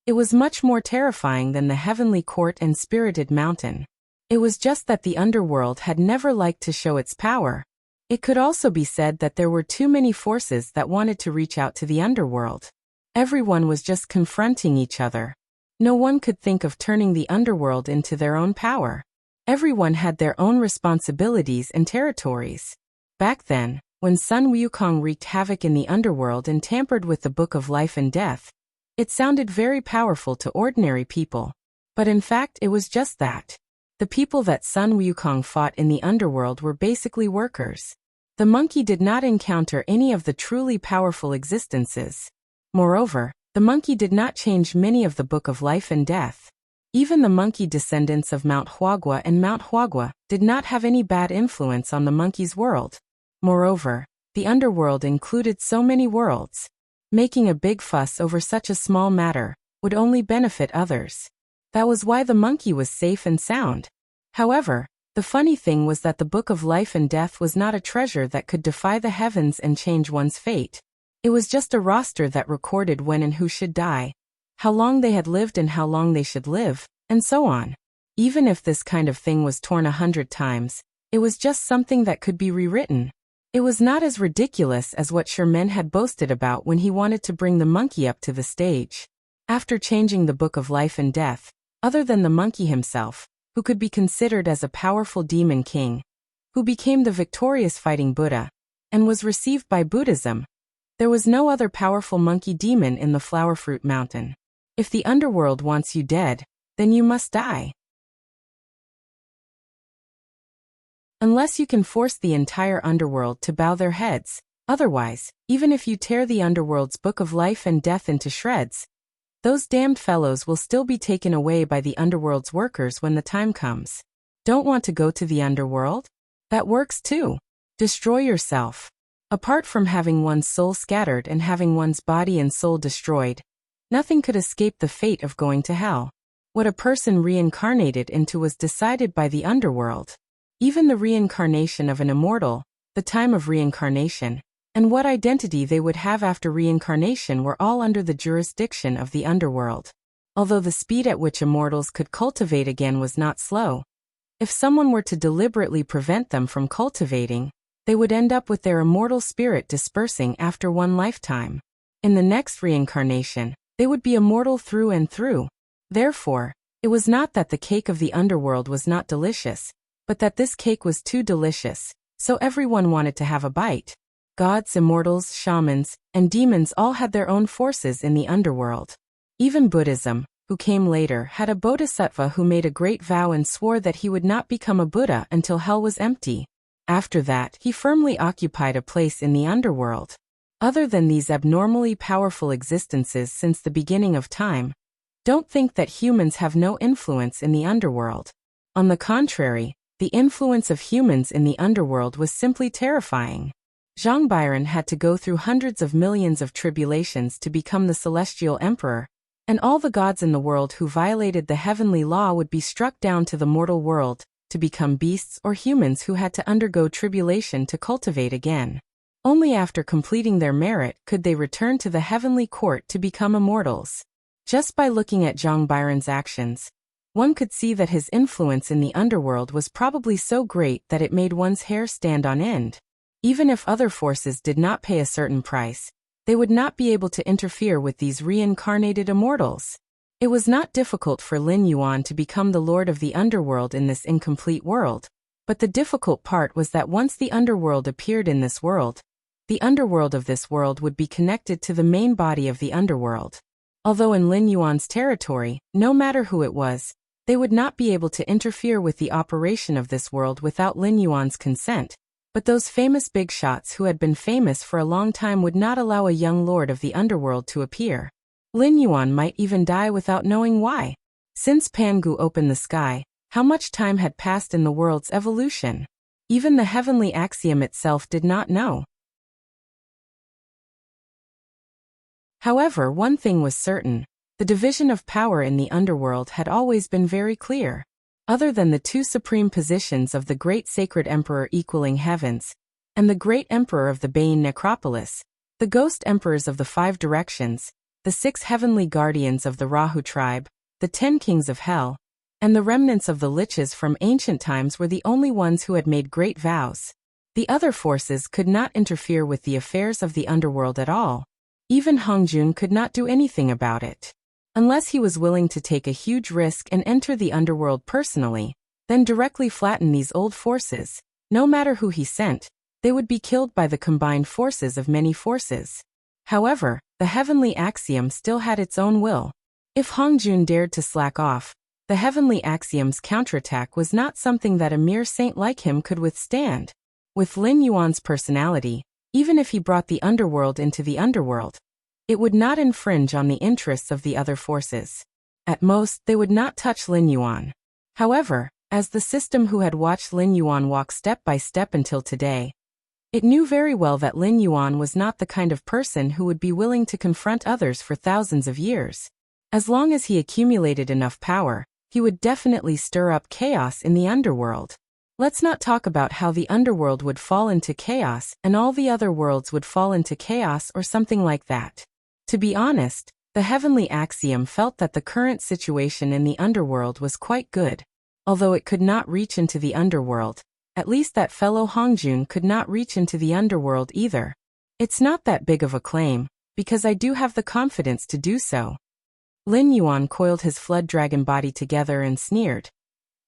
it was much more terrifying than the heavenly court and spirited mountain. It was just that the underworld had never liked to show its power. It could also be said that there were too many forces that wanted to reach out to the underworld. Everyone was just confronting each other. No one could think of turning the underworld into their own power. Everyone had their own responsibilities and territories. Back then, when Sun Wukong wreaked havoc in the underworld and tampered with the Book of Life and Death, it sounded very powerful to ordinary people. But in fact, it was just that. The people that Sun Wukong fought in the underworld were basically workers. The monkey did not encounter any of the truly powerful existences. Moreover, the monkey did not change many of the Book of Life and Death. Even the monkey descendants of Mount Huagua and Mount Huagua did not have any bad influence on the monkey's world. Moreover, the underworld included so many worlds. Making a big fuss over such a small matter would only benefit others. That was why the monkey was safe and sound. However, the funny thing was that the Book of Life and Death was not a treasure that could defy the heavens and change one's fate. It was just a roster that recorded when and who should die, how long they had lived and how long they should live, and so on. Even if this kind of thing was torn 100 times, it was just something that could be rewritten. It was not as ridiculous as what Sherman had boasted about when he wanted to bring the monkey up to the stage. After changing the Book of Life and Death, other than the monkey himself, who could be considered as a powerful demon king, who became the victorious fighting Buddha, and was received by Buddhism, there was no other powerful monkey demon in the Flower Fruit Mountain. If the underworld wants you dead, then you must die. Unless you can force the entire underworld to bow their heads, otherwise, even if you tear the underworld's Book of Life and Death into shreds, those damned fellows will still be taken away by the underworld's workers when the time comes. Don't want to go to the underworld? That works too. Destroy yourself. Apart from having one's soul scattered and having one's body and soul destroyed, nothing could escape the fate of going to hell. What a person reincarnated into was decided by the underworld. Even the reincarnation of an immortal, the time of reincarnation, and what identity they would have after reincarnation were all under the jurisdiction of the underworld. Although the speed at which immortals could cultivate again was not slow, if someone were to deliberately prevent them from cultivating, they would end up with their immortal spirit dispersing after one lifetime. In the next reincarnation, they would be immortal through and through. Therefore, it was not that the cake of the underworld was not delicious, but that this cake was too delicious, so everyone wanted to have a bite. Gods, immortals, shamans, and demons all had their own forces in the underworld. Even Buddhism, who came later, had a bodhisattva who made a great vow and swore that he would not become a Buddha until hell was empty. After that, he firmly occupied a place in the underworld. Other than these abnormally powerful existences since the beginning of time, don't think that humans have no influence in the underworld. On the contrary, the influence of humans in the underworld was simply terrifying. Zhang Byron had to go through hundreds of millions of tribulations to become the celestial emperor, and all the gods in the world who violated the heavenly law would be struck down to the mortal world, to become beasts or humans who had to undergo tribulation to cultivate again. Only after completing their merit could they return to the heavenly court to become immortals. Just by looking at Zhang Byron's actions, one could see that his influence in the underworld was probably so great that it made one's hair stand on end. Even if other forces did not pay a certain price, they would not be able to interfere with these reincarnated immortals. It was not difficult for Lin Yuan to become the lord of the underworld in this incomplete world, but the difficult part was that once the underworld appeared in this world, the underworld of this world would be connected to the main body of the underworld. Although in Lin Yuan's territory, no matter who it was, they would not be able to interfere with the operation of this world without Lin Yuan's consent. But those famous big shots who had been famous for a long time would not allow a young lord of the underworld to appear. Lin Yuan might even die without knowing why. Since Pangu opened the sky, how much time had passed in the world's evolution? Even the heavenly axiom itself did not know. However, one thing was certain: the division of power in the underworld had always been very clear. Other than the two supreme positions of the great sacred emperor equaling heavens, and the great emperor of the Bain necropolis, the ghost emperors of the 5 directions, the 6 heavenly guardians of the Rahu tribe, the 10 kings of hell, and the remnants of the liches from ancient times were the only ones who had made great vows. The other forces could not interfere with the affairs of the underworld at all. Even Hongjun could not do anything about it. Unless he was willing to take a huge risk and enter the underworld personally, then directly flatten these old forces, no matter who he sent, they would be killed by the combined forces of many forces. However, the heavenly axiom still had its own will. If Hongjun dared to slack off, the heavenly axiom's counterattack was not something that a mere saint like him could withstand. With Lin Yuan's personality, even if he brought the underworld into the underworld, it would not infringe on the interests of the other forces. At most, they would not touch Lin Yuan. However, as the system who had watched Lin Yuan walk step by step until today, it knew very well that Lin Yuan was not the kind of person who would be willing to confront others for thousands of years. As long as he accumulated enough power, he would definitely stir up chaos in the underworld. Let's not talk about how the underworld would fall into chaos and all the other worlds would fall into chaos or something like that. To be honest, the heavenly axiom felt that the current situation in the underworld was quite good. Although it could not reach into the underworld, at least that fellow Hongjun could not reach into the underworld either. It's not that big of a claim, because I do have the confidence to do so. Lin Yuan coiled his flood dragon body together and sneered.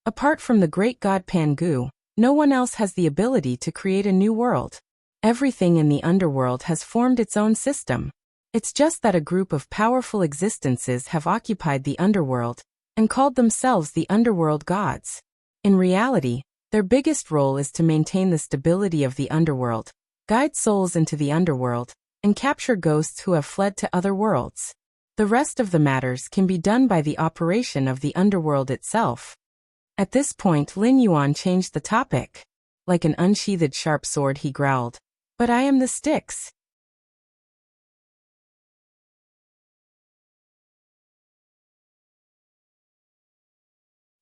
Apart from the great god Pangu, no one else has the ability to create a new world. Everything in the underworld has formed its own system. It's just that a group of powerful existences have occupied the underworld and called themselves the underworld gods. In reality, their biggest role is to maintain the stability of the underworld, guide souls into the underworld, and capture ghosts who have fled to other worlds. The rest of the matters can be done by the operation of the underworld itself. At this point, Lin Yuan changed the topic. Like an unsheathed sharp sword, he growled, "But I am the Styx."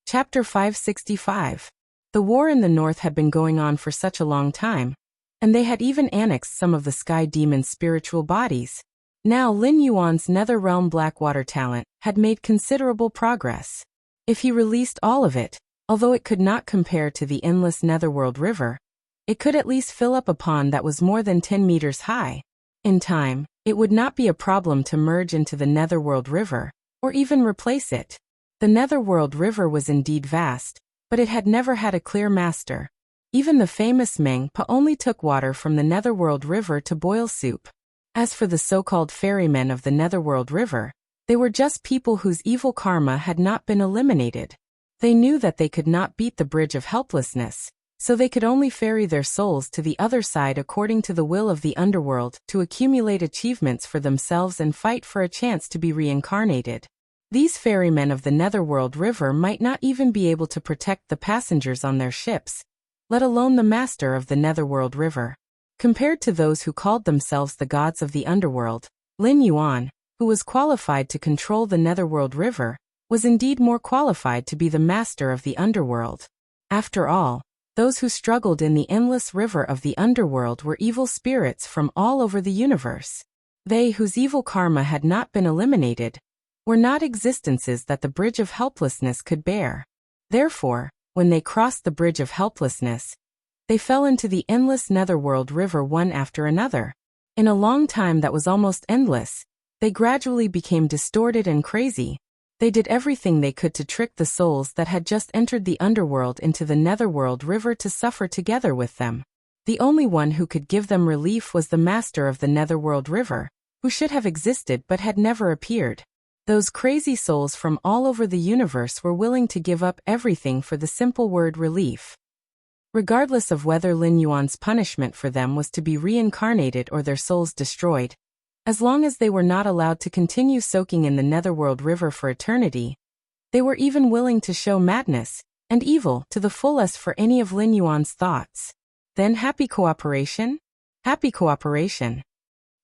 Chapter 565. The war in the north had been going on for such a long time, and they had even annexed some of the Sky Demon's spiritual bodies. Now Lin Yuan's Netherrealm Blackwater talent had made considerable progress. If he released all of it, although it could not compare to the endless Netherworld River, it could at least fill up a pond that was more than 10 meters high. In time, it would not be a problem to merge into the Netherworld River, or even replace it. The Netherworld River was indeed vast, but it had never had a clear master. Even the famous Meng Pa only took water from the Netherworld River to boil soup. As for the so-called ferrymen of the Netherworld River, they were just people whose evil karma had not been eliminated. They knew that they could not beat the Bridge of Helplessness, so they could only ferry their souls to the other side according to the will of the underworld to accumulate achievements for themselves and fight for a chance to be reincarnated. These ferrymen of the Netherworld River might not even be able to protect the passengers on their ships, let alone the master of the Netherworld River. Compared to those who called themselves the gods of the underworld, Lin Yuan, who was qualified to control the Netherworld River, was indeed more qualified to be the master of the underworld. After all, those who struggled in the endless river of the underworld were evil spirits from all over the universe. They whose evil karma had not been eliminated were not existences that the Bridge of Helplessness could bear. Therefore, when they crossed the Bridge of Helplessness, they fell into the endless Netherworld River one after another. In a long time that was almost endless, they gradually became distorted and crazy. They did everything they could to trick the souls that had just entered the underworld into the Netherworld River to suffer together with them. The only one who could give them relief was the master of the Netherworld River, who should have existed but had never appeared. Those crazy souls from all over the universe were willing to give up everything for the simple word relief. Regardless of whether Lin Yuan's punishment for them was to be reincarnated or their souls destroyed, as long as they were not allowed to continue soaking in the Netherworld River for eternity, they were even willing to show madness and evil to the fullest for any of Lin Yuan's thoughts. Then happy cooperation? Happy cooperation.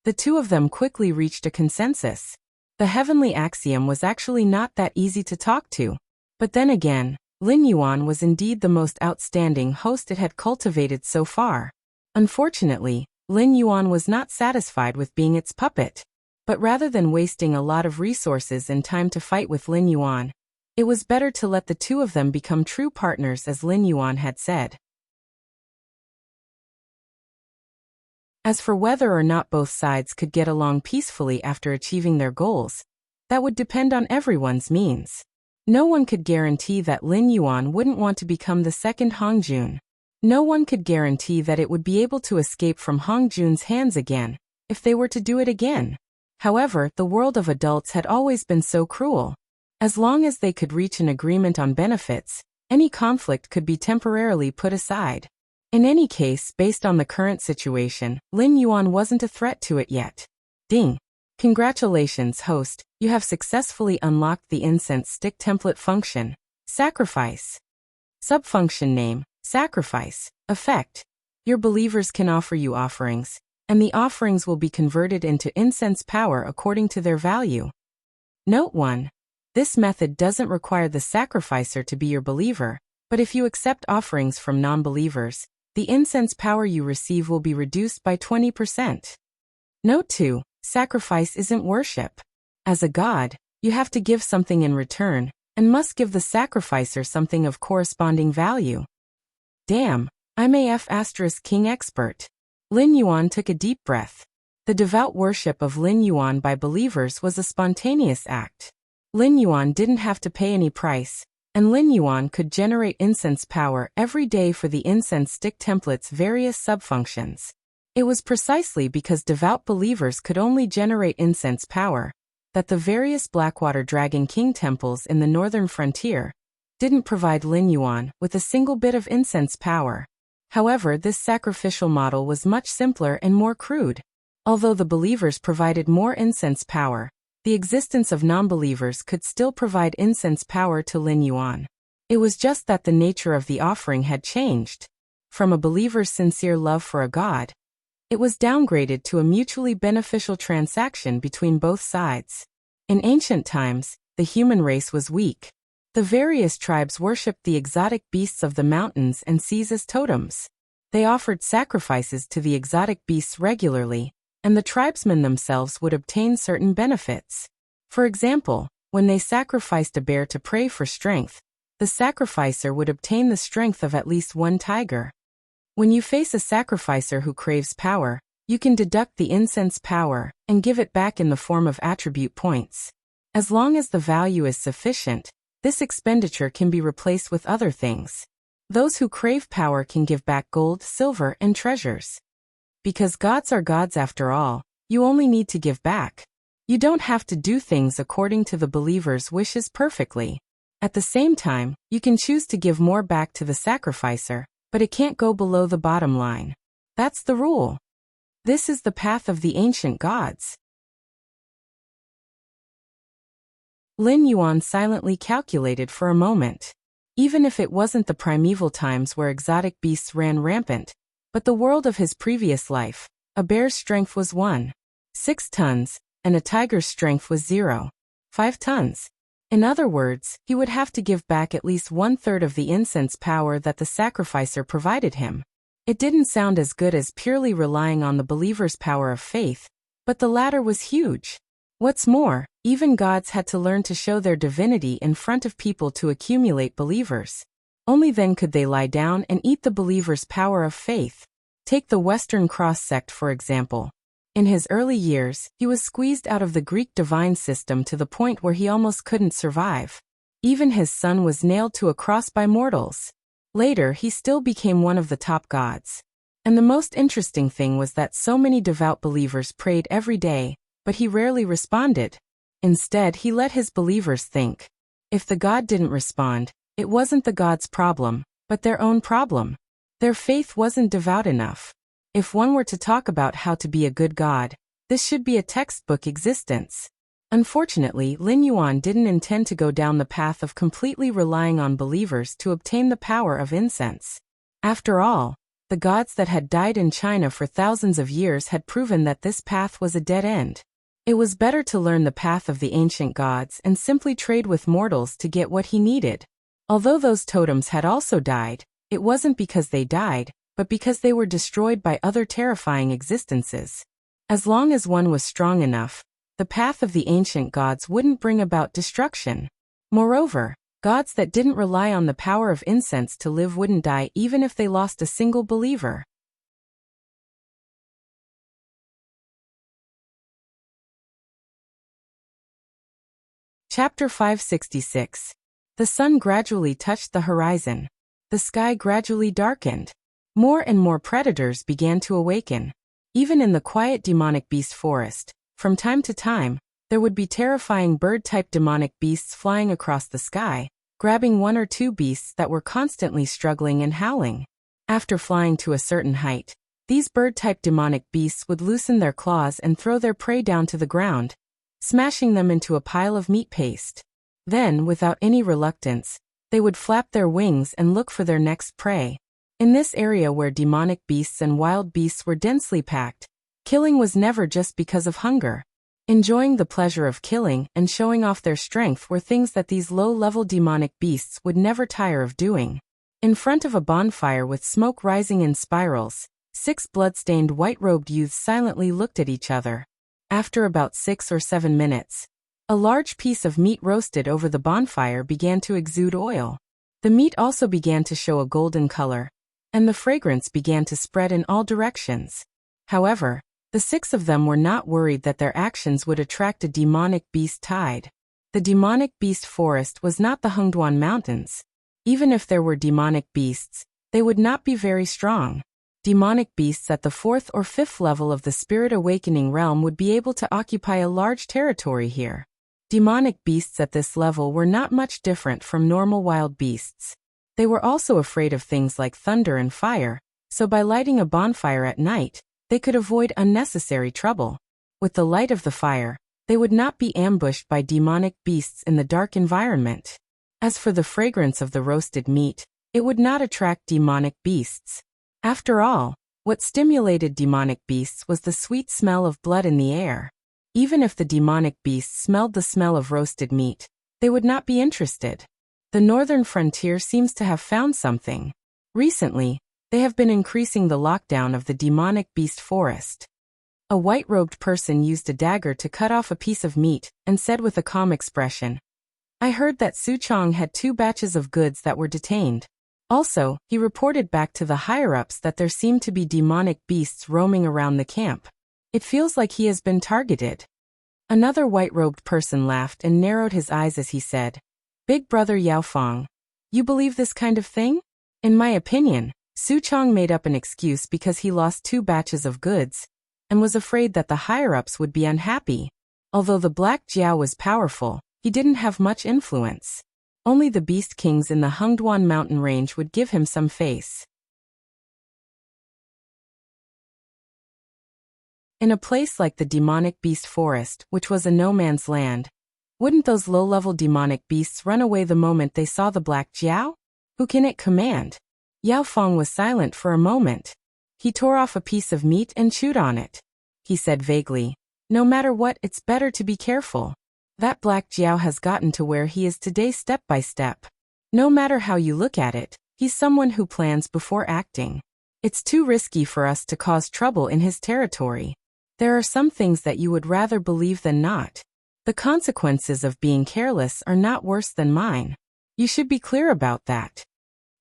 The two of them quickly reached a consensus. The heavenly axiom was actually not that easy to talk to. But then again, Lin Yuan was indeed the most outstanding host it had cultivated so far. Unfortunately, Lin Yuan was not satisfied with being its puppet. But rather than wasting a lot of resources and time to fight with Lin Yuan, it was better to let the two of them become true partners as Lin Yuan had said. As for whether or not both sides could get along peacefully after achieving their goals, that would depend on everyone's means. No one could guarantee that Lin Yuan wouldn't want to become the second Hongjun. No one could guarantee that it would be able to escape from Hongjun's hands again, if they were to do it again. However, the world of adults had always been so cruel. As long as they could reach an agreement on benefits, any conflict could be temporarily put aside. In any case, based on the current situation, Lin Yuan wasn't a threat to it yet. Ding! Congratulations, host, you have successfully unlocked the incense stick template function. Sacrifice. Subfunction name, sacrifice. Effect. Your believers can offer you offerings, and the offerings will be converted into incense power according to their value. Note 1. This method doesn't require the sacrificer to be your believer, but if you accept offerings from non-believers, the incense power you receive will be reduced by 20%. Note 2. Sacrifice isn't worship. As a god, you have to give something in return, and must give the sacrificer something of corresponding value. Damn, I'm AF * king expert. Lin Yuan took a deep breath. The devout worship of Lin Yuan by believers was a spontaneous act. Lin Yuan didn't have to pay any price, and Lin Yuan could generate incense power every day for the incense stick template's various subfunctions. It was precisely because devout believers could only generate incense power that the various Blackwater Dragon King temples in the northern frontier didn't provide Lin Yuan with a single bit of incense power. However, this sacrificial model was much simpler and more crude. Although the believers provided more incense power, the existence of non-believers could still provide incense power to Lin Yuan. It was just that the nature of the offering had changed. From a believer's sincere love for a god, it was downgraded to a mutually beneficial transaction between both sides. In ancient times, the human race was weak. The various tribes worshipped the exotic beasts of the mountains and seas as totems. They offered sacrifices to the exotic beasts regularly, and the tribesmen themselves would obtain certain benefits. For example, when they sacrificed a bear to pray for strength, the sacrificer would obtain the strength of at least one tiger. When you face a sacrificer who craves power, you can deduct the incense power and give it back in the form of attribute points. As long as the value is sufficient, this expenditure can be replaced with other things. Those who crave power can give back gold, silver, and treasures. Because gods are gods after all, you only need to give back. You don't have to do things according to the believer's wishes perfectly. At the same time, you can choose to give more back to the sacrificer, but it can't go below the bottom line. That's the rule. This is the path of the ancient gods. Lin Yuan silently calculated for a moment. Even if it wasn't the primeval times where exotic beasts ran rampant, but the world of his previous life, a bear's strength was 1.6 tons, and a tiger's strength was 0.5 tons. In other words, he would have to give back at least 1/3 of the incense power that the sacrificer provided him. It didn't sound as good as purely relying on the believer's power of faith, but the latter was huge. What's more, even gods had to learn to show their divinity in front of people to accumulate believers. Only then could they lie down and eat the believer's power of faith. Take the Western Cross sect for example. In his early years, he was squeezed out of the Greek divine system to the point where he almost couldn't survive. Even his son was nailed to a cross by mortals. Later, he still became one of the top gods. And the most interesting thing was that so many devout believers prayed every day, but he rarely responded. Instead, he let his believers think. If the god didn't respond, it wasn't the god's problem, but their own problem. Their faith wasn't devout enough. If one were to talk about how to be a good god, this should be a textbook existence. Unfortunately, Lin Yuan didn't intend to go down the path of completely relying on believers to obtain the power of incense. After all, the gods that had died in China for thousands of years had proven that this path was a dead end. It was better to learn the path of the ancient gods and simply trade with mortals to get what he needed. Although those totems had also died, it wasn't because they died, but because they were destroyed by other terrifying existences. As long as one was strong enough, the path of the ancient gods wouldn't bring about destruction. Moreover, gods that didn't rely on the power of incense to live wouldn't die even if they lost a single believer. Chapter 566. The sun gradually touched the horizon. The sky gradually darkened. More and more predators began to awaken. Even in the quiet demonic beast forest, from time to time, there would be terrifying bird-type demonic beasts flying across the sky, grabbing one or two beasts that were constantly struggling and howling. After flying to a certain height, These bird-type demonic beasts would loosen their claws and throw their prey down to the ground, smashing them into a pile of meat paste. Then, without any reluctance, they would flap their wings and look for their next prey. In this area where demonic beasts and wild beasts were densely packed, killing was never just because of hunger. Enjoying the pleasure of killing and showing off their strength were things that these low-level demonic beasts would never tire of doing. In front of a bonfire with smoke rising in spirals, 6 blood-stained white-robed youths silently looked at each other. After about 6 or 7 minutes, a large piece of meat roasted over the bonfire began to exude oil. The meat also began to show a golden color, and the fragrance began to spread in all directions. However, the 6 of them were not worried that their actions would attract a demonic beast tide. The demonic beast forest was not the Hengduan Mountains. Even if there were demonic beasts, they would not be very strong. Demonic beasts at the 4th or 5th level of the Spirit Awakening realm would be able to occupy a large territory here. Demonic beasts at this level were not much different from normal wild beasts. They were also afraid of things like thunder and fire, so by lighting a bonfire at night, they could avoid unnecessary trouble. With the light of the fire, they would not be ambushed by demonic beasts in the dark environment. As for the fragrance of the roasted meat, it would not attract demonic beasts. After all, what stimulated demonic beasts was the sweet smell of blood in the air. Even if the demonic beasts smelled the smell of roasted meat, they would not be interested. The northern frontier seems to have found something. Recently, they have been increasing the lockdown of the demonic beast forest. A white-robed person used a dagger to cut off a piece of meat and said with a calm expression, "I heard that Su Chong had 2 batches of goods that were detained. Also, he reported back to the higher-ups that there seemed to be demonic beasts roaming around the camp. It feels like he has been targeted." Another white-robed person laughed and narrowed his eyes as he said, "Big brother Yao Fong, you believe this kind of thing? In my opinion, Su Chong made up an excuse because he lost 2 batches of goods and was afraid that the higher-ups would be unhappy. Although the Black Jiao was powerful, he didn't have much influence. Only the Beast Kings in the Hengduan mountain range would give him some face." In a place like the demonic beast forest, which was a no-man's land, wouldn't those low-level demonic beasts run away the moment they saw the Black Jiao? Who can it command? Yao Fong was silent for a moment. He tore off a piece of meat and chewed on it. He said vaguely, "No matter what, it's better to be careful. That Black Jiao has gotten to where he is today step by step. No matter how you look at it, he's someone who plans before acting. It's too risky for us to cause trouble in his territory. There are some things that you would rather believe than not. The consequences of being careless are not worse than mine. You should be clear about that."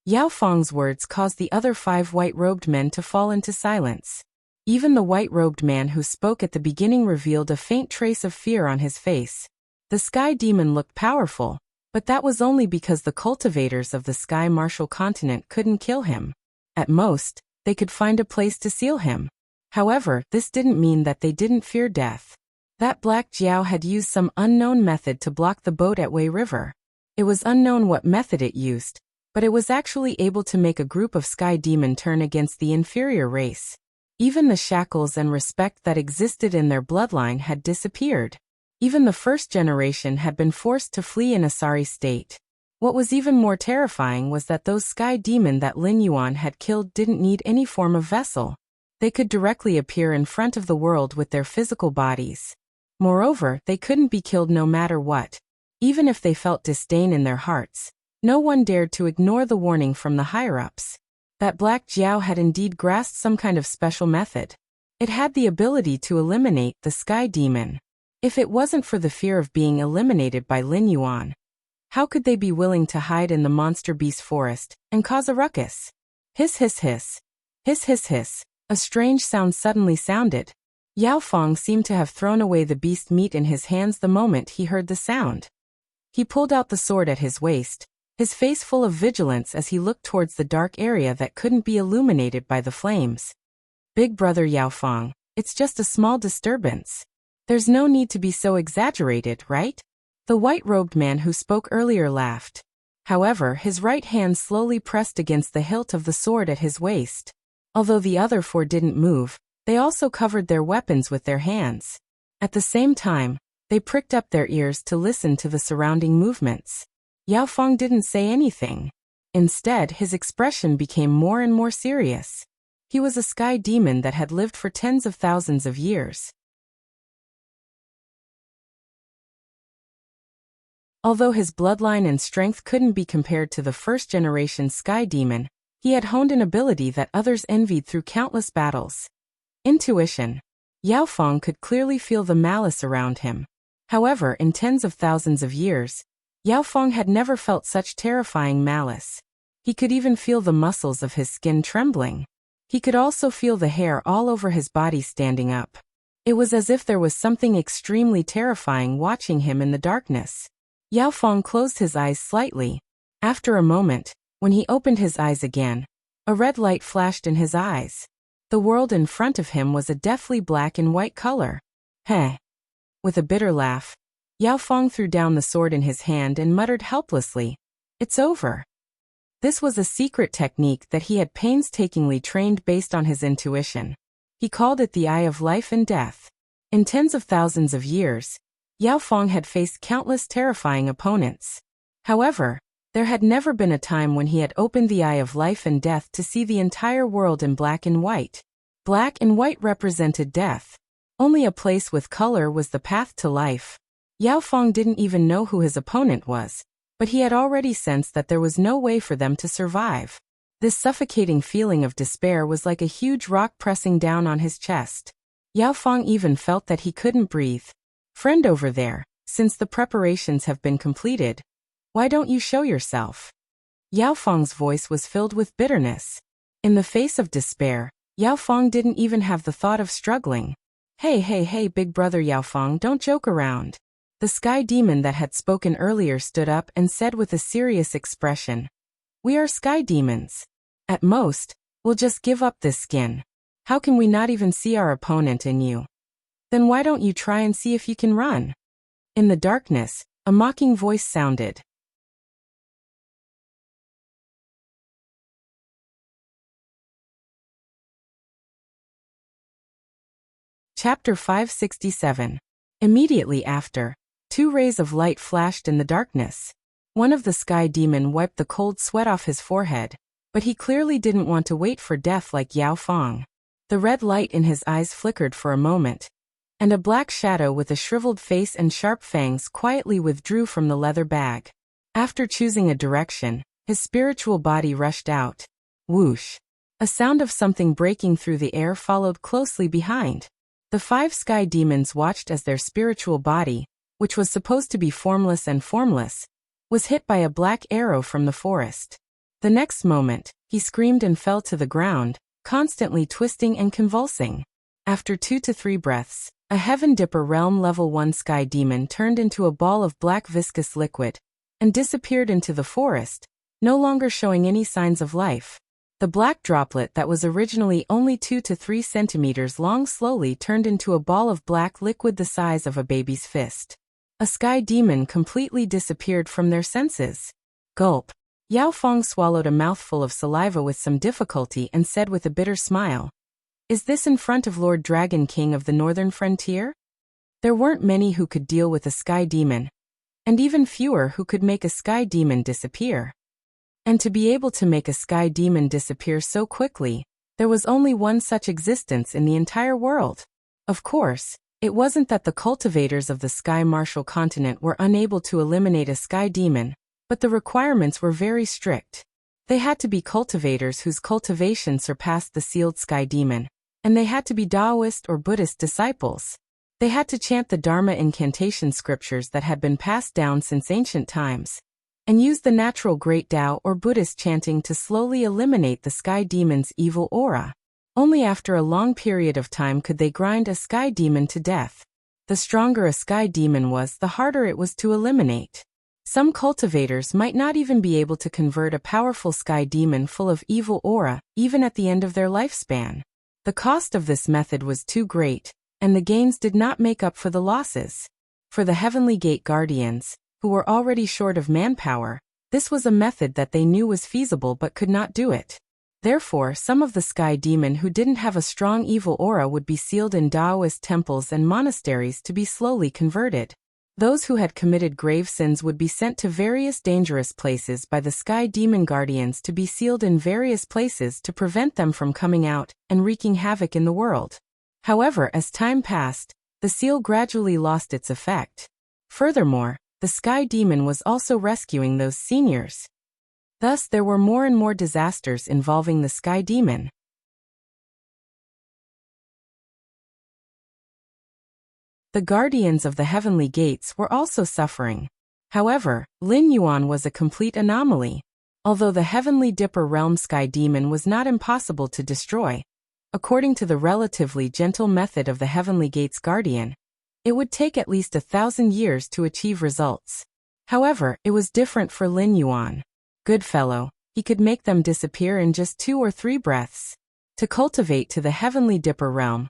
Yao Fong's words caused the other 5 white-robed men to fall into silence. Even the white-robed man who spoke at the beginning revealed a faint trace of fear on his face. The Sky Demon looked powerful, but that was only because the cultivators of the Sky Martial Continent couldn't kill him. At most, they could find a place to seal him. However, this didn't mean that they didn't fear death. That Black Jiao had used some unknown method to block the boat at Wei River. It was unknown what method it used, but it was actually able to make a group of Sky Demon turn against the inferior race. Even the shackles and respect that existed in their bloodline had disappeared. Even the first generation had been forced to flee in a sorry state. What was even more terrifying was that those Sky Demon that Lin Yuan had killed didn't need any form of vessel. They could directly appear in front of the world with their physical bodies. Moreover, they couldn't be killed no matter what. Even if they felt disdain in their hearts, no one dared to ignore the warning from the higher-ups. That Black Jiao had indeed grasped some kind of special method. It had the ability to eliminate the Sky Demon. If it wasn't for the fear of being eliminated by Lin Yuan, how could they be willing to hide in the monster beast forest and cause a ruckus? Hiss hiss hiss. Hiss hiss hiss. A strange sound suddenly sounded. Yao Fong seemed to have thrown away the beast meat in his hands the moment he heard the sound. He pulled out the sword at his waist, his face full of vigilance as he looked towards the dark area that couldn't be illuminated by the flames. "Big brother Yao Fong, it's just a small disturbance. There's no need to be so exaggerated, right?" The white-robed man who spoke earlier laughed. However, his right hand slowly pressed against the hilt of the sword at his waist. Although the other four didn't move, they also covered their weapons with their hands. At the same time, they pricked up their ears to listen to the surrounding movements. Yao Feng didn't say anything. Instead, his expression became more and more serious. He was a sky demon that had lived for tens of thousands of years. Although his bloodline and strength couldn't be compared to the first-generation sky demon, he had honed an ability that others envied through countless battles. Intuition. Yao Feng could clearly feel the malice around him. However, in tens of thousands of years, Yao Feng had never felt such terrifying malice. He could even feel the muscles of his skin trembling. He could also feel the hair all over his body standing up. It was as if there was something extremely terrifying watching him in the darkness. Yao Feng closed his eyes slightly. After a moment, when he opened his eyes again, a red light flashed in his eyes. The world in front of him was a deathly black and white color. Heh. With a bitter laugh, Yao Feng threw down the sword in his hand and muttered helplessly, "It's over." This was a secret technique that he had painstakingly trained based on his intuition. He called it the Eye of Life and Death. In tens of thousands of years, Yao Feng had faced countless terrifying opponents. However, there had never been a time when he had opened the Eye of Life and Death to see the entire world in black and white. Black and white represented death. Only a place with color was the path to life. Yao Feng didn't even know who his opponent was, but he had already sensed that there was no way for them to survive. This suffocating feeling of despair was like a huge rock pressing down on his chest. Yao Feng even felt that he couldn't breathe. "Friend over there, since the preparations have been completed, why don't you show yourself?" Yao Feng's voice was filled with bitterness. In the face of despair, Yao Feng didn't even have the thought of struggling. Hey, big brother Yao Feng, don't joke around." The sky demon that had spoken earlier stood up and said with a serious expression, "We are sky demons. At most, we'll just give up this skin. How can we not even see our opponent in you? Then why don't you try and see if you can run?" In the darkness, a mocking voice sounded. Chapter 567. Immediately after, two rays of light flashed in the darkness. One of the sky demon wiped the cold sweat off his forehead, but he clearly didn't want to wait for death like Yao Feng. The red light in his eyes flickered for a moment, and a black shadow with a shriveled face and sharp fangs quietly withdrew from the leather bag. After choosing a direction, his spiritual body rushed out. Whoosh! A sound of something breaking through the air followed closely behind. The five sky demons watched as their spiritual body, which was supposed to be formless and formless, was hit by a black arrow from the forest. The next moment, he screamed and fell to the ground, constantly twisting and convulsing. After 2 to 3 breaths, a Heaven Dipper Realm Level 1 sky demon turned into a ball of black viscous liquid and disappeared into the forest, no longer showing any signs of life. The black droplet that was originally only 2 to 3 centimeters long slowly turned into a ball of black liquid the size of a baby's fist. A sky demon completely disappeared from their senses. Gulp. Yao Feng swallowed a mouthful of saliva with some difficulty and said with a bitter smile, "Is this in front of Lord Dragon King of the Northern Frontier?" There weren't many who could deal with a sky demon, and even fewer who could make a sky demon disappear. And to be able to make a sky demon disappear so quickly, there was only one such existence in the entire world. Of course, it wasn't that the cultivators of the Sky Martial continent were unable to eliminate a sky demon, but the requirements were very strict. They had to be cultivators whose cultivation surpassed the sealed sky demon, and they had to be Taoist or Buddhist disciples. They had to chant the Dharma incantation scriptures that had been passed down since ancient times, and use the natural Great Tao or Buddhist chanting to slowly eliminate the sky demon's evil aura. Only after a long period of time could they grind a sky demon to death. The stronger a sky demon was, the harder it was to eliminate. Some cultivators might not even be able to convert a powerful sky demon full of evil aura, even at the end of their lifespan. The cost of this method was too great, and the gains did not make up for the losses. For the Heavenly Gate Guardians, who were already short of manpower, this was a method that they knew was feasible but could not do it. Therefore, some of the sky demon who didn't have a strong evil aura would be sealed in Taoist temples and monasteries to be slowly converted. Those who had committed grave sins would be sent to various dangerous places by the sky demon guardians to be sealed in various places to prevent them from coming out and wreaking havoc in the world. However, as time passed, the seal gradually lost its effect. Furthermore, the sky demon was also rescuing those seniors. Thus, there were more and more disasters involving the sky demon. The guardians of the heavenly gates were also suffering. However, Lin Yuan was a complete anomaly. Although the heavenly dipper realm sky demon was not impossible to destroy, according to the relatively gentle method of the heavenly gates guardian, it would take at least 1,000 years to achieve results. However, it was different for Lin Yuan. Good fellow, he could make them disappear in just 2 or 3 breaths. To cultivate to the heavenly dipper realm,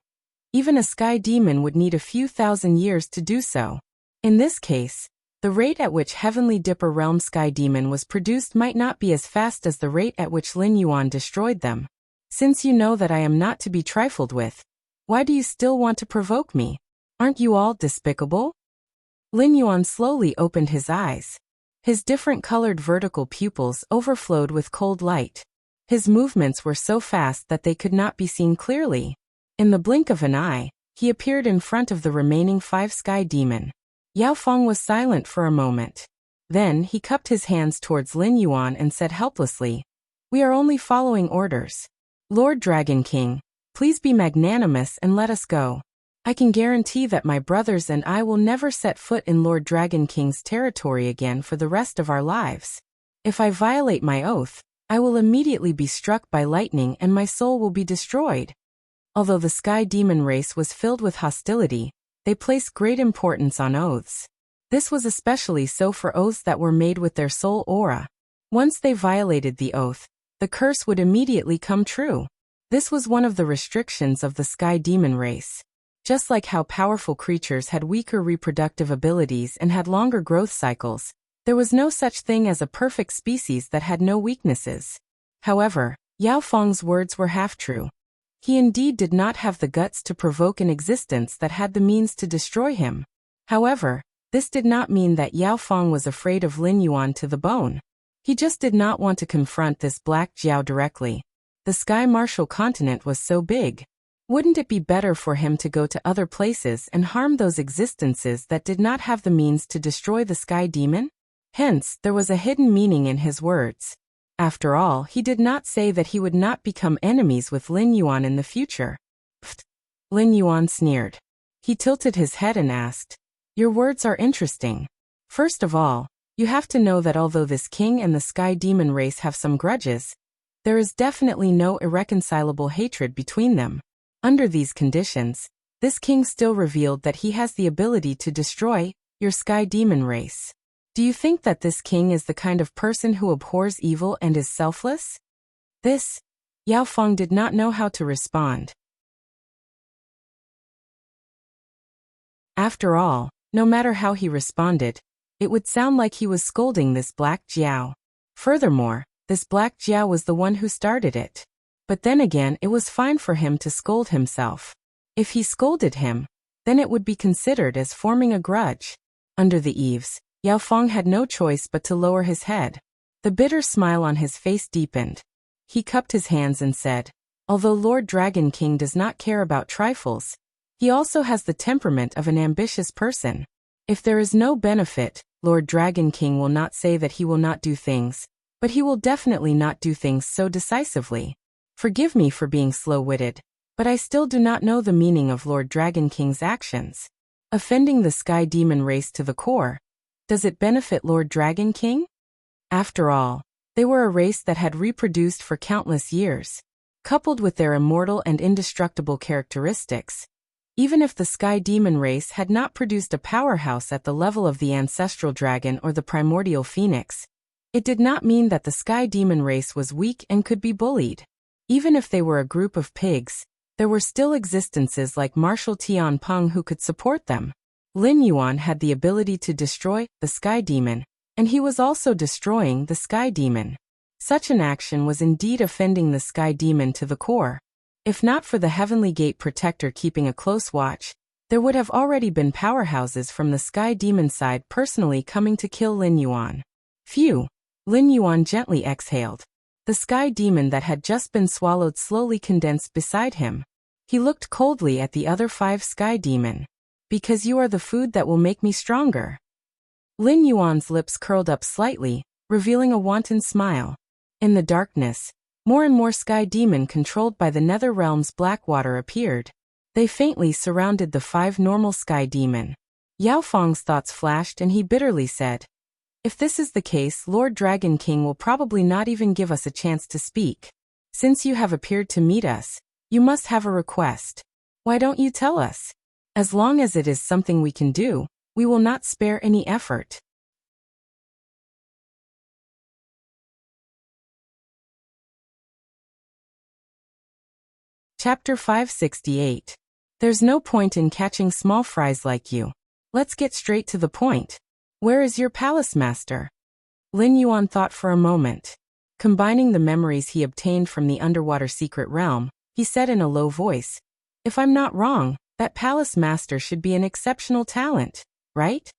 even a sky demon would need a few thousand years to do so. In this case, the rate at which heavenly dipper realm sky demon was produced might not be as fast as the rate at which Lin Yuan destroyed them. Since you know that I am not to be trifled with, why do you still want to provoke me? Aren't you all despicable? Lin Yuan slowly opened his eyes. His different colored vertical pupils overflowed with cold light. His movements were so fast that they could not be seen clearly. In the blink of an eye, he appeared in front of the remaining 5 sky demon. Yao Feng was silent for a moment. Then he cupped his hands towards Lin Yuan and said helplessly, "We are only following orders. Lord Dragon King, please be magnanimous and let us go. I can guarantee that my brothers and I will never set foot in Lord Dragon King's territory again for the rest of our lives. If I violate my oath, I will immediately be struck by lightning and my soul will be destroyed." Although the sky demon race was filled with hostility, they placed great importance on oaths. This was especially so for oaths that were made with their soul aura. Once they violated the oath, the curse would immediately come true. This was one of the restrictions of the sky demon race. Just like how powerful creatures had weaker reproductive abilities and had longer growth cycles, there was no such thing as a perfect species that had no weaknesses. However, Yao Feng's words were half true. He indeed did not have the guts to provoke an existence that had the means to destroy him. However, this did not mean that Yao Feng was afraid of Lin Yuan to the bone. He just did not want to confront this Black Jiao directly. The Sky Martial continent was so big. Wouldn't it be better for him to go to other places and harm those existences that did not have the means to destroy the sky demon? Hence, there was a hidden meaning in his words. After all, he did not say that he would not become enemies with Lin Yuan in the future. Pfft. Lin Yuan sneered. He tilted his head and asked, "Your words are interesting. First of all, you have to know that although this king and the sky demon race have some grudges, there is definitely no irreconcilable hatred between them. Under these conditions, this king still revealed that he has the ability to destroy your sky demon race. Do you think that this king is the kind of person who abhors evil and is selfless?" This, Yao Feng did not know how to respond. After all, no matter how he responded, it would sound like he was scolding this Black Jiao. Furthermore, this Black Jiao was the one who started it. But then again, it was fine for him to scold himself. If he scolded him, then it would be considered as forming a grudge. Under the eaves, Yao Feng had no choice but to lower his head. The bitter smile on his face deepened. He cupped his hands and said, "Although Lord Dragon King does not care about trifles, he also has the temperament of an ambitious person. If there is no benefit, Lord Dragon King will not say that he will not do things, but he will definitely not do things so decisively. Forgive me for being slow-witted, but I still do not know the meaning of Lord Dragon King's actions. Offending the sky demon race to the core, does it benefit Lord Dragon King? After all, they were a race that had reproduced for countless years, coupled with their immortal and indestructible characteristics. Even if the sky demon race had not produced a powerhouse at the level of the ancestral dragon or the primordial phoenix, it did not mean that the sky demon race was weak and could be bullied. Even if they were a group of pigs, there were still existences like Marshal Tian Peng who could support them. Lin Yuan had the ability to destroy the sky demon, and he was also destroying the sky demon. Such an action was indeed offending the sky demon to the core. If not for the Heavenly Gate protector keeping a close watch, there would have already been powerhouses from the sky demon side personally coming to kill Lin Yuan. Phew! Lin Yuan gently exhaled. The sky demon that had just been swallowed slowly condensed beside him. He looked coldly at the other 5 sky demon. Because you are the food that will make me stronger. Lin Yuan's lips curled up slightly, revealing a wanton smile. In the darkness, more and more sky demon controlled by the Nether Realm's black water appeared. They faintly surrounded the 5 normal sky demon. Yao Feng's thoughts flashed and he bitterly said, "If this is the case, Lord Dragon King will probably not even give us a chance to speak. Since you have appeared to meet us, you must have a request. Why don't you tell us? As long as it is something we can do, we will not spare any effort." Chapter 568. There's no point in catching small fries like you. Let's get straight to the point. Where is your palace master? Lin Yuan thought for a moment. Combining the memories he obtained from the underwater secret realm, he said in a low voice, "If I'm not wrong, that palace master should be an exceptional talent, right?"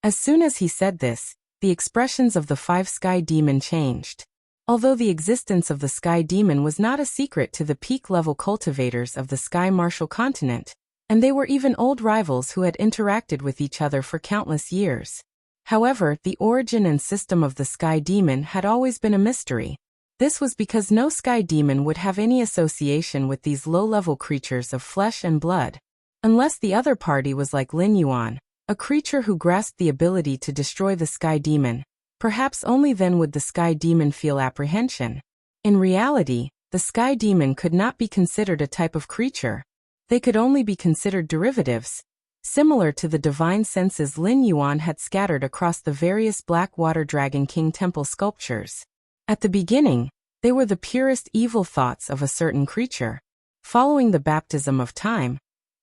As soon as he said this, the expressions of the 5 sky demon changed. Although the existence of the sky demon was not a secret to the peak-level cultivators of the sky martial continent, and they were even old rivals who had interacted with each other for countless years. However, the origin and system of the sky demon had always been a mystery. This was because no sky demon would have any association with these low-level creatures of flesh and blood, unless the other party was like Lin Yuan, a creature who grasped the ability to destroy the sky demon. Perhaps only then would the sky demon feel apprehension. In reality, the sky demon could not be considered a type of creature. They could only be considered derivatives, similar to the divine senses Lin Yuan had scattered across the various Blackwater Dragon King temple sculptures. At the beginning, they were the purest evil thoughts of a certain creature. Following the baptism of time,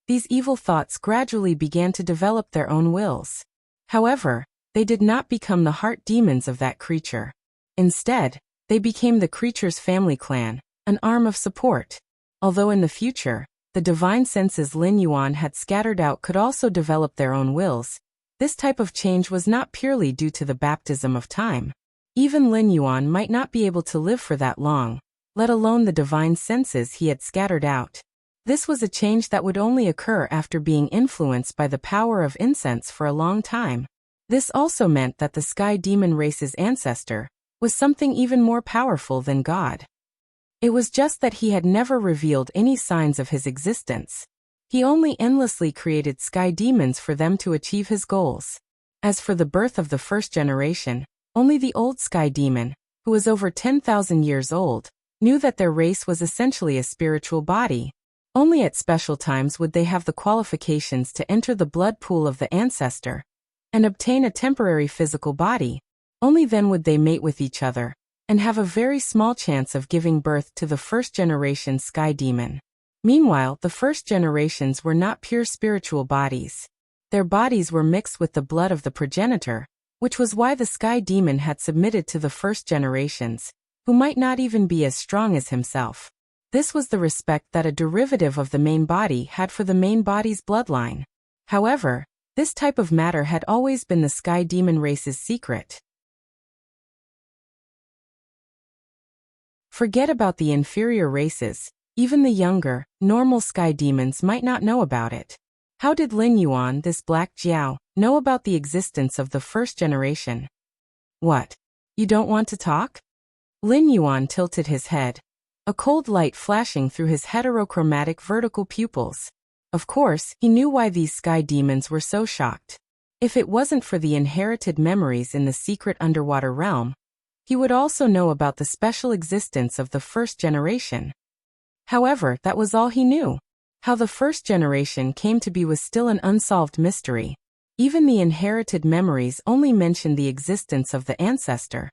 these evil thoughts gradually began to develop their own wills. However, they did not become the heart demons of that creature. Instead, they became the creature's family clan, an arm of support. Although in the future, the divine senses Lin Yuan had scattered out could also develop their own wills, this type of change was not purely due to the baptism of time. Even Lin Yuan might not be able to live for that long, let alone the divine senses he had scattered out. This was a change that would only occur after being influenced by the power of incense for a long time. This also meant that the sky demon race's ancestor was something even more powerful than God. It was just that he had never revealed any signs of his existence. He only endlessly created sky demons for them to achieve his goals. As for the birth of the first generation, only the old sky demon, who was over 10,000 years old, knew that their race was essentially a spiritual body. Only at special times would they have the qualifications to enter the blood pool of the ancestor and obtain a temporary physical body. Only then would they mate with each other and have a very small chance of giving birth to the first generation sky demon. Meanwhile, the first generations were not pure spiritual bodies. Their bodies were mixed with the blood of the progenitor, which was why the sky demon had submitted to the first generations, who might not even be as strong as himself. This was the respect that a derivative of the main body had for the main body's bloodline. However, this type of matter had always been the sky demon race's secret. Forget about the inferior races, even the younger, normal sky demons might not know about it. How did Lin Yuan, this Black Jiao, know about the existence of the first generation? What? You don't want to talk? Lin Yuan tilted his head, a cold light flashing through his heterochromatic vertical pupils. Of course, he knew why these sky demons were so shocked. If it wasn't for the inherited memories in the secret underwater realm, he would also know about the special existence of the first generation. However, that was all he knew. How the first generation came to be was still an unsolved mystery. Even the inherited memories only mentioned the existence of the ancestor.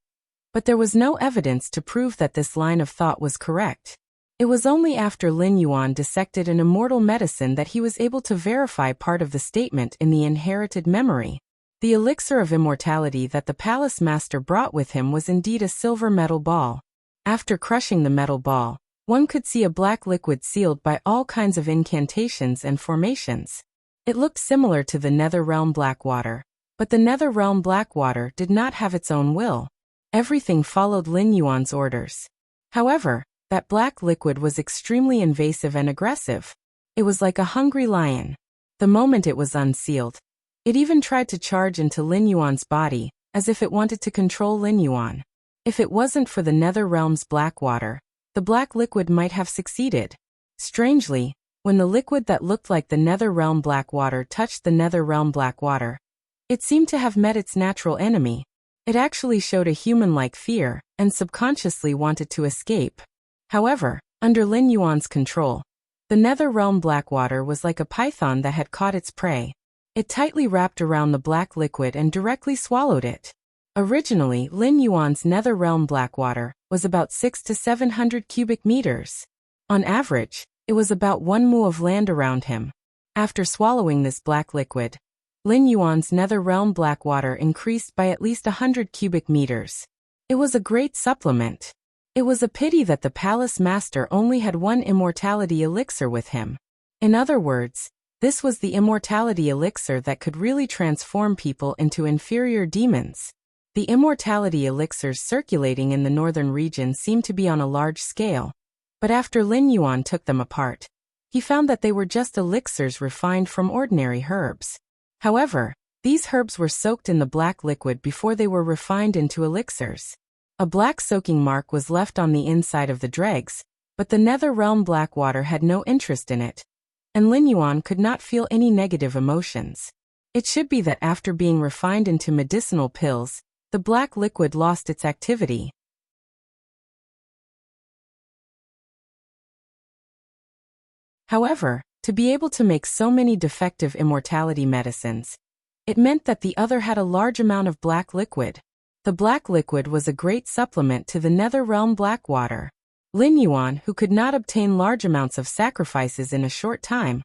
But there was no evidence to prove that this line of thought was correct. It was only after Lin Yuan dissected an immortal medicine that he was able to verify part of the statement in the inherited memory. The elixir of immortality that the palace master brought with him was indeed a silver metal ball. After crushing the metal ball, one could see a black liquid sealed by all kinds of incantations and formations. It looked similar to the Nether Realm black water, but the Nether Realm black water did not have its own will. Everything followed Lin Yuan's orders. However, that black liquid was extremely invasive and aggressive. It was like a hungry lion. The moment it was unsealed, it even tried to charge into Lin Yuan's body, as if it wanted to control Lin Yuan. If it wasn't for the Nether Realm's black water, the black liquid might have succeeded. Strangely, when the liquid that looked like the Nether Realm black water touched the Nether Realm black water, it seemed to have met its natural enemy. It actually showed a human-like fear, and subconsciously wanted to escape. However, under Lin Yuan's control, the Nether Realm black water was like a python that had caught its prey. It tightly wrapped around the black liquid and directly swallowed it. Originally, Lin Yuan's Nether Realm black water was about 600 to 700 cubic meters. On average, it was about 1 mu of land around him. After swallowing this black liquid, Lin Yuan's Nether Realm black water increased by at least 100 cubic meters. It was a great supplement. It was a pity that the palace master only had one immortality elixir with him. In other words, this was the immortality elixir that could really transform people into inferior demons. The immortality elixirs circulating in the northern region seemed to be on a large scale, but after Lin Yuan took them apart, he found that they were just elixirs refined from ordinary herbs. However, these herbs were soaked in the black liquid before they were refined into elixirs. A black soaking mark was left on the inside of the dregs, but the Nether Realm black water had no interest in it, and Lin Yuan could not feel any negative emotions. It should be that after being refined into medicinal pills, the black liquid lost its activity. However, to be able to make so many defective immortality medicines, it meant that the other had a large amount of black liquid. The black liquid was a great supplement to the Nether Realm black water. Lin Yuan, who could not obtain large amounts of sacrifices in a short time,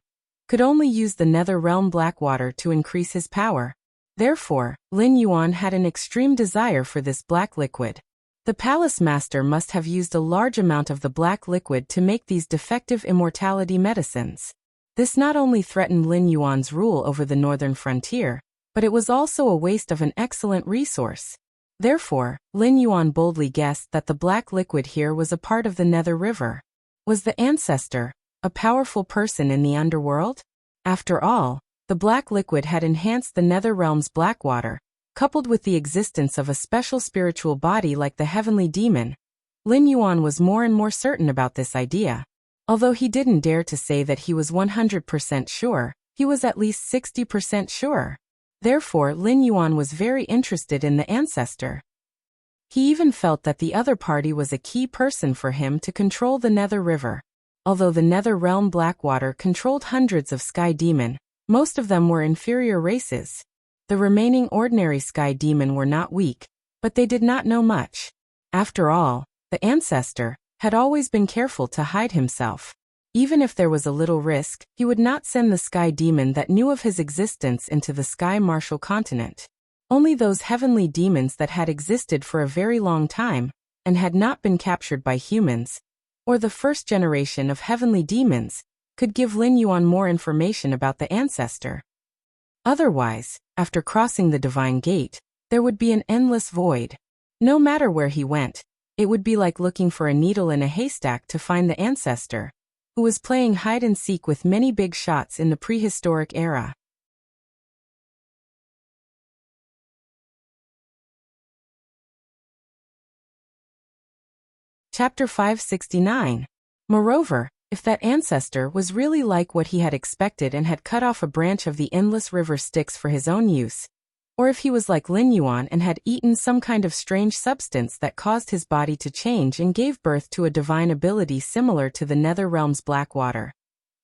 could only use the Nether Realm black water to increase his power. Therefore, Lin Yuan had an extreme desire for this black liquid. The palace master must have used a large amount of the black liquid to make these defective immortality medicines. This not only threatened Lin Yuan's rule over the northern frontier, but it was also a waste of an excellent resource. Therefore, Lin Yuan boldly guessed that the black liquid here was a part of the Nether River. Was the ancestor a powerful person in the underworld? After all, the black liquid had enhanced the Nether Realm's black water, coupled with the existence of a special spiritual body like the heavenly demon. Lin Yuan was more and more certain about this idea. Although he didn't dare to say that he was 100% sure, he was at least 60% sure. Therefore, Lin Yuan was very interested in the ancestor. He even felt that the other party was a key person for him to control the Nether River. Although the Nether Realm Blackwater controlled hundreds of sky demon, most of them were inferior races. The remaining ordinary sky demon were not weak, but they did not know much. After all, the ancestor had always been careful to hide himself. Even if there was a little risk, he would not send the sky demon that knew of his existence into the sky martial continent. Only those heavenly demons that had existed for a very long time, and had not been captured by humans, or the first generation of heavenly demons, could give Lin Yuan more information about the ancestor. Otherwise, after crossing the divine gate, there would be an endless void. No matter where he went, it would be like looking for a needle in a haystack to find the ancestor, who was playing hide-and-seek with many big shots in the prehistoric era. Chapter 569. Moreover, if that ancestor was really like what he had expected and had cut off a branch of the endless river Styx for his own use, or if he was like Lin Yuan and had eaten some kind of strange substance that caused his body to change and gave birth to a divine ability similar to the Nether Realm's Blackwater,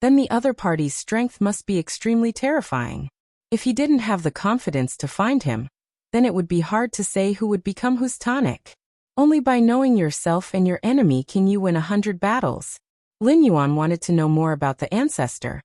then the other party's strength must be extremely terrifying. If he didn't have the confidence to find him, then it would be hard to say who would become whose tonic. Only by knowing yourself and your enemy can you win 100 battles. Lin Yuan wanted to know more about the ancestor.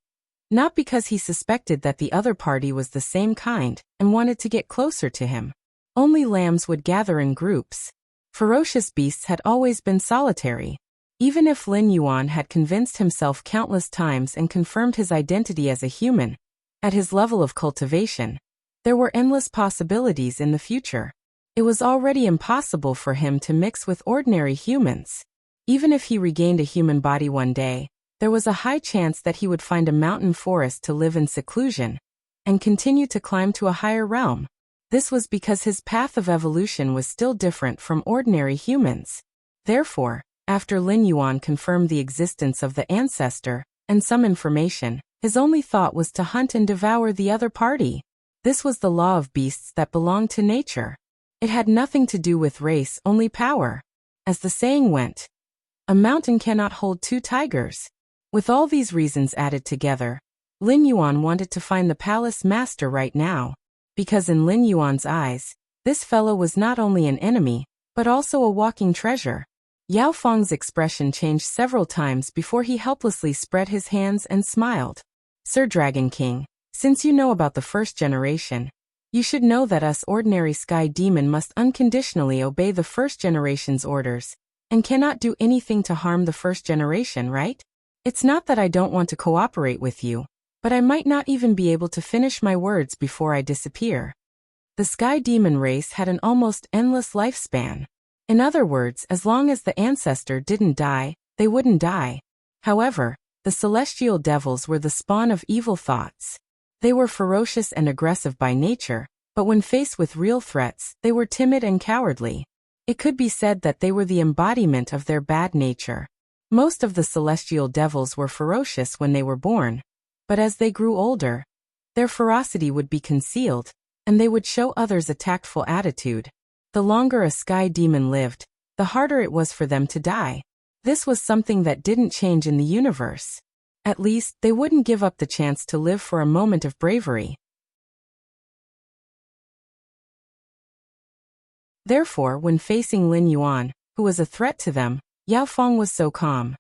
Not because he suspected that the other party was the same kind and wanted to get closer to him. Only lambs would gather in groups. Ferocious beasts had always been solitary. Even if Lin Yuan had convinced himself countless times and confirmed his identity as a human, at his level of cultivation, there were endless possibilities in the future. It was already impossible for him to mix with ordinary humans. Even if he regained a human body one day, there was a high chance that he would find a mountain forest to live in seclusion and continue to climb to a higher realm. This was because his path of evolution was still different from ordinary humans. Therefore, after Lin Yuan confirmed the existence of the ancestor and some information, his only thought was to hunt and devour the other party. This was the law of beasts that belonged to nature. It had nothing to do with race, only power. As the saying went, a mountain cannot hold two tigers. With all these reasons added together, Lin Yuan wanted to find the palace master right now. Because in Lin Yuan's eyes, this fellow was not only an enemy, but also a walking treasure. Yao Feng's expression changed several times before he helplessly spread his hands and smiled. Sir Dragon King, since you know about the first generation, you should know that us ordinary sky demon must unconditionally obey the first generation's orders, and cannot do anything to harm the first generation, right? It's not that I don't want to cooperate with you, but I might not even be able to finish my words before I disappear. The sky demon race had an almost endless lifespan. In other words, as long as the ancestor didn't die, they wouldn't die. However, the celestial devils were the spawn of evil thoughts. They were ferocious and aggressive by nature, but when faced with real threats, they were timid and cowardly. It could be said that they were the embodiment of their bad nature. Most of the celestial devils were ferocious when they were born, but as they grew older, their ferocity would be concealed, and they would show others a tactful attitude. The longer a sky demon lived, the harder it was for them to die. This was something that didn't change in the universe. At least, they wouldn't give up the chance to live for a moment of bravery. Therefore, when facing Lin Yuan, who was a threat to them, Yao Feng was so calm.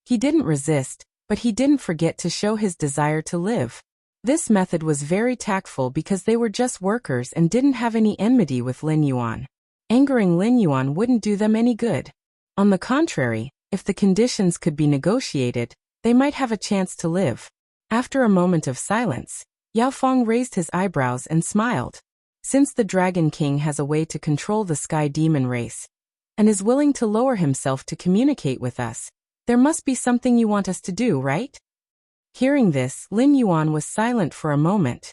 He didn't resist, but he didn't forget to show his desire to live. This method was very tactful because they were just workers and didn't have any enmity with Lin Yuan. Angering Lin Yuan wouldn't do them any good. On the contrary, if the conditions could be negotiated, they might have a chance to live. After a moment of silence, Yao Feng raised his eyebrows and smiled. Since the Dragon King has a way to control the sky demon race, and is willing to lower himself to communicate with us, there must be something you want us to do, right? Hearing this, Lin Yuan was silent for a moment.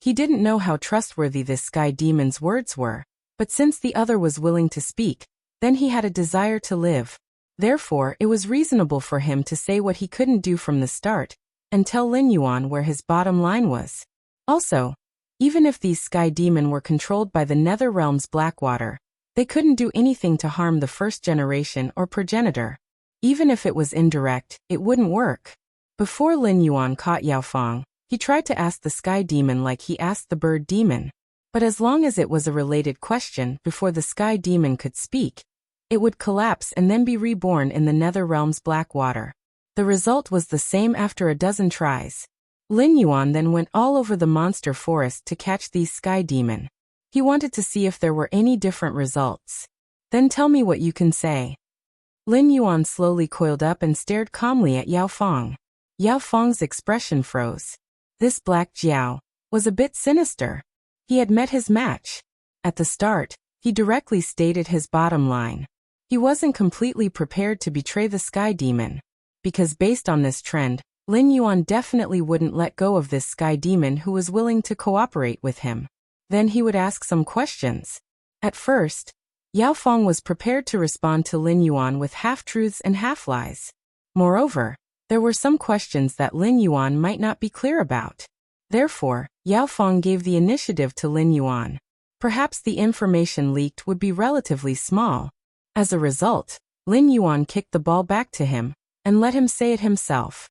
He didn't know how trustworthy this sky demon's words were, but since the other was willing to speak, then he had a desire to live. Therefore, it was reasonable for him to say what he couldn't do from the start, and tell Lin Yuan where his bottom line was. Also, even if these sky demon were controlled by the Nether Realm's Blackwater, they couldn't do anything to harm the first generation or progenitor. Even if it was indirect, it wouldn't work. Before Lin Yuan caught Yao Feng, he tried to ask the sky demon like he asked the bird demon. But as long as it was a related question before the sky demon could speak, it would collapse and then be reborn in the Nether Realm's Blackwater. The result was the same after a dozen tries. Lin Yuan then went all over the monster forest to catch these sky demon. He wanted to see if there were any different results. Then tell me what you can say. Lin Yuan slowly coiled up and stared calmly at Yao Feng. Yao Feng's expression froze. This Black Jiao was a bit sinister. He had met his match. At the start, he directly stated his bottom line. He wasn't completely prepared to betray the sky demon, because based on this trend, Lin Yuan definitely wouldn't let go of this sky demon who was willing to cooperate with him. Then he would ask some questions. At first, Yao Feng was prepared to respond to Lin Yuan with half-truths and half-lies. Moreover, there were some questions that Lin Yuan might not be clear about. Therefore, Yao Feng gave the initiative to Lin Yuan. Perhaps the information leaked would be relatively small. As a result, Lin Yuan kicked the ball back to him and let him say it himself.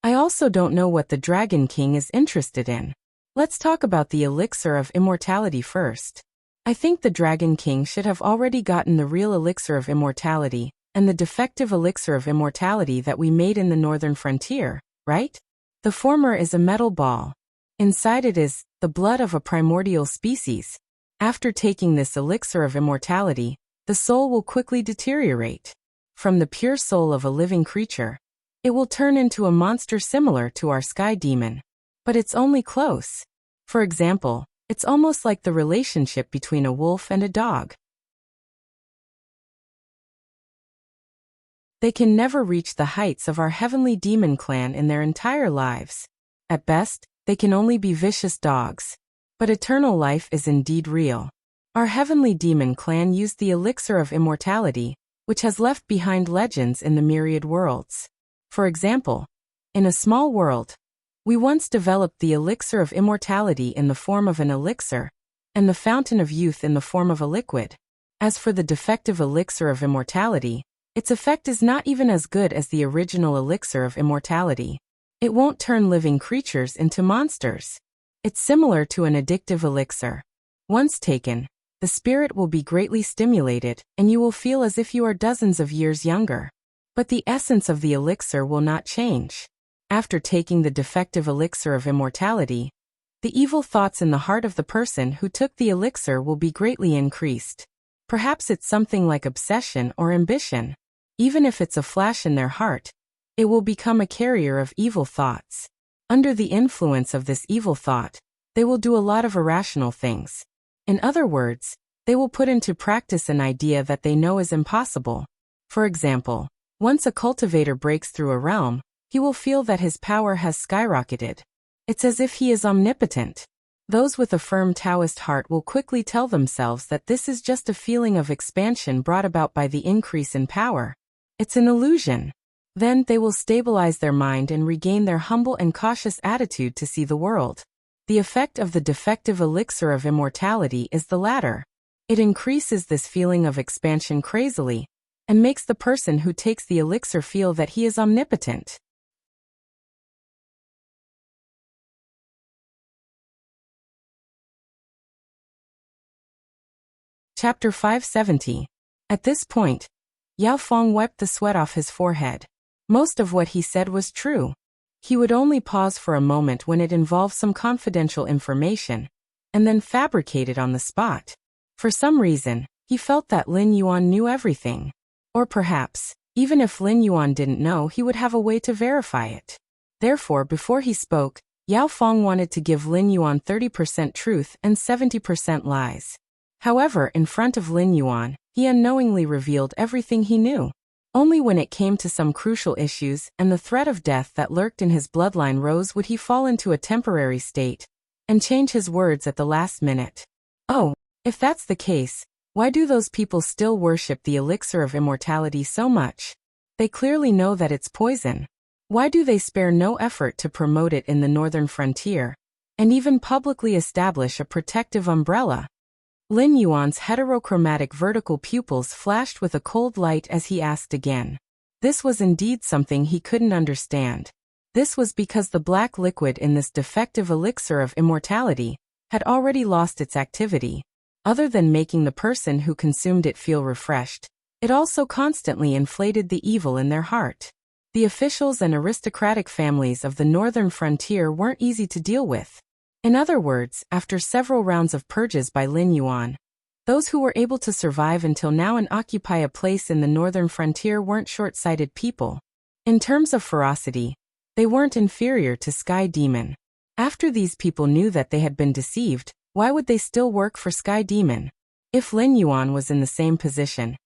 I also don't know what the Dragon King is interested in. Let's talk about the elixir of immortality first. I think the Dragon King should have already gotten the real elixir of immortality and the defective elixir of immortality that we made in the northern frontier, right? The former is a metal ball. Inside it is the blood of a primordial species. After taking this elixir of immortality, the soul will quickly deteriorate. From the pure soul of a living creature, it will turn into a monster similar to our sky demon. But it's only close. For example, it's almost like the relationship between a wolf and a dog. They can never reach the heights of our heavenly demon clan in their entire lives. At best, they can only be vicious dogs. But eternal life is indeed real. Our heavenly demon clan used the elixir of immortality, which has left behind legends in the myriad worlds. For example, in a small world, we once developed the elixir of immortality in the form of an elixir, and the fountain of youth in the form of a liquid. As for the defective elixir of immortality, its effect is not even as good as the original elixir of immortality. It won't turn living creatures into monsters. It's similar to an addictive elixir. Once taken, the spirit will be greatly stimulated, and you will feel as if you are dozens of years younger. But the essence of the elixir will not change. After taking the defective elixir of immortality, the evil thoughts in the heart of the person who took the elixir will be greatly increased. Perhaps it's something like obsession or ambition. Even if it's a flash in their heart, it will become a carrier of evil thoughts. Under the influence of this evil thought, they will do a lot of irrational things. In other words, they will put into practice an idea that they know is impossible. For example, once a cultivator breaks through a realm, he will feel that his power has skyrocketed. It's as if he is omnipotent. Those with a firm Taoist heart will quickly tell themselves that this is just a feeling of expansion brought about by the increase in power. It's an illusion. Then they will stabilize their mind and regain their humble and cautious attitude to see the world. The effect of the defective elixir of immortality is the latter. It increases this feeling of expansion crazily, and makes the person who takes the elixir feel that he is omnipotent. Chapter 570. At this point, Yao Feng wiped the sweat off his forehead. Most of what he said was true. He would only pause for a moment when it involved some confidential information, and then fabricate it on the spot. For some reason, he felt that Lin Yuan knew everything. Or perhaps, even if Lin Yuan didn't know, he would have a way to verify it. Therefore, before he spoke, Yao Feng wanted to give Lin Yuan 30% truth and 70% lies. However, in front of Lin Yuan, he unknowingly revealed everything he knew. Only when it came to some crucial issues and the threat of death that lurked in his bloodline rose would he fall into a temporary state and change his words at the last minute. Oh, if that's the case, why do those people still worship the elixir of immortality so much? They clearly know that it's poison. Why do they spare no effort to promote it in the northern frontier, and even publicly establish a protective umbrella? Lin Yuan's heterochromatic vertical pupils flashed with a cold light as he asked again. This was indeed something he couldn't understand. This was because the black liquid in this defective elixir of immortality had already lost its activity. Other than making the person who consumed it feel refreshed, it also constantly inflated the evil in their heart. The officials and aristocratic families of the northern frontier weren't easy to deal with. In other words, after several rounds of purges by Lin Yuan, those who were able to survive until now and occupy a place in the northern frontier weren't short-sighted people. In terms of ferocity, they weren't inferior to Sky Demon. After these people knew that they had been deceived, why would they still work for Sky Demon? If Lin Yuan was in the same position,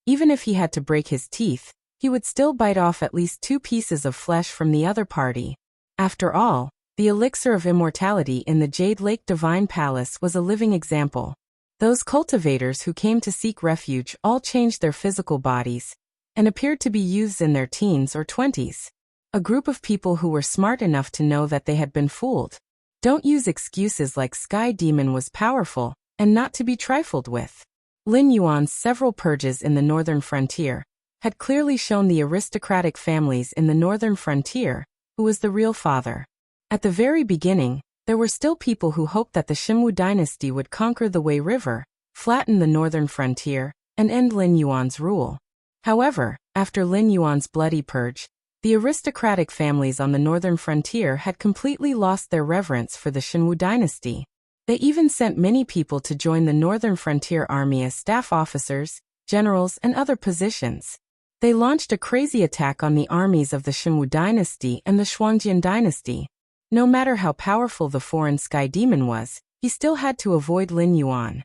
even if he had to break his teeth, he would still bite off at least 2 pieces of flesh from the other party. After all, the elixir of immortality in the Jade Lake Divine Palace was a living example. Those cultivators who came to seek refuge all changed their physical bodies and appeared to be youths in their teens or 20s. A group of people who were smart enough to know that they had been fooled. Don't use excuses like Sky Demon was powerful and not to be trifled with. Lin Yuan's several purges in the northern frontier had clearly shown the aristocratic families in the northern frontier who was the real father. At the very beginning, there were still people who hoped that the Xinwu dynasty would conquer the Wei River, flatten the northern frontier, and end Lin Yuan's rule. However, after Lin Yuan's bloody purge, The aristocratic families on the northern frontier had completely lost their reverence for the Shenwu dynasty. They even sent many people to join the northern frontier army as staff officers, generals, and other positions. They launched a crazy attack on the armies of the Shenwu dynasty and the Shuangjian dynasty. No matter how powerful the foreign sky demon was, he still had to avoid Lin Yuan.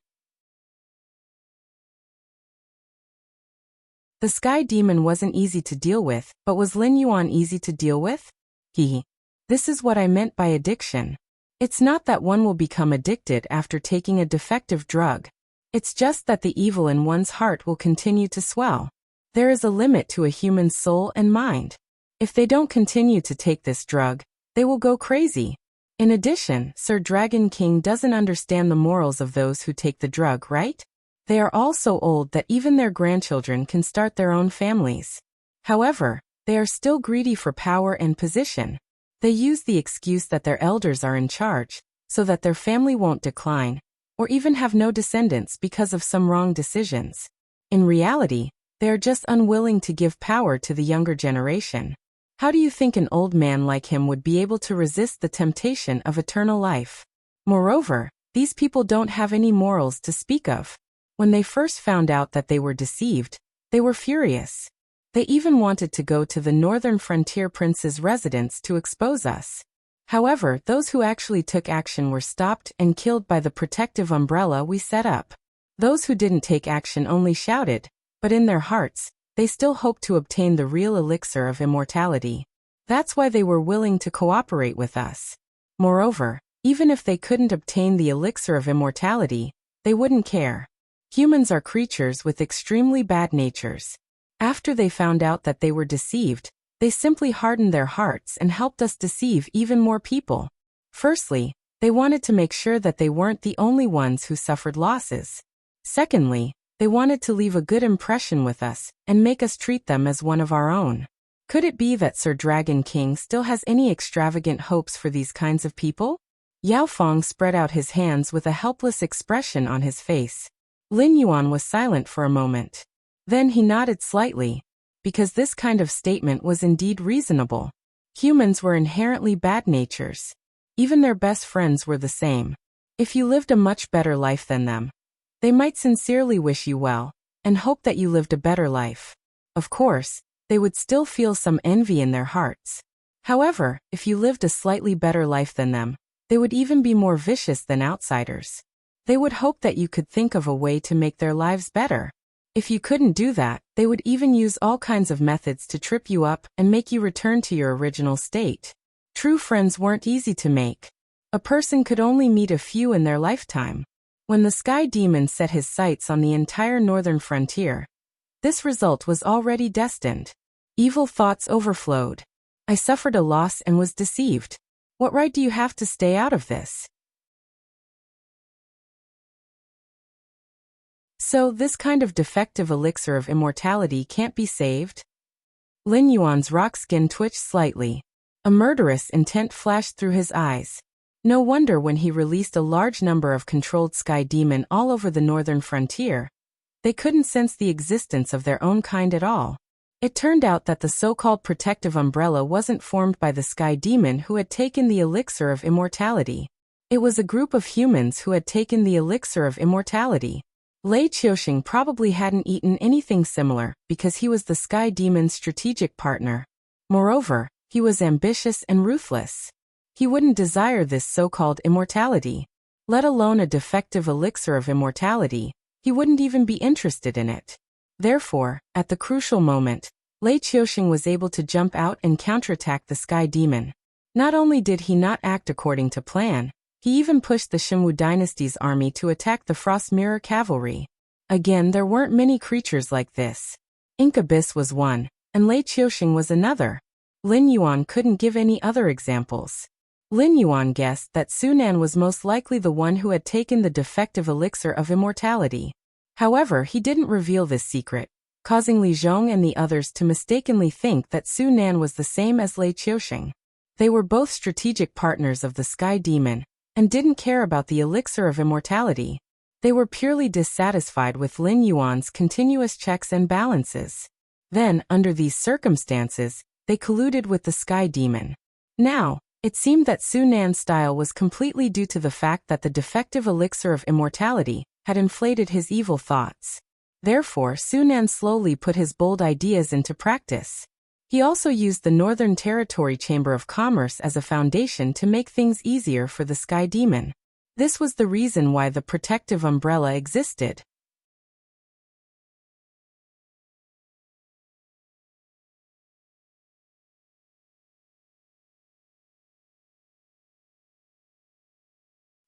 The sky demon wasn't easy to deal with, but was Lin Yuan easy to deal with? This is what I meant by addiction. It's not that one will become addicted after taking a defective drug. It's just that the evil in one's heart will continue to swell. There is a limit to a human's soul and mind. If they don't continue to take this drug, they will go crazy. In addition, Sir Dragon King doesn't understand the morals of those who take the drug, right? They are all so old that even their grandchildren can start their own families. However, they are still greedy for power and position. They use the excuse that their elders are in charge, so that their family won't decline, or even have no descendants because of some wrong decisions. In reality, they are just unwilling to give power to the younger generation. How do you think an old man like him would be able to resist the temptation of eternal life? Moreover, these people don't have any morals to speak of. When they first found out that they were deceived, they were furious. They even wanted to go to the northern frontier prince's residence to expose us. However, those who actually took action were stopped and killed by the protective umbrella we set up. Those who didn't take action only shouted, but in their hearts, they still hoped to obtain the real elixir of immortality. That's why they were willing to cooperate with us. Moreover, even if they couldn't obtain the elixir of immortality, they wouldn't care. Humans are creatures with extremely bad natures. After they found out that they were deceived, they simply hardened their hearts and helped us deceive even more people. Firstly, they wanted to make sure that they weren't the only ones who suffered losses. Secondly, they wanted to leave a good impression with us and make us treat them as one of our own. Could it be that Sir Dragon King still has any extravagant hopes for these kinds of people? Yao Feng spread out his hands with a helpless expression on his face. Lin Yuan was silent for a moment. Then he nodded slightly, because this kind of statement was indeed reasonable. Humans were inherently bad natures. Even their best friends were the same. If you lived a much better life than them, they might sincerely wish you well, and hope that you lived a better life. Of course, they would still feel some envy in their hearts. However, if you lived a slightly better life than them, they would even be more vicious than outsiders. They would hope that you could think of a way to make their lives better. If you couldn't do that, they would even use all kinds of methods to trip you up and make you return to your original state. True friends weren't easy to make. A person could only meet a few in their lifetime. When the sky demon set his sights on the entire northern frontier, this result was already destined. Evil thoughts overflowed. I suffered a loss and was deceived. What right do you have to stay out of this? So, this kind of defective elixir of immortality can't be saved? Lin Yuan's rock skin twitched slightly. A murderous intent flashed through his eyes. No wonder when he released a large number of controlled sky demon all over the northern frontier, they couldn't sense the existence of their own kind at all. It turned out that the so-called protective umbrella wasn't formed by the sky demon who had taken the elixir of immortality. It was a group of humans who had taken the elixir of immortality. Lei Qiuxing probably hadn't eaten anything similar because he was the sky demon's strategic partner. Moreover, he was ambitious and ruthless. He wouldn't desire this so-called immortality. Let alone a defective elixir of immortality, he wouldn't even be interested in it. Therefore, at the crucial moment, Lei Qiuxing was able to jump out and counterattack the sky demon. Not only did he not act according to plan, he even pushed the Shenwu dynasty's army to attack the Frost Mirror cavalry. Again, there weren't many creatures like this. Incubus was one, and Lei Qiuxing was another. Lin Yuan couldn't give any other examples. Lin Yuan guessed that Sunan was most likely the one who had taken the defective elixir of immortality. However, he didn't reveal this secret, causing Li Zhong and the others to mistakenly think that Sunan was the same as Lei Qiuxing. They were both strategic partners of the Sky Demon, and didn't care about the elixir of immortality. They were purely dissatisfied with Lin Yuan's continuous checks and balances. Then, under these circumstances, they colluded with the Sky Demon. Now, it seemed that Su Nan's style was completely due to the fact that the defective elixir of immortality had inflated his evil thoughts. Therefore, Su Nan slowly put his bold ideas into practice. He also used the Northern Territory Chamber of Commerce as a foundation to make things easier for the Sky Demon. This was the reason why the protective umbrella existed.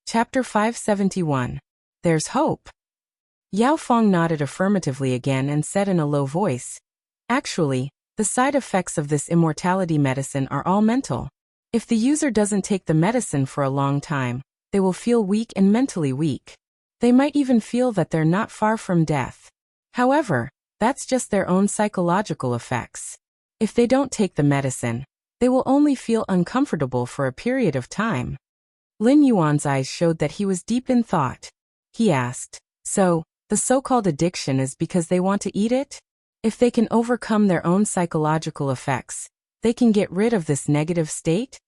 Chapter 571. There's Hope. Yao Feng nodded affirmatively again and said in a low voice, "Actually, the side effects of this immortality medicine are all mental. If the user doesn't take the medicine for a long time, they will feel weak and mentally weak. They might even feel that they're not far from death. However, that's just their own psychological effects. If they don't take the medicine, they will only feel uncomfortable for a period of time." Lin Yuan's eyes showed that he was deep in thought. He asked, "So, the so-called addiction is because they want to eat it? If they can overcome their own psychological effects, they can get rid of this negative state?"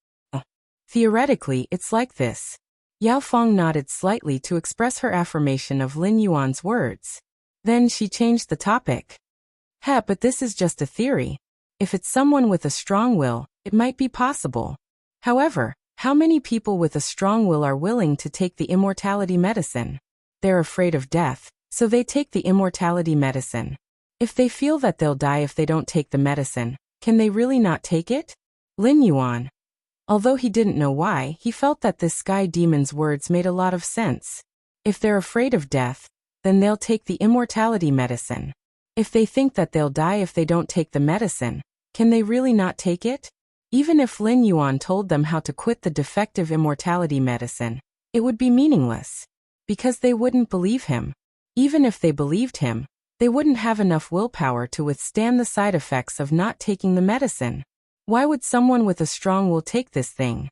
Theoretically, it's like this." Yao Feng nodded slightly to express her affirmation of Lin Yuan's words. Then she changed the topic. But this is just a theory. If it's someone with a strong will, it might be possible. However, how many people with a strong will are willing to take the immortality medicine? They're afraid of death, so they take the immortality medicine. If they feel that they'll die if they don't take the medicine, can they really not take it? Lin Yuan. Although he didn't know why, he felt that this Sky Demon's words made a lot of sense. If they're afraid of death, then they'll take the immortality medicine. If they think that they'll die if they don't take the medicine, can they really not take it? Even if Lin Yuan told them how to quit the defective immortality medicine, it would be meaningless. Because they wouldn't believe him. Even if they believed him, they wouldn't have enough willpower to withstand the side effects of not taking the medicine. Why would someone with a strong will take this thing?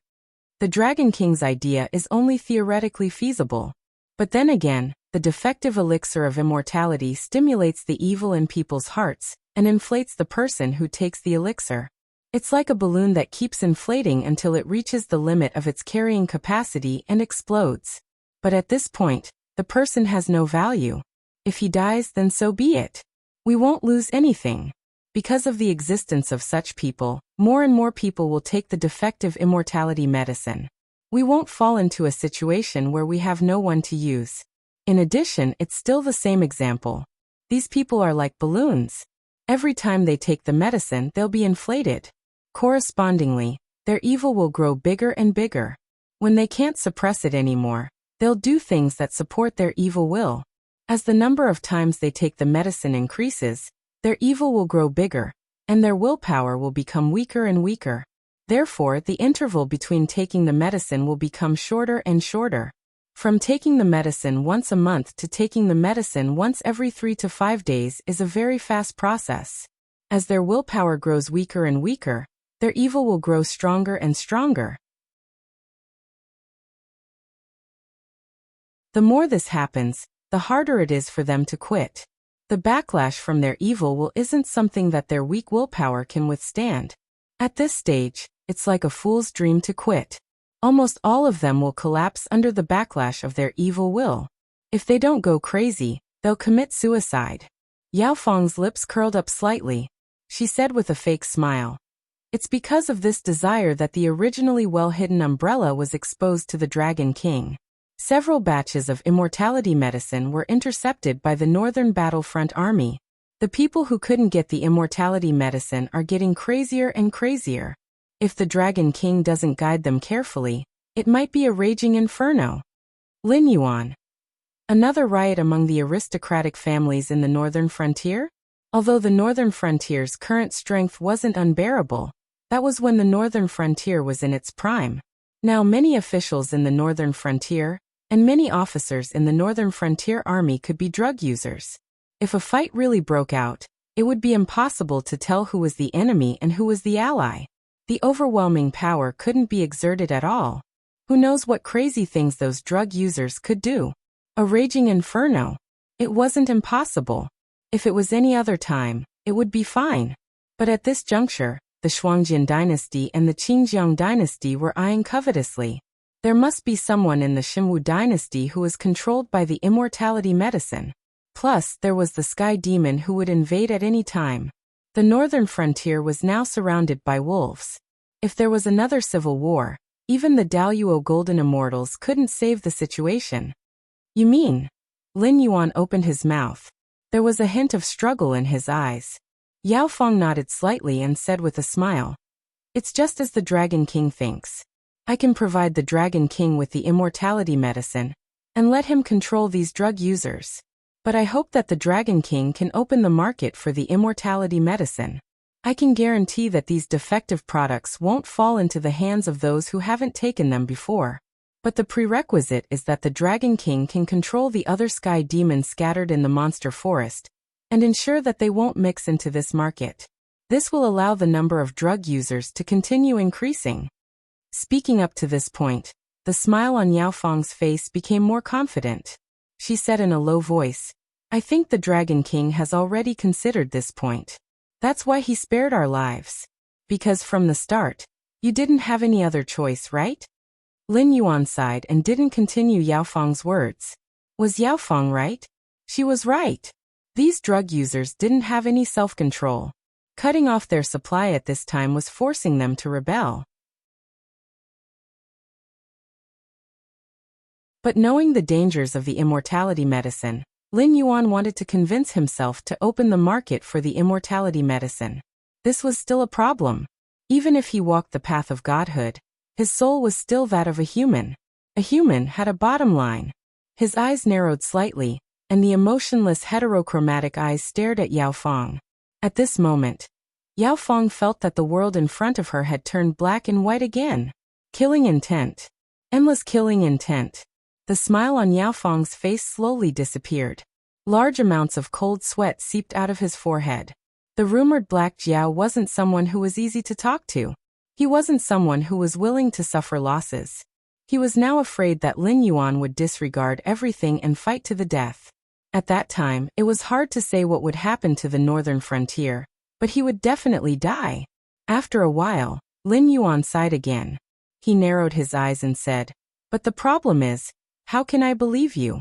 The Dragon King's idea is only theoretically feasible. But then again, the defective elixir of immortality stimulates the evil in people's hearts and inflates the person who takes the elixir. It's like a balloon that keeps inflating until it reaches the limit of its carrying capacity and explodes. But at this point, the person has no value. If he dies, then so be it. We won't lose anything. Because of the existence of such people, more and more people will take the defective immortality medicine. We won't fall into a situation where we have no one to use. In addition, it's still the same example. These people are like balloons. Every time they take the medicine, they'll be inflated. Correspondingly, their evil will grow bigger and bigger. When they can't suppress it anymore, they'll do things that support their evil will. As the number of times they take the medicine increases, their evil will grow bigger, and their willpower will become weaker and weaker. Therefore, the interval between taking the medicine will become shorter and shorter. From taking the medicine once a month to taking the medicine once every 3 to 5 days is a very fast process. As their willpower grows weaker and weaker, their evil will grow stronger and stronger. The more this happens, the harder it is for them to quit. The backlash from their evil will isn't something that their weak willpower can withstand. At this stage, it's like a fool's dream to quit. Almost all of them will collapse under the backlash of their evil will. If they don't go crazy, they'll commit suicide. Yao Feng's lips curled up slightly. She said with a fake smile, "It's because of this desire that the originally well-hidden umbrella was exposed to the Dragon King. Several batches of immortality medicine were intercepted by the Northern Battlefront Army. The people who couldn't get the immortality medicine are getting crazier and crazier. If the Dragon King doesn't guide them carefully, it might be a raging inferno." Lin Yuan. Another riot among the aristocratic families in the northern frontier? Although the northern frontier's current strength wasn't unbearable, that was when the northern frontier was in its prime. Now many officials in the northern frontier, and many officers in the Northern Frontier Army could be drug users. If a fight really broke out, it would be impossible to tell who was the enemy and who was the ally. The overwhelming power couldn't be exerted at all. Who knows what crazy things those drug users could do? A raging inferno. It wasn't impossible. If it was any other time, it would be fine. But at this juncture, the Shuangjin dynasty and the Qingjiang dynasty were eyeing covetously. There must be someone in the Xinwu dynasty who is controlled by the immortality medicine. Plus, there was the sky demon who would invade at any time. The northern frontier was now surrounded by wolves. If there was another civil war, even the Daoyuo Golden Immortals couldn't save the situation. You mean? Lin Yuan opened his mouth. There was a hint of struggle in his eyes. Yao Feng nodded slightly and said with a smile, "It's just as the Dragon King thinks. I can provide the Dragon King with the immortality medicine and let him control these drug users. But I hope that the Dragon King can open the market for the immortality medicine. I can guarantee that these defective products won't fall into the hands of those who haven't taken them before. But the prerequisite is that the Dragon King can control the other sky demons scattered in the monster forest and ensure that they won't mix into this market. This will allow the number of drug users to continue increasing." Speaking up to this point, the smile on Yao Feng's face became more confident. She said in a low voice, "I think the Dragon King has already considered this point. That's why he spared our lives. Because from the start, you didn't have any other choice, right?" Lin Yuan sighed and didn't continue Yao Feng's words. Was Yao Feng right? She was right. These drug users didn't have any self-control. Cutting off their supply at this time was forcing them to rebel. But knowing the dangers of the immortality medicine, Lin Yuan wanted to convince himself to open the market for the immortality medicine. This was still a problem. Even if he walked the path of godhood, his soul was still that of a human. A human had a bottom line. His eyes narrowed slightly, and the emotionless heterochromatic eyes stared at Yao Feng. At this moment, Yao Feng felt that the world in front of her had turned black and white again. Killing intent. Endless killing intent. The smile on Yao Feng's face slowly disappeared. Large amounts of cold sweat seeped out of his forehead. The rumored Black Jiao wasn't someone who was easy to talk to. He wasn't someone who was willing to suffer losses. He was now afraid that Lin Yuan would disregard everything and fight to the death. At that time, it was hard to say what would happen to the northern frontier, but he would definitely die. After a while, Lin Yuan sighed again. He narrowed his eyes and said, "But the problem is, how can I believe you?"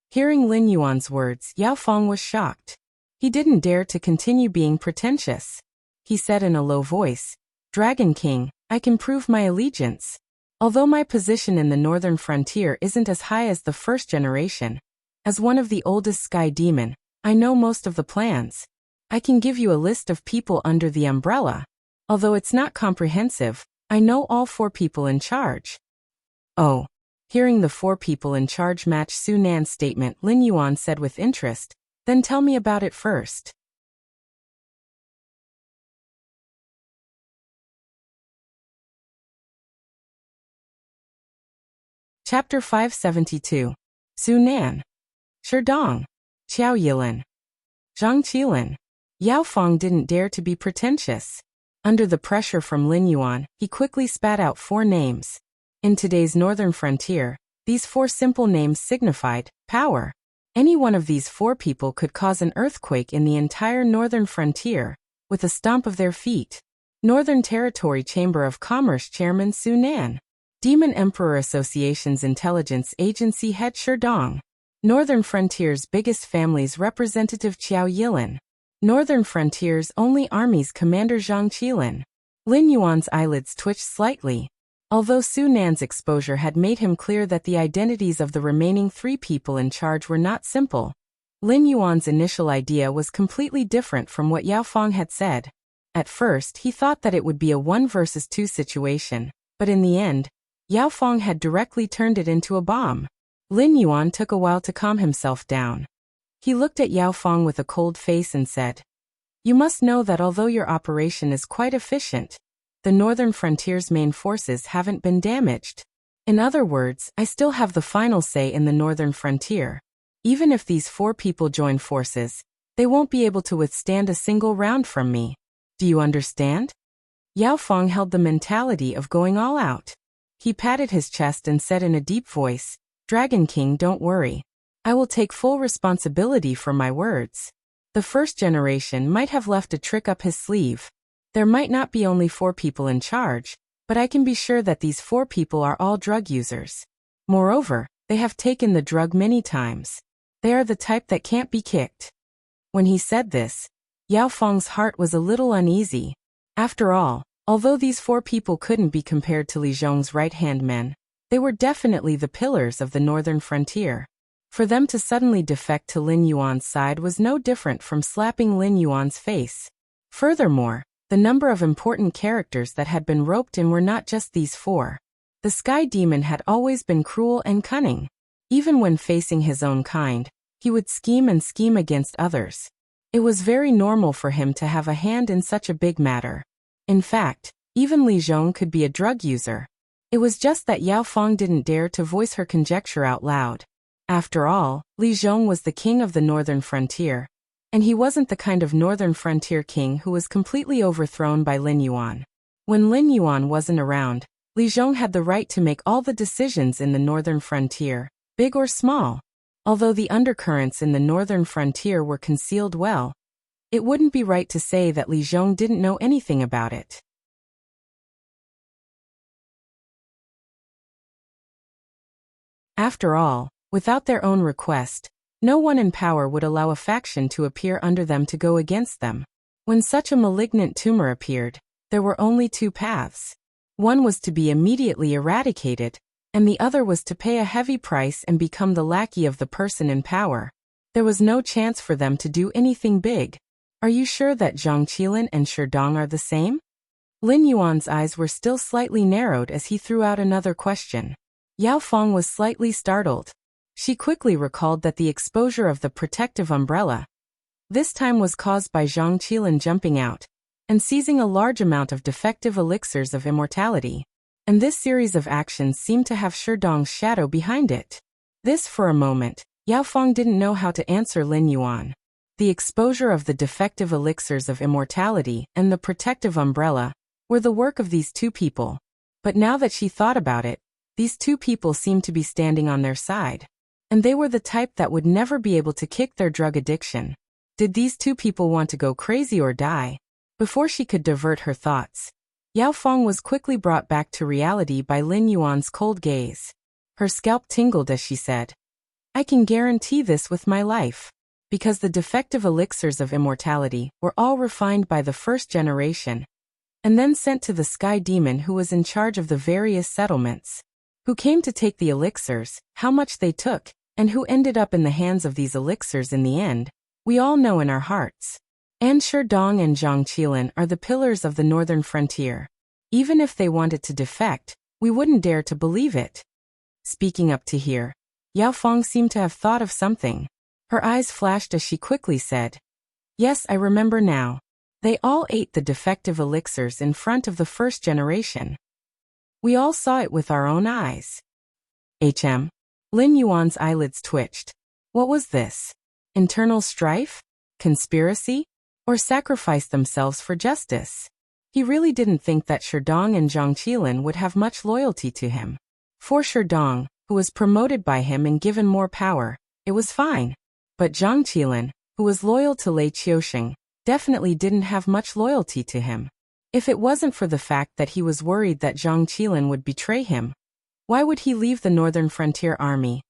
Hearing Lin Yuan's words, Yao Feng was shocked. He didn't dare to continue being pretentious. He said in a low voice, "Dragon King, I can prove my allegiance. Although my position in the northern frontier isn't as high as the first generation, as one of the oldest sky demon, I know most of the plans. I can give you a list of people under the umbrella. Although it's not comprehensive, I know all 4 people in charge." "Oh." Hearing the 4 people in charge match Su Nan's statement, Lin Yuan said with interest, "Then tell me about it first." Chapter 572. Su Nan. Sherdong. Qiao Yilin. Zhang Qilin. Yao Feng didn't dare to be pretentious. Under the pressure from Lin Yuan, he quickly spat out 4 names. In today's northern frontier, these 4 simple names signified power. Any one of these 4 people could cause an earthquake in the entire northern frontier, with a stomp of their feet. Northern Territory Chamber of Commerce Chairman Su Nan. Demon Emperor Association's Intelligence Agency Head Sherdong. Northern Frontier's Biggest Families Representative Qiao Yilin. Northern Frontier's Only Army's Commander Zhang Qilin. Lin Yuan's eyelids twitched slightly. Although Su Nan's exposure had made him clear that the identities of the remaining 3 people in charge were not simple, Lin Yuan's initial idea was completely different from what Yao Feng had said. At first, he thought that it would be a 1 versus 2 situation, but in the end, Yao Feng had directly turned it into a bomb. Lin Yuan took a while to calm himself down. He looked at Yao Feng with a cold face and said, "You must know that although your operation is quite efficient, the northern frontier's main forces haven't been damaged. In other words, I still have the final say in the northern frontier. Even if these 4 people join forces, they won't be able to withstand a single round from me. Do you understand?" Yao Feng held the mentality of going all out. He patted his chest and said in a deep voice, "Dragon King, don't worry. I will take full responsibility for my words. The first generation might have left a trick up his sleeve, There might not be only 4 people in charge, but I can be sure that these 4 people are all drug users. Moreover, they have taken the drug many times. They are the type that can't be kicked. When he said this, Yao Feng's heart was a little uneasy. After all, although these 4 people couldn't be compared to Li Zhong's right-hand men, they were definitely the pillars of the northern frontier. For them to suddenly defect to Lin Yuan's side was no different from slapping Lin Yuan's face. Furthermore, the number of important characters that had been roped in were not just these 4. The Sky Demon had always been cruel and cunning. Even when facing his own kind, he would scheme and scheme against others. It was very normal for him to have a hand in such a big matter. In fact, even Li Zhong could be a drug user. It was just that Yao Feng didn't dare to voice her conjecture out loud. After all, Li Zhong was the king of the northern frontier, and he wasn't the kind of northern frontier king who was completely overthrown by Lin Yuan. When Lin Yuan wasn't around, Li Zhong had the right to make all the decisions in the northern frontier, big or small. Although the undercurrents in the northern frontier were concealed well, it wouldn't be right to say that Li Zhong didn't know anything about it. After all, without their own request, no one in power would allow a faction to appear under them to go against them. When such a malignant tumor appeared, there were only 2 paths. One was to be immediately eradicated, and the other was to pay a heavy price and become the lackey of the person in power. There was no chance for them to do anything big. Are you sure that Zhang Qilin and Shi Dong are the same? Lin Yuan's eyes were still slightly narrowed as he threw out another question. Yao Feng was slightly startled. She quickly recalled that the exposure of the protective umbrella this time was caused by Zhang Qilin jumping out and seizing a large amount of defective elixirs of immortality. And this series of actions seemed to have Shi Dong's shadow behind it. This, for a moment, Yao Feng didn't know how to answer Lin Yuan. The exposure of the defective elixirs of immortality and the protective umbrella were the work of these 2 people. But now that she thought about it, these 2 people seemed to be standing on their side. And they were the type that would never be able to kick their drug addiction. Did these 2 people want to go crazy or die? Before she could divert her thoughts, Yao Feng was quickly brought back to reality by Lin Yuan's cold gaze. Her scalp tingled as she said, "I can guarantee this with my life. Because the defective elixirs of immortality were all refined by the 1st generation, and then sent to the Sky Demon who was in charge of the various settlements, who came to take the elixirs, how much they took, and who ended up in the hands of these elixirs in the end, we all know in our hearts. And Shi Dong and Zhang Qilin are the pillars of the northern frontier. Even if they wanted to defect, we wouldn't dare to believe it." Speaking up to here, Yao Feng seemed to have thought of something. Her eyes flashed as she quickly said, "Yes, I remember now. They all ate the defective elixirs in front of the 1st generation. We all saw it with our own eyes." Lin Yuan's eyelids twitched. What was this? Internal strife? Conspiracy? Or sacrifice themselves for justice? He really didn't think that Shi Dong and Zhang Qilin would have much loyalty to him. For Shi Dong, who was promoted by him and given more power, it was fine. But Zhang Qilin, who was loyal to Lei Qiusheng, definitely didn't have much loyalty to him. If it wasn't for the fact that he was worried that Zhang Qilin would betray him, why would he leave the Northern Frontier Army?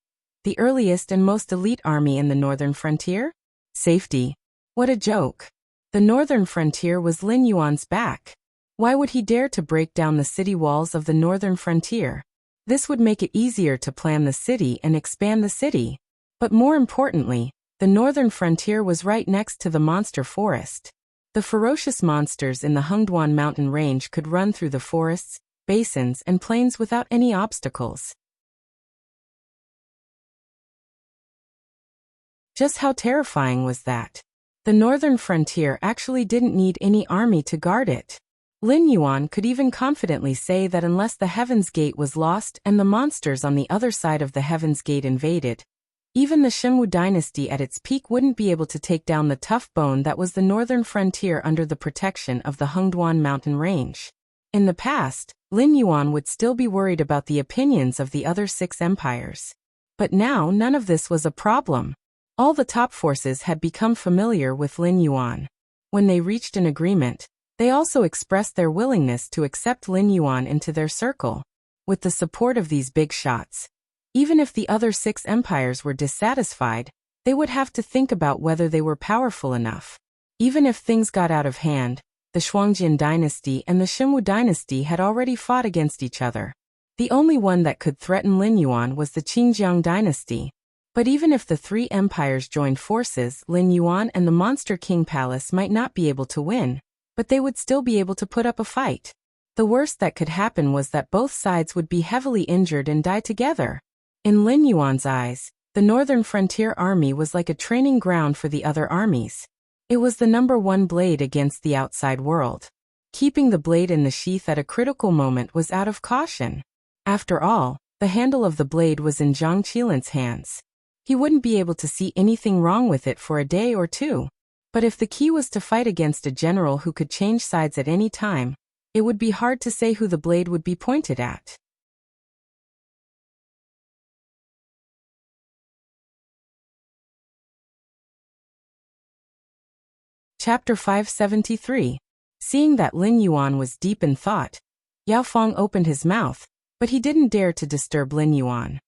The earliest and most elite army in the Northern Frontier? Safety. What a joke. The Northern Frontier was Lin Yuan's back. Why would he dare to break down the city walls of the Northern Frontier? This would make it easier to plan the city and expand the city. But more importantly, the Northern Frontier was right next to the monster forest. The ferocious monsters in the Hengduan mountain range could run through the forests, basins, and plains without any obstacles. Just how terrifying was that? The Northern Frontier actually didn't need any army to guard it. Lin Yuan could even confidently say that unless the Heaven's Gate was lost and the monsters on the other side of the Heaven's Gate invaded, even the Shenwu dynasty at its peak wouldn't be able to take down the tough bone that was the Northern Frontier under the protection of the Hengduan mountain range. In the past, Lin Yuan would still be worried about the opinions of the other 6 empires. But now none of this was a problem. All the top forces had become familiar with Lin Yuan. When they reached an agreement, They also expressed their willingness to accept Lin Yuan into their circle. With the support of these big shots, even if the other 6 empires were dissatisfied, they would have to think about whether they were powerful enough. Even if things got out of hand, the Shuangjin dynasty and the Xinwu dynasty had already fought against each other. The only one that could threaten Lin Yuan was the Qingjiang dynasty. But even if the 3 empires joined forces, Lin Yuan and the Monster King Palace might not be able to win, but they would still be able to put up a fight. The worst that could happen was that both sides would be heavily injured and die together. In Lin Yuan's eyes, the Northern Frontier Army was like a training ground for the other armies. It was the #1 blade against the outside world. Keeping the blade in the sheath at a critical moment was out of caution. After all, the handle of the blade was in Zhang Qilin's hands. He wouldn't be able to see anything wrong with it for a day or 2. But if the key was to fight against a general who could change sides at any time, it would be hard to say who the blade would be pointed at. Chapter 573. Seeing that Lin Yuan was deep in thought, Yao Feng opened his mouth, but he didn't dare to disturb Lin Yuan.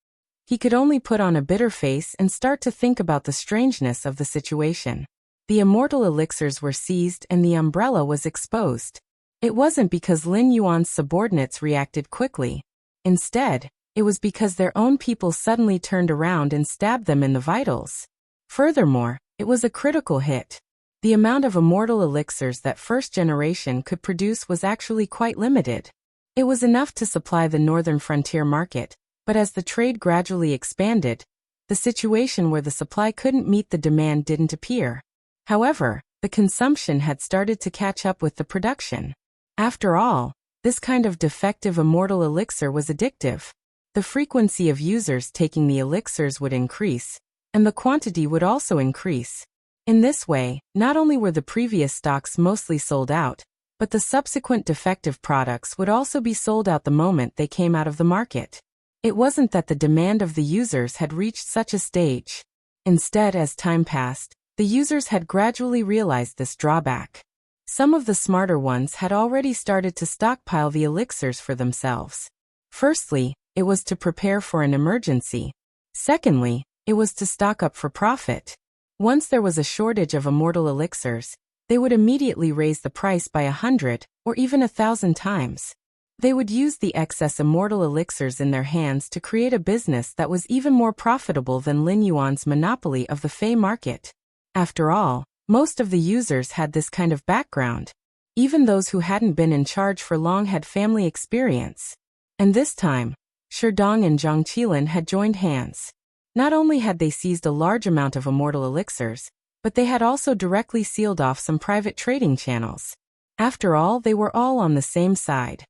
He could only put on a bitter face and start to think about the strangeness of the situation. The immortal elixirs were seized and the umbrella was exposed. It wasn't because Lin Yuan's subordinates reacted quickly. Instead, it was because their own people suddenly turned around and stabbed them in the vitals. Furthermore, it was a critical hit. The amount of immortal elixirs that first generation could produce was actually quite limited. It was enough to supply the northern frontier market, but as the trade gradually expanded, the situation where the supply couldn't meet the demand didn't appear. However, the consumption had started to catch up with the production. After all, this kind of defective immortal elixir was addictive. The frequency of users taking the elixirs would increase, and the quantity would also increase. In this way, not only were the previous stocks mostly sold out, but the subsequent defective products would also be sold out the moment they came out of the market. It wasn't that the demand of the users had reached such a stage. Instead, as time passed, the users had gradually realized this drawback. Some of the smarter ones had already started to stockpile the elixirs for themselves. Firstly, it was to prepare for an emergency. Secondly, it was to stock up for profit. Once there was a shortage of immortal elixirs, they would immediately raise the price by 100 or even 1,000 times. They would use the excess immortal elixirs in their hands to create a business that was even more profitable than Lin Yuan's monopoly of the Fey market. After all, most of the users had this kind of background. Even those who hadn't been in charge for long had family experience. And this time, Sherdong and Zhang Qilin had joined hands. Not only had they seized a large amount of immortal elixirs, but they had also directly sealed off some private trading channels. After all, they were all on the same side.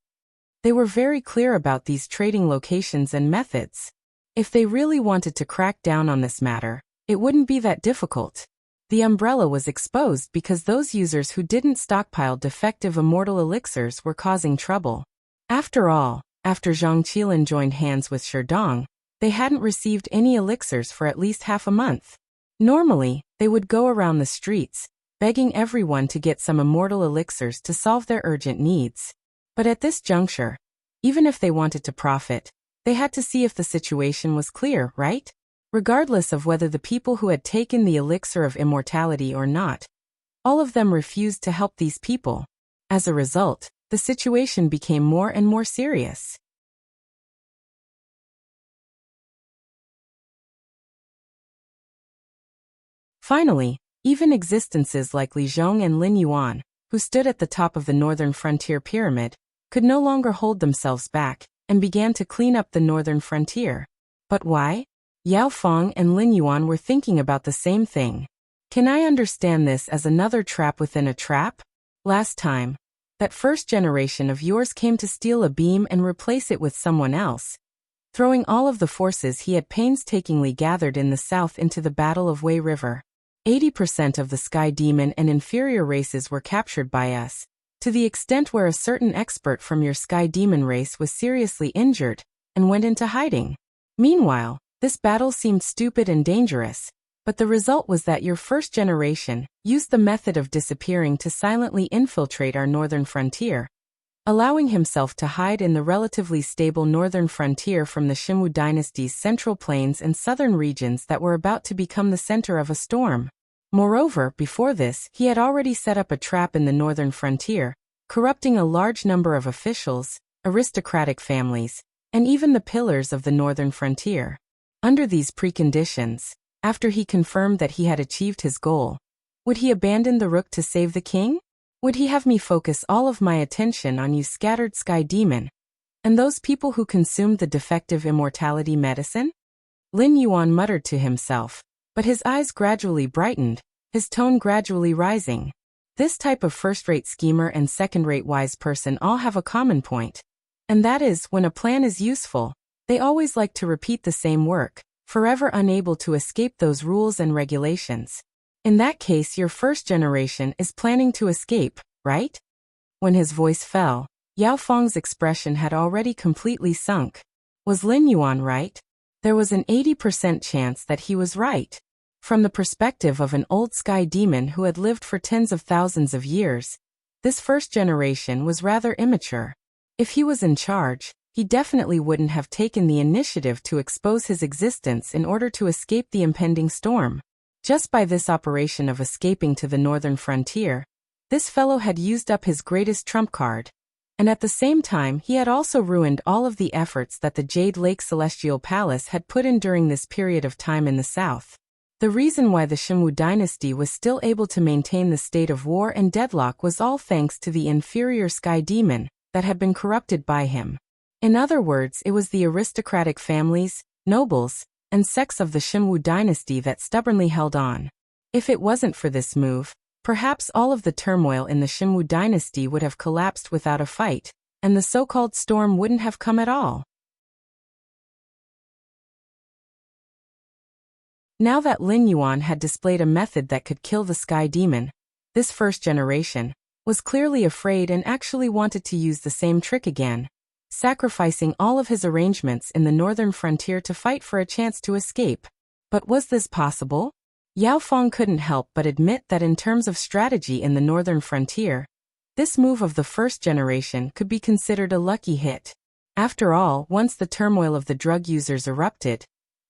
They were very clear about these trading locations and methods. If they really wanted to crack down on this matter, it wouldn't be that difficult. The umbrella was exposed because those users who didn't stockpile defective immortal elixirs were causing trouble. After all, after Zhang Qilin joined hands with Sherdong, they hadn't received any elixirs for at least half a month. Normally, they would go around the streets, begging everyone to get some immortal elixirs to solve their urgent needs. But at this juncture, even if they wanted to profit, they had to see if the situation was clear, right? Regardless of whether the people who had taken the elixir of immortality or not, all of them refused to help these people. As a result, the situation became more and more serious. Finally, even existences like Li Zhong and Lin Yuan, who stood at the top of the northern frontier pyramid, could no longer hold themselves back, and began to clean up the northern frontier. But why? Yao Feng and Lin Yuan were thinking about the same thing. Can I understand this as another trap within a trap? Last time, that first generation of yours came to steal a beam and replace it with someone else, throwing all of the forces he had painstakingly gathered in the south into the Battle of Wei River. 80% of the Sky Demon and inferior races were captured by us, to the extent where a certain expert from your Sky Demon race was seriously injured and went into hiding. Meanwhile, this battle seemed stupid and dangerous, But the result was that your first generation used the method of disappearing to silently infiltrate our northern frontier, allowing himself to hide in the relatively stable northern frontier from the Shimwu dynasty's central plains and southern regions that were about to become the center of a storm. Moreover, before this, he had already set up a trap in the northern frontier, corrupting a large number of officials, aristocratic families, and even the pillars of the northern frontier. Under these preconditions, after he confirmed that he had achieved his goal, would he abandon the rook to save the king? Would he have me focus all of my attention on you scattered sky demon, and those people who consumed the defective immortality medicine? Lin Yuan muttered to himself, but his eyes gradually brightened, his tone gradually rising. This type of first-rate schemer and second-rate wise person all have a common point, and that is, when a plan is useful, they always like to repeat the same work, forever unable to escape those rules and regulations. In that case, your first generation is planning to escape, right? When his voice fell, Yao Feng's expression had already completely sunk. Was Lin Yuan right? There was an 80% chance that he was right. From the perspective of an old sky demon who had lived for tens of thousands of years, this first generation was rather immature. If he was in charge, he definitely wouldn't have taken the initiative to expose his existence in order to escape the impending storm. Just by this operation of escaping to the northern frontier, this fellow had used up his greatest trump card. And at the same time, he had also ruined all of the efforts that the Jade Lake Celestial Palace had put in during this period of time in the south. The reason why the Shimwu dynasty was still able to maintain the state of war and deadlock was all thanks to the inferior sky demon that had been corrupted by him. In other words, it was the aristocratic families, nobles, and sects of the Shimwu dynasty that stubbornly held on. If it wasn't for this move, perhaps all of the turmoil in the Shimwu dynasty would have collapsed without a fight, and the so-called storm wouldn't have come at all. Now that Lin Yuan had displayed a method that could kill the sky demon, this first generation was clearly afraid and actually wanted to use the same trick again, sacrificing all of his arrangements in the northern frontier to fight for a chance to escape. But was this possible? Yao Feng couldn't help but admit that in terms of strategy in the northern frontier, this move of the first generation could be considered a lucky hit. After all, once the turmoil of the drug users erupted,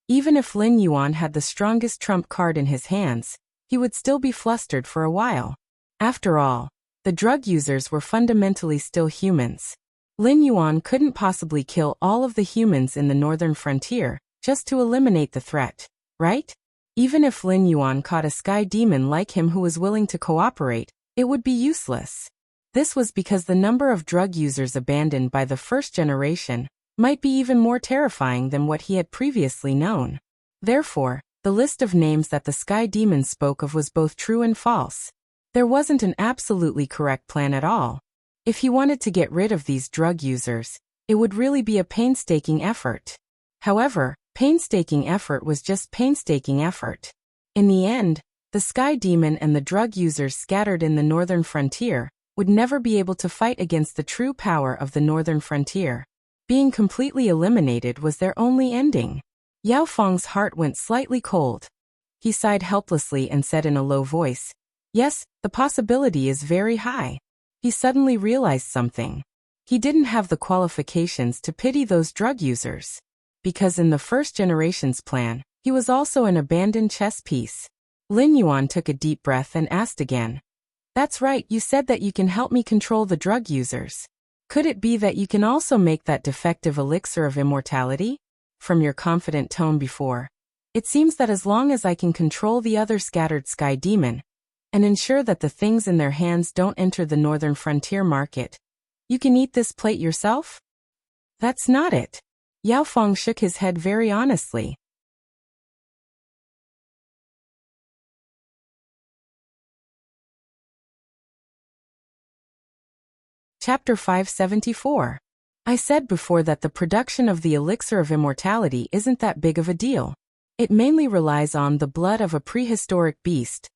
even if Lin Yuan had the strongest trump card in his hands, he would still be flustered for a while. After all, the drug users were fundamentally still humans. Lin Yuan couldn't possibly kill all of the humans in the northern frontier just to eliminate the threat, right? Even if Lin Yuan caught a sky demon like him who was willing to cooperate, it would be useless. This was because the number of drug users abandoned by the first generation might be even more terrifying than what he had previously known. Therefore, the list of names that the sky demon spoke of was both true and false. There wasn't an absolutely correct plan at all. If he wanted to get rid of these drug users, it would really be a painstaking effort. However, painstaking effort was just painstaking effort. In the end, the sky demon and the drug users scattered in the northern frontier would never be able to fight against the true power of the northern frontier. Being completely eliminated was their only ending. Yao Feng's heart went slightly cold. He sighed helplessly and said in a low voice, "Yes, the possibility is very high." He suddenly realized something. He didn't have the qualifications to pity those drug users. Because in the first generation's plan, he was also an abandoned chess piece. Lin Yuan took a deep breath and asked again, "That's right, you said that you can help me control the drug users. Could it be that you can also make that defective elixir of immortality? From your confident tone before, it seems that as long as I can control the other scattered sky demon, and ensure that the things in their hands don't enter the northern frontier market, you can eat this plate yourself?" "That's not it." Yao Feng shook his head very honestly. Chapter 574. I said before that the production of the elixir of immortality isn't that big of a deal. It mainly relies on the blood of a prehistoric beast.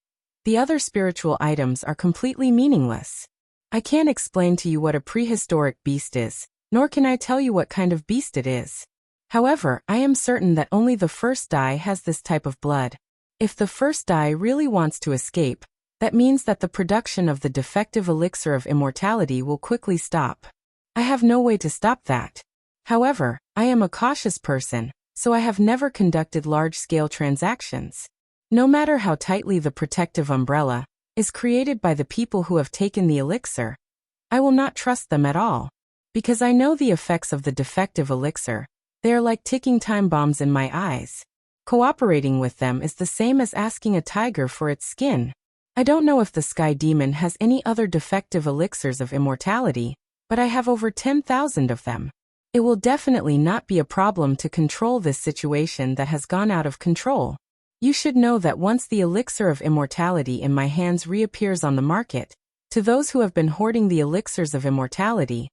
The other spiritual items are completely meaningless. I can't explain to you what a prehistoric beast is, nor can I tell you what kind of beast it is. However, I am certain that only the first dye has this type of blood. If the first die really wants to escape, that means that the production of the defective elixir of immortality will quickly stop. I have no way to stop that. However, I am a cautious person, so I have never conducted large-scale transactions. No matter how tightly the protective umbrella is created by the people who have taken the elixir, I will not trust them at all. Because I know the effects of the defective elixir, they are like ticking time bombs in my eyes. Cooperating with them is the same as asking a tiger for its skin. I don't know if the Sky Demon has any other defective elixirs of immortality, but I have over 10,000 of them. It will definitely not be a problem to control this situation that has gone out of control. You should know that once the elixir of immortality in my hands reappears on the market, to those who have been hoarding the elixirs of immortality,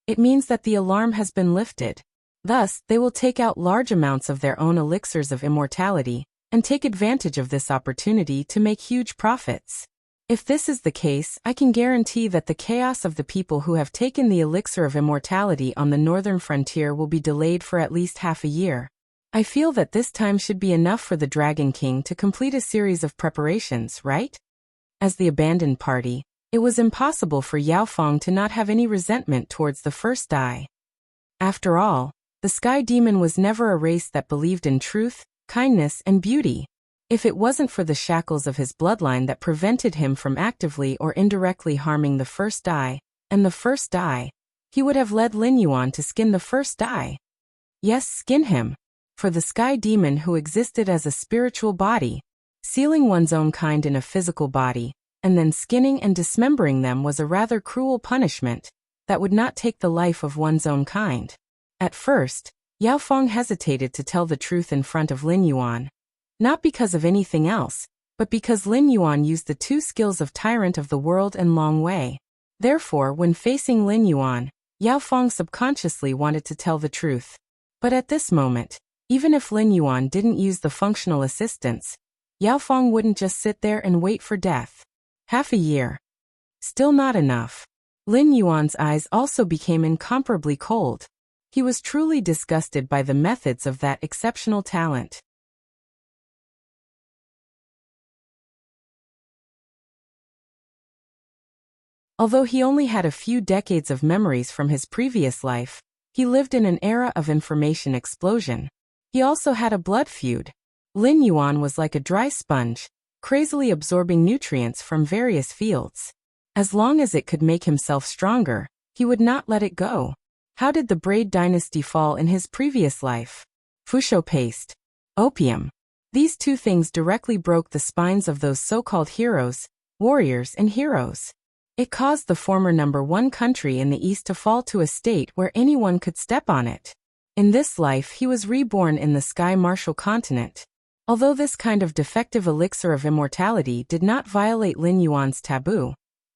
it means that the alarm has been lifted. Thus, they will take out large amounts of their own elixirs of immortality and take advantage of this opportunity to make huge profits. If this is the case, I can guarantee that the chaos of the people who have taken the elixir of immortality on the northern frontier will be delayed for at least half a year. I feel that this time should be enough for the Dragon King to complete a series of preparations, right? As the abandoned party, it was impossible for Yao Feng to not have any resentment towards the first die. After all, the Sky Demon was never a race that believed in truth, kindness, and beauty. If it wasn't for the shackles of his bloodline that prevented him from actively or indirectly harming the first die, and the first die, he would have led Lin Yuan to skin the first die. Yes, skin him. For the Sky Demon who existed as a spiritual body, sealing one's own kind in a physical body, and then skinning and dismembering them was a rather cruel punishment that would not take the life of one's own kind. At first, Yao Feng hesitated to tell the truth in front of Lin Yuan. Not because of anything else, but because Lin Yuan used the two skills of Tyrant of the World and Long Wei. Therefore, when facing Lin Yuan, Yao Feng subconsciously wanted to tell the truth. But at this moment, even if Lin Yuan didn't use the functional assistance, Yao Feng wouldn't just sit there and wait for death. Half a year. Still not enough. Lin Yuan's eyes also became incomparably cold. He was truly disgusted by the methods of that exceptional talent. Although he only had a few decades of memories from his previous life, he lived in an era of information explosion. He also had a blood feud. Lin Yuan was like a dry sponge, crazily absorbing nutrients from various fields. As long as it could make himself stronger, he would not let it go. How did the Braid dynasty fall in his previous life? Fusho paste. Opium. These two things directly broke the spines of those so-called heroes, warriors and heroes. It caused the former #1 country in the East to fall to a state where anyone could step on it. In this life he was reborn in the Sky Martial continent. Although this kind of defective elixir of immortality did not violate Lin Yuan's taboo,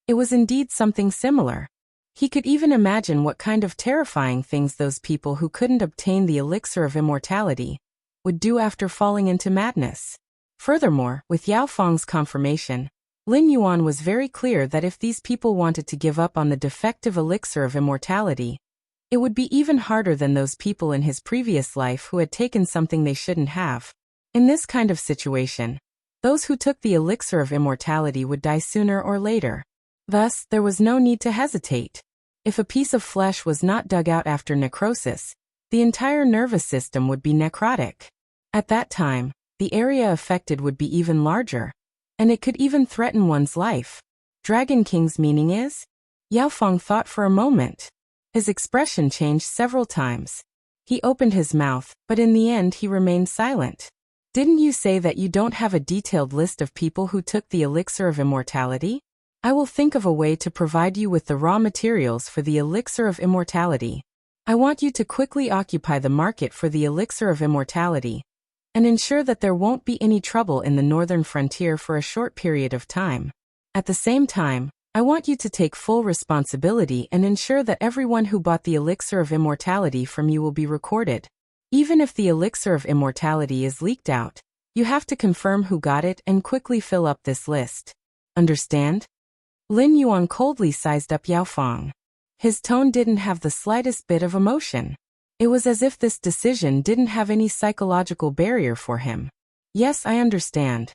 it was indeed something similar. He could even imagine what kind of terrifying things those people who couldn't obtain the elixir of immortality would do after falling into madness. Furthermore, with Yao Feng's confirmation, Lin Yuan was very clear that if these people wanted to give up on the defective elixir of immortality, it would be even harder than those people in his previous life who had taken something they shouldn't have. In this kind of situation, those who took the elixir of immortality would die sooner or later. Thus, there was no need to hesitate. If a piece of flesh was not dug out after necrosis, the entire nervous system would be necrotic. At that time, the area affected would be even larger, and it could even threaten one's life. Dragon King's meaning is? Yao Feng thought for a moment. His expression changed several times. He opened his mouth, but in the end he remained silent. Didn't you say that you don't have a detailed list of people who took the elixir of immortality? I will think of a way to provide you with the raw materials for the elixir of immortality. I want you to quickly occupy the market for the elixir of immortality, and ensure that there won't be any trouble in the northern frontier for a short period of time. At the same time, I want you to take full responsibility and ensure that everyone who bought the elixir of immortality from you will be recorded. Even if the elixir of immortality is leaked out, you have to confirm who got it and quickly fill up this list. Understand? Lin Yuan coldly sized up Yao Feng. His tone didn't have the slightest bit of emotion. It was as if this decision didn't have any psychological barrier for him. Yes, I understand.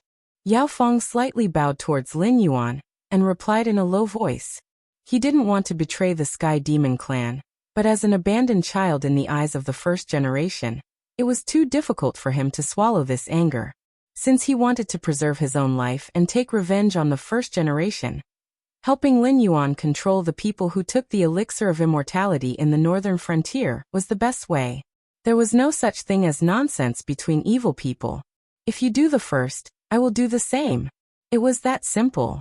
Yao Fong slightly bowed towards Lin Yuan and replied in a low voice. He didn't want to betray the Sky Demon clan, but as an abandoned child in the eyes of the first generation, it was too difficult for him to swallow this anger. Since he wanted to preserve his own life and take revenge on the first generation, helping Lin Yuan control the people who took the elixir of immortality in the northern frontier was the best way. There was no such thing as nonsense between evil people. If you do the first, I will do the same. It was that simple.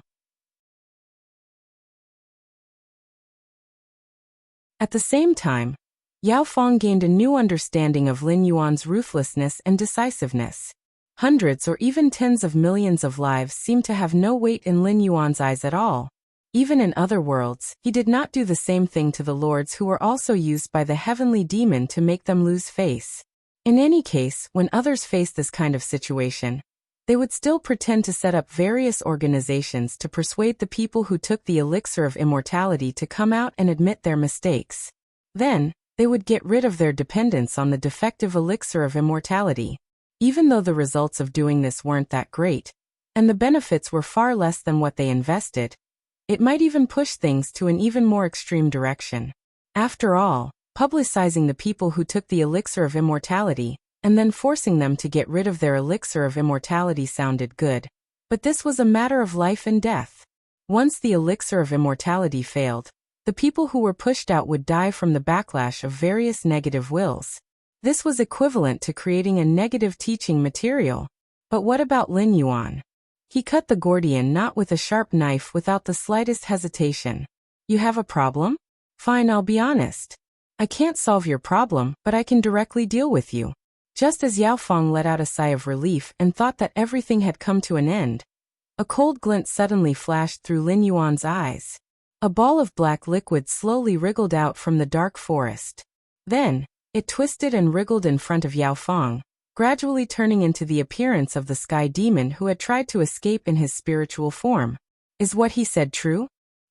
At the same time, Yao Fong gained a new understanding of Lin Yuan's ruthlessness and decisiveness. Hundreds or even tens of millions of lives seemed to have no weight in Lin Yuan's eyes at all. Even in other worlds, he did not do the same thing to the lords who were also used by the heavenly demon to make them lose face. In any case, when others faced this kind of situation, they would still pretend to set up various organizations to persuade the people who took the elixir of immortality to come out and admit their mistakes. Then, they would get rid of their dependence on the defective elixir of immortality. Even though the results of doing this weren't that great, and the benefits were far less than what they invested, it might even push things to an even more extreme direction. After all, publicizing the people who took the elixir of immortality, and then forcing them to get rid of their elixir of immortality sounded good. But this was a matter of life and death. Once the elixir of immortality failed, the people who were pushed out would die from the backlash of various negative wills. This was equivalent to creating a negative teaching material. But what about Lin Yuan? He cut the Gordian knot with a sharp knife without the slightest hesitation. You have a problem? Fine, I'll be honest. I can't solve your problem, but I can directly deal with you. Just as Yao Fong let out a sigh of relief and thought that everything had come to an end, a cold glint suddenly flashed through Lin Yuan's eyes. A ball of black liquid slowly wriggled out from the dark forest. Then, it twisted and wriggled in front of Yao Fong, gradually turning into the appearance of the Sky Demon who had tried to escape in his spiritual form. Is what he said true?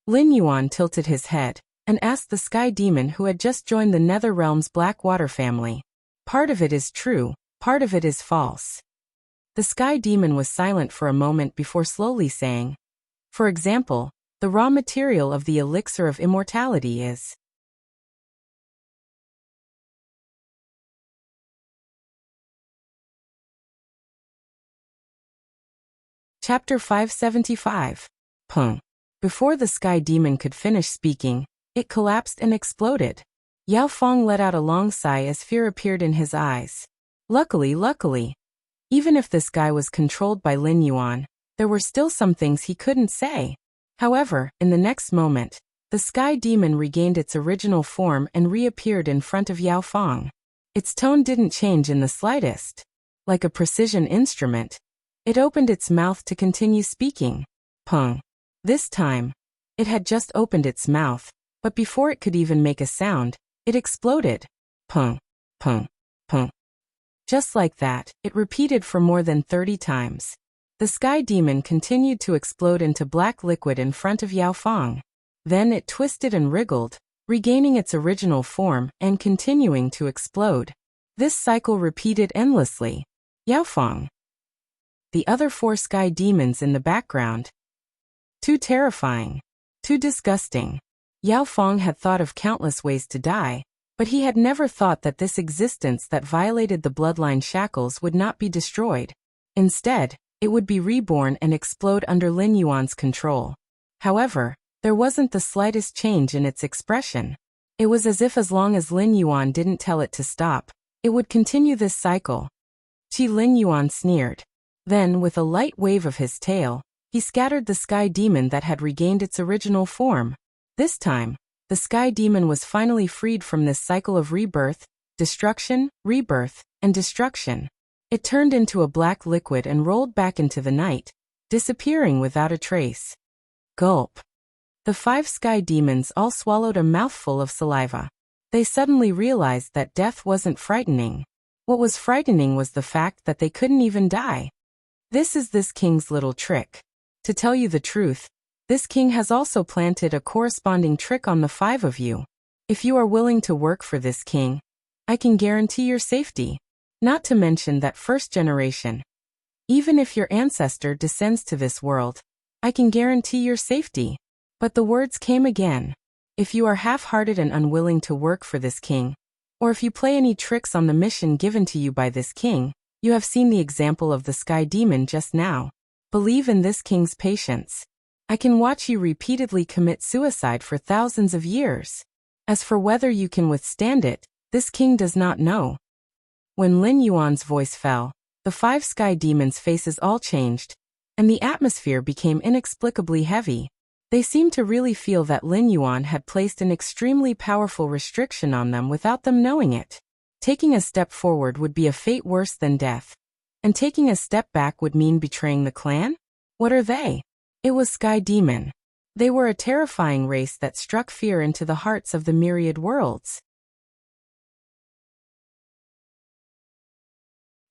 Lin Yuan tilted his head and asked the Sky Demon who had just joined the Nether Realm's Black Water family. Part of it is true, part of it is false. The Sky Demon was silent for a moment before slowly saying, for example, the raw material of the elixir of immortality is. Chapter 575. Pung. Before the Sky Demon could finish speaking, it collapsed and exploded. Yao Fong let out a long sigh as fear appeared in his eyes. Luckily, even if this guy was controlled by Lin Yuan, there were still some things he couldn't say. However, in the next moment, the Sky Demon regained its original form and reappeared in front of Yao Fong. Its tone didn't change in the slightest. Like a precision instrument, it opened its mouth to continue speaking. Pung. This time, it had just opened its mouth, but before it could even make a sound, it exploded. Pung, pung, pung. Just like that, it repeated for more than 30 times. The Sky Demon continued to explode into black liquid in front of Yao Fong. Then it twisted and wriggled, regaining its original form and continuing to explode. This cycle repeated endlessly. Yao Fong. The other 4 Sky Demons in the background. Too terrifying. Too disgusting. Yao Fong had thought of countless ways to die, but he had never thought that this existence that violated the bloodline shackles would not be destroyed. Instead, it would be reborn and explode under Lin Yuan's control. However, there wasn't the slightest change in its expression. It was as if as long as Lin Yuan didn't tell it to stop, it would continue this cycle. Lin Yuan sneered. Then, with a light wave of his tail, he scattered the Sky Demon that had regained its original form. This time, the Sky Demon was finally freed from this cycle of rebirth, destruction, rebirth, and destruction. It turned into a black liquid and rolled back into the night, disappearing without a trace. Gulp. The 5 Sky Demons all swallowed a mouthful of saliva. They suddenly realized that death wasn't frightening. What was frightening was the fact that they couldn't even die. This is this king's little trick. To tell you the truth, this king has also planted a corresponding trick on the 5 of you. If you are willing to work for this king, I can guarantee your safety. Not to mention that first generation. Even if your ancestor descends to this world, I can guarantee your safety. But the words came again. If you are half-hearted and unwilling to work for this king, or if you play any tricks on the mission given to you by this king, you have seen the example of the sky demon just now. Believe in this king's patience. I can watch you repeatedly commit suicide for thousands of years. As for whether you can withstand it, this king does not know. When Lin Yuan's voice fell, the 5 sky demons' faces all changed, and the atmosphere became inexplicably heavy. They seemed to really feel that Lin Yuan had placed an extremely powerful restriction on them without them knowing it. Taking a step forward would be a fate worse than death. And taking a step back would mean betraying the clan? What are they? It was Sky Demon. They were a terrifying race that struck fear into the hearts of the myriad worlds.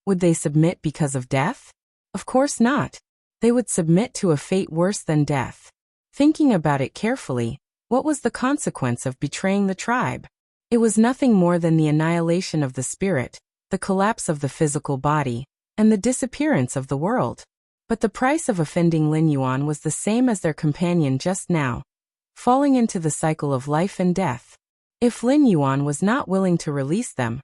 Would they submit because of death? Of course not. They would submit to a fate worse than death. Thinking about it carefully, what was the consequence of betraying the tribe? It was nothing more than the annihilation of the spirit, the collapse of the physical body, and the disappearance of the world. But the price of offending Lin Yuan was the same as their companion just now, falling into the cycle of life and death. If Lin Yuan was not willing to release them,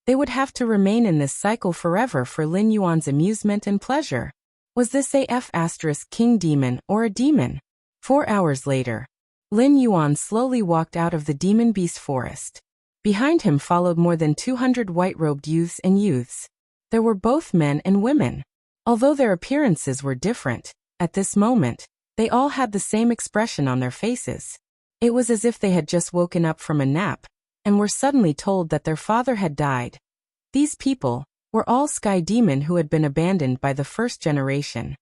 they would have to remain in this cycle forever for Lin Yuan's amusement and pleasure. Was this a king demon or a demon? 4 hours later, Lin Yuan slowly walked out of the demon beast forest. Behind him followed more than 200 white-robed youths and youths. There were both men and women. Although their appearances were different, at this moment, they all had the same expression on their faces. It was as if they had just woken up from a nap, and were suddenly told that their father had died. These people were all sky demon who had been abandoned by the first generation.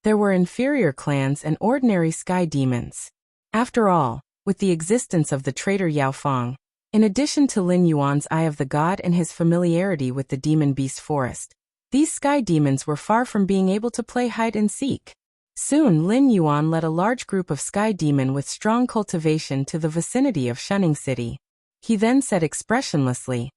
There were inferior clans and ordinary sky demons. After all, with the existence of the traitor Yao Fong, in addition to Lin Yuan's Eye of the God and his familiarity with the demon beast forest, these sky demons were far from being able to play hide and seek. Soon Lin Yuan led a large group of sky demon with strong cultivation to the vicinity of Shunning City. He then said expressionlessly,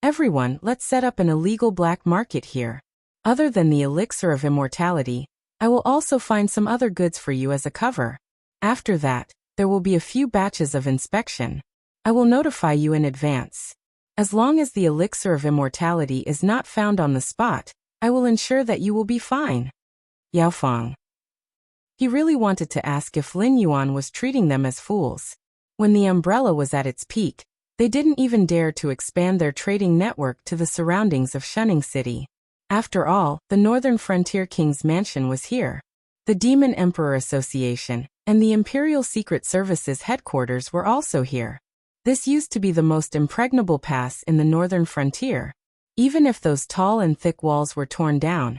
"Everyone, let's set up an illegal black market here. Other than the elixir of immortality, I will also find some other goods for you as a cover. After that, there will be a few batches of inspection. I will notify you in advance. As long as the elixir of immortality is not found on the spot, I will ensure that you will be fine." Yao Fong. He really wanted to ask if Lin Yuan was treating them as fools. When the umbrella was at its peak, they didn't even dare to expand their trading network to the surroundings of Shunning City. After all, the Northern Frontier King's mansion was here. The Demon Emperor Association and the Imperial Secret Service's headquarters were also here. This used to be the most impregnable pass in the Northern Frontier. Even if those tall and thick walls were torn down,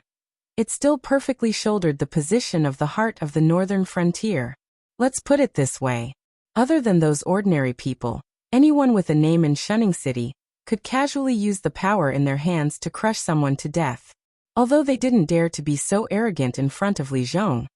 it still perfectly shouldered the position of the heart of the Northern Frontier. Let's put it this way. Other than those ordinary people, anyone with a name in Shunning City could casually use the power in their hands to crush someone to death. Although they didn't dare to be so arrogant in front of Li Zhong,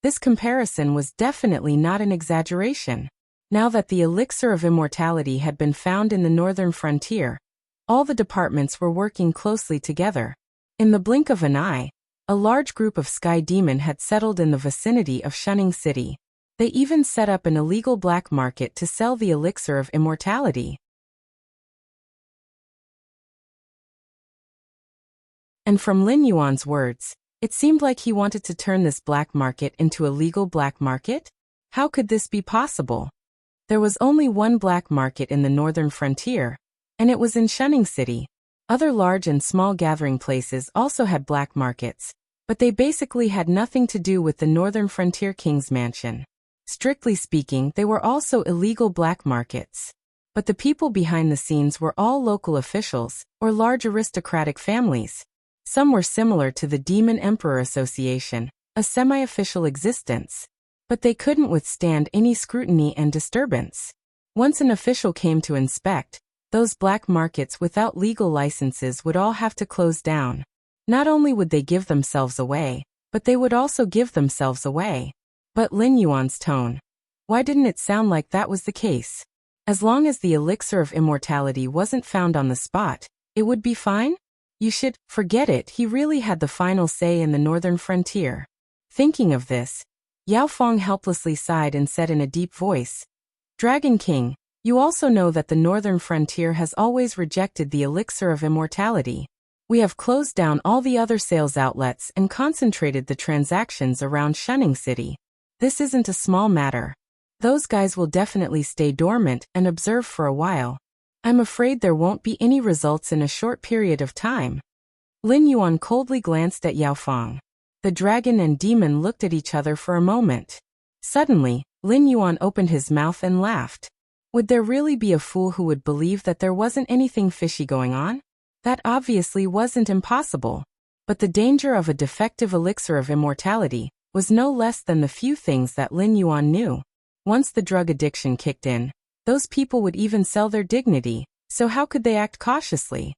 this comparison was definitely not an exaggeration. Now that the elixir of immortality had been found in the Northern Frontier, all the departments were working closely together. In the blink of an eye, a large group of sky demon had settled in the vicinity of Shunning City. They even set up an illegal black market to sell the elixir of immortality. And from Lin Yuan's words, it seemed like he wanted to turn this black market into a legal black market? How could this be possible? There was only one black market in the Northern Frontier, and it was in Shunning City. Other large and small gathering places also had black markets, but they basically had nothing to do with the Northern Frontier King's mansion. Strictly speaking, they were also illegal black markets. But the people behind the scenes were all local officials or large aristocratic families. Some were similar to the Demon Emperor Association, a semi-official existence. But they couldn't withstand any scrutiny and disturbance. Once an official came to inspect, those black markets without legal licenses would all have to close down. Not only would they give themselves away, but they would also give themselves away. But Lin Yuan's tone. Why didn't it sound like that was the case? As long as the elixir of immortality wasn't found on the spot, it would be fine? You should forget it. He really had the final say in the northern frontier. Thinking of this, Yao Fong helplessly sighed and said in a deep voice, Dragon King, you also know that the northern frontier has always rejected the elixir of immortality. We have closed down all the other sales outlets and concentrated the transactions around Shunning City. This isn't a small matter. Those guys will definitely stay dormant and observe for a while. I'm afraid there won't be any results in a short period of time. Lin Yuan coldly glanced at Yao Fong. The dragon and demon looked at each other for a moment. Suddenly, Lin Yuan opened his mouth and laughed. Would there really be a fool who would believe that there wasn't anything fishy going on? That obviously wasn't impossible. But the danger of a defective elixir of immortality was no less than the few things that Lin Yuan knew. Once the drug addiction kicked in, those people would even sell their dignity, so how could they act cautiously?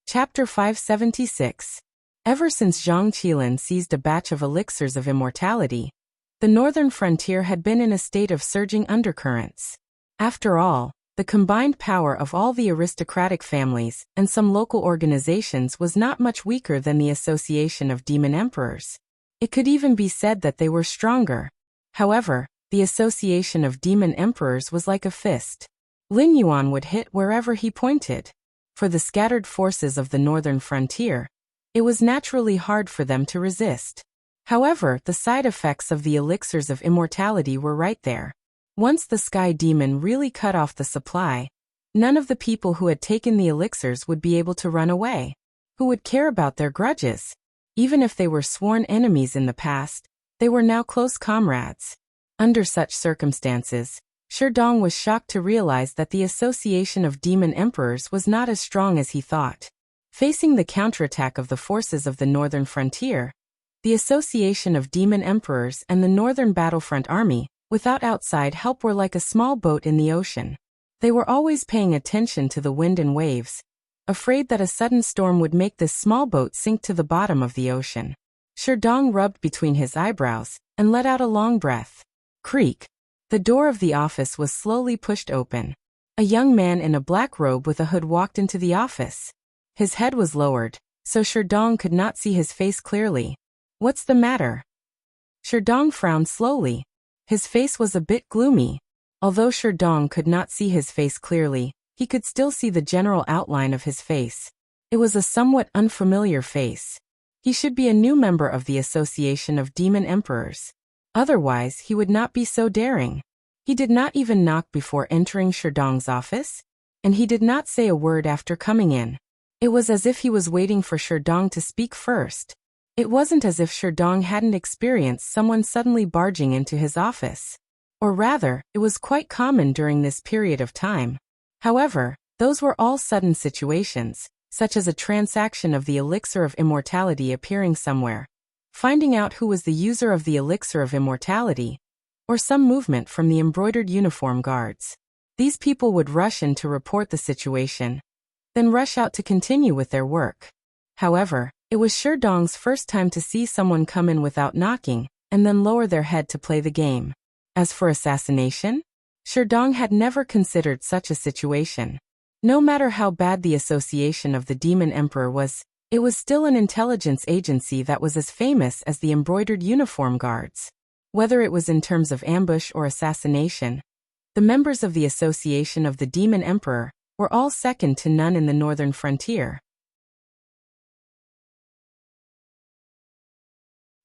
Chapter 576. Ever since Zhang Qilin seized a batch of elixirs of immortality, the northern frontier had been in a state of surging undercurrents. After all, the combined power of all the aristocratic families and some local organizations was not much weaker than the Association of Demon Emperors. It could even be said that they were stronger. However, the Association of Demon Emperors was like a fist. Lin Yuan would hit wherever he pointed. For the scattered forces of the northern frontier, it was naturally hard for them to resist. However, the side effects of the elixirs of immortality were right there. Once the sky demon really cut off the supply, none of the people who had taken the elixirs would be able to run away. Who would care about their grudges? Even if they were sworn enemies in the past, they were now close comrades. Under such circumstances, Sherdong was shocked to realize that the Association of Demon Emperors was not as strong as he thought. Facing the counterattack of the forces of the northern frontier, the Association of Demon Emperors and the Northern Battlefront Army, without outside help, were like a small boat in the ocean. They were always paying attention to the wind and waves, afraid that a sudden storm would make this small boat sink to the bottom of the ocean. Sherdong rubbed between his eyebrows and let out a long breath. Creak. The door of the office was slowly pushed open. A young man in a black robe with a hood walked into the office. His head was lowered, so Sherdong could not see his face clearly. What's the matter? Sherdong frowned slowly. His face was a bit gloomy. Although Sherdong could not see his face clearly, he could still see the general outline of his face. It was a somewhat unfamiliar face. He should be a new member of the Association of Demon Emperors. Otherwise, he would not be so daring. He did not even knock before entering Sherdong's office, and he did not say a word after coming in. It was as if he was waiting for Sherdong to speak first. It wasn't as if Sherdong hadn't experienced someone suddenly barging into his office. Or rather, it was quite common during this period of time. However, those were all sudden situations, such as a transaction of the elixir of immortality appearing somewhere, finding out who was the user of the elixir of immortality, or some movement from the embroidered uniform guards. These people would rush in to report the situation, then rush out to continue with their work. However, it was Sherdong's first time to see someone come in without knocking, and then lower their head to play the game. As for assassination, Sherdong had never considered such a situation. No matter how bad the Association of the Demon Emperor was, it was still an intelligence agency that was as famous as the embroidered uniform guards. Whether it was in terms of ambush or assassination, the members of the Association of the Demon Emperor were all second to none in the northern frontier.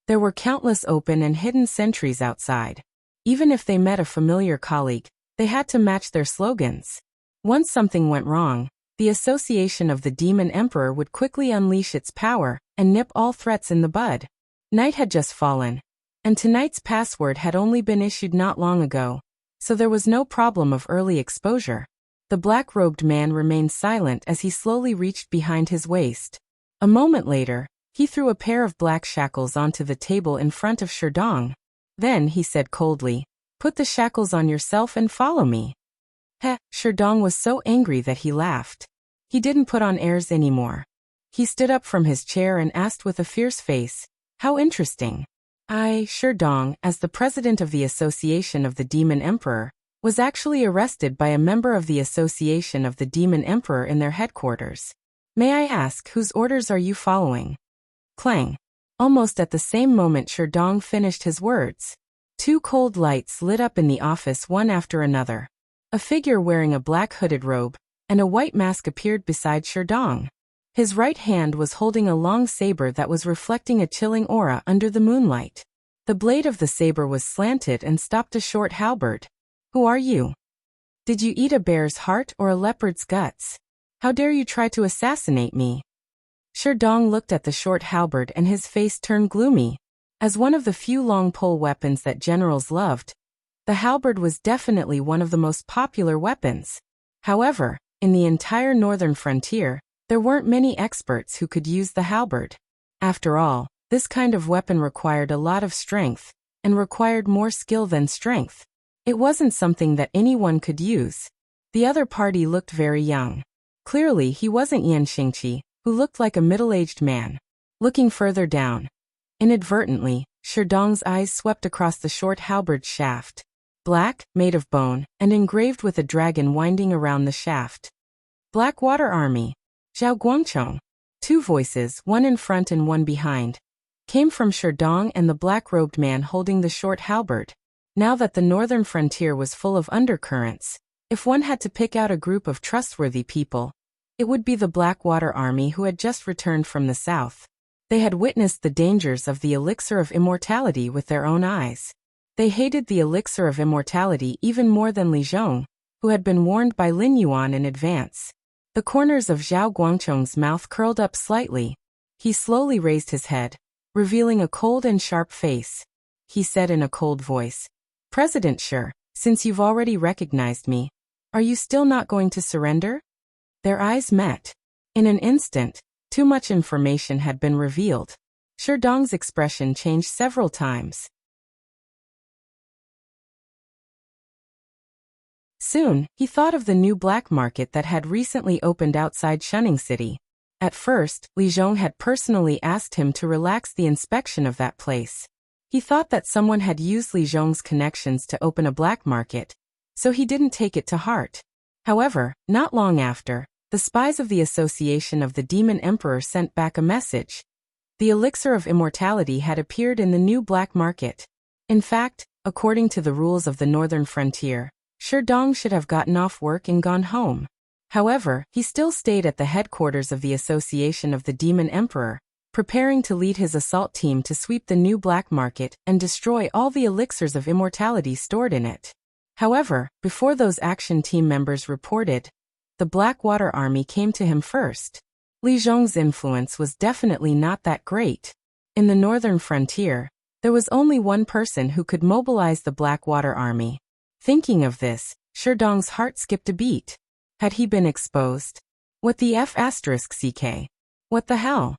There were countless open and hidden sentries outside. Even if they met a familiar colleague, they had to match their slogans. Once something went wrong, the Association of the Demon Emperor would quickly unleash its power and nip all threats in the bud. Night had just fallen, and tonight's password had only been issued not long ago, so there was no problem of early exposure. The black-robed man remained silent as he slowly reached behind his waist. A moment later, he threw a pair of black shackles onto the table in front of Sherdong. Then he said coldly, "Put the shackles on yourself and follow me." Heh, Sherdong was so angry that he laughed. He didn't put on airs anymore. He stood up from his chair and asked with a fierce face, "How interesting." Sherdong, as the president of the Association of the Demon Emperor, was actually arrested by a member of the Association of the Demon Emperor in their headquarters. May I ask, whose orders are you following? Clang. Almost at the same moment Sherdong finished his words, two cold lights lit up in the office one after another. A figure wearing a black hooded robe and a white mask appeared beside Sherdong. His right hand was holding a long saber that was reflecting a chilling aura under the moonlight. The blade of the saber was slanted and stopped a short halberd. Who are you? Did you eat a bear's heart or a leopard's guts? How dare you try to assassinate me? Sherdong looked at the short halberd and his face turned gloomy. As one of the few long pole weapons that generals loved, the halberd was definitely one of the most popular weapons. However, in the entire northern frontier, there weren't many experts who could use the halberd. After all, this kind of weapon required a lot of strength, and required more skill than strength. It wasn't something that anyone could use. The other party looked very young. Clearly he wasn't Yan Xingqi, who looked like a middle-aged man. Looking further down, inadvertently, Sherdong's eyes swept across the short halberd shaft. Black, made of bone, and engraved with a dragon winding around the shaft. Blackwater Army. Zhao Guangchong. Two voices, one in front and one behind, came from Sherdong and the black-robed man holding the short halberd. Now that the northern frontier was full of undercurrents, if one had to pick out a group of trustworthy people, it would be the Blackwater Army who had just returned from the south. They had witnessed the dangers of the elixir of immortality with their own eyes. They hated the elixir of immortality even more than Li Zhong, who had been warned by Lin Yuan in advance. The corners of Zhao Guangchong's mouth curled up slightly. He slowly raised his head, revealing a cold and sharp face. He said in a cold voice, "President Shi, since you've already recognized me, are you still not going to surrender?" Their eyes met. In an instant, too much information had been revealed. Sherdong's expression changed several times. Soon, he thought of the new black market that had recently opened outside Shunning City. At first, Li Zhong had personally asked him to relax the inspection of that place. He thought that someone had used Li Zhong's connections to open a black market, so he didn't take it to heart. However, not long after, the spies of the Association of the Demon Emperor sent back a message. The elixir of immortality had appeared in the new black market. In fact, according to the rules of the northern frontier, Sherdong should have gotten off work and gone home. However, he still stayed at the headquarters of the Association of the Demon Emperor, preparing to lead his assault team to sweep the new black market and destroy all the elixirs of immortality stored in it. However, before those action team members reported, the Blackwater Army came to him first. Li Zhong's influence was definitely not that great. In the northern frontier, there was only one person who could mobilize the Blackwater Army. Thinking of this, Sherdong's heart skipped a beat. Had he been exposed? What the F***ck? What the hell?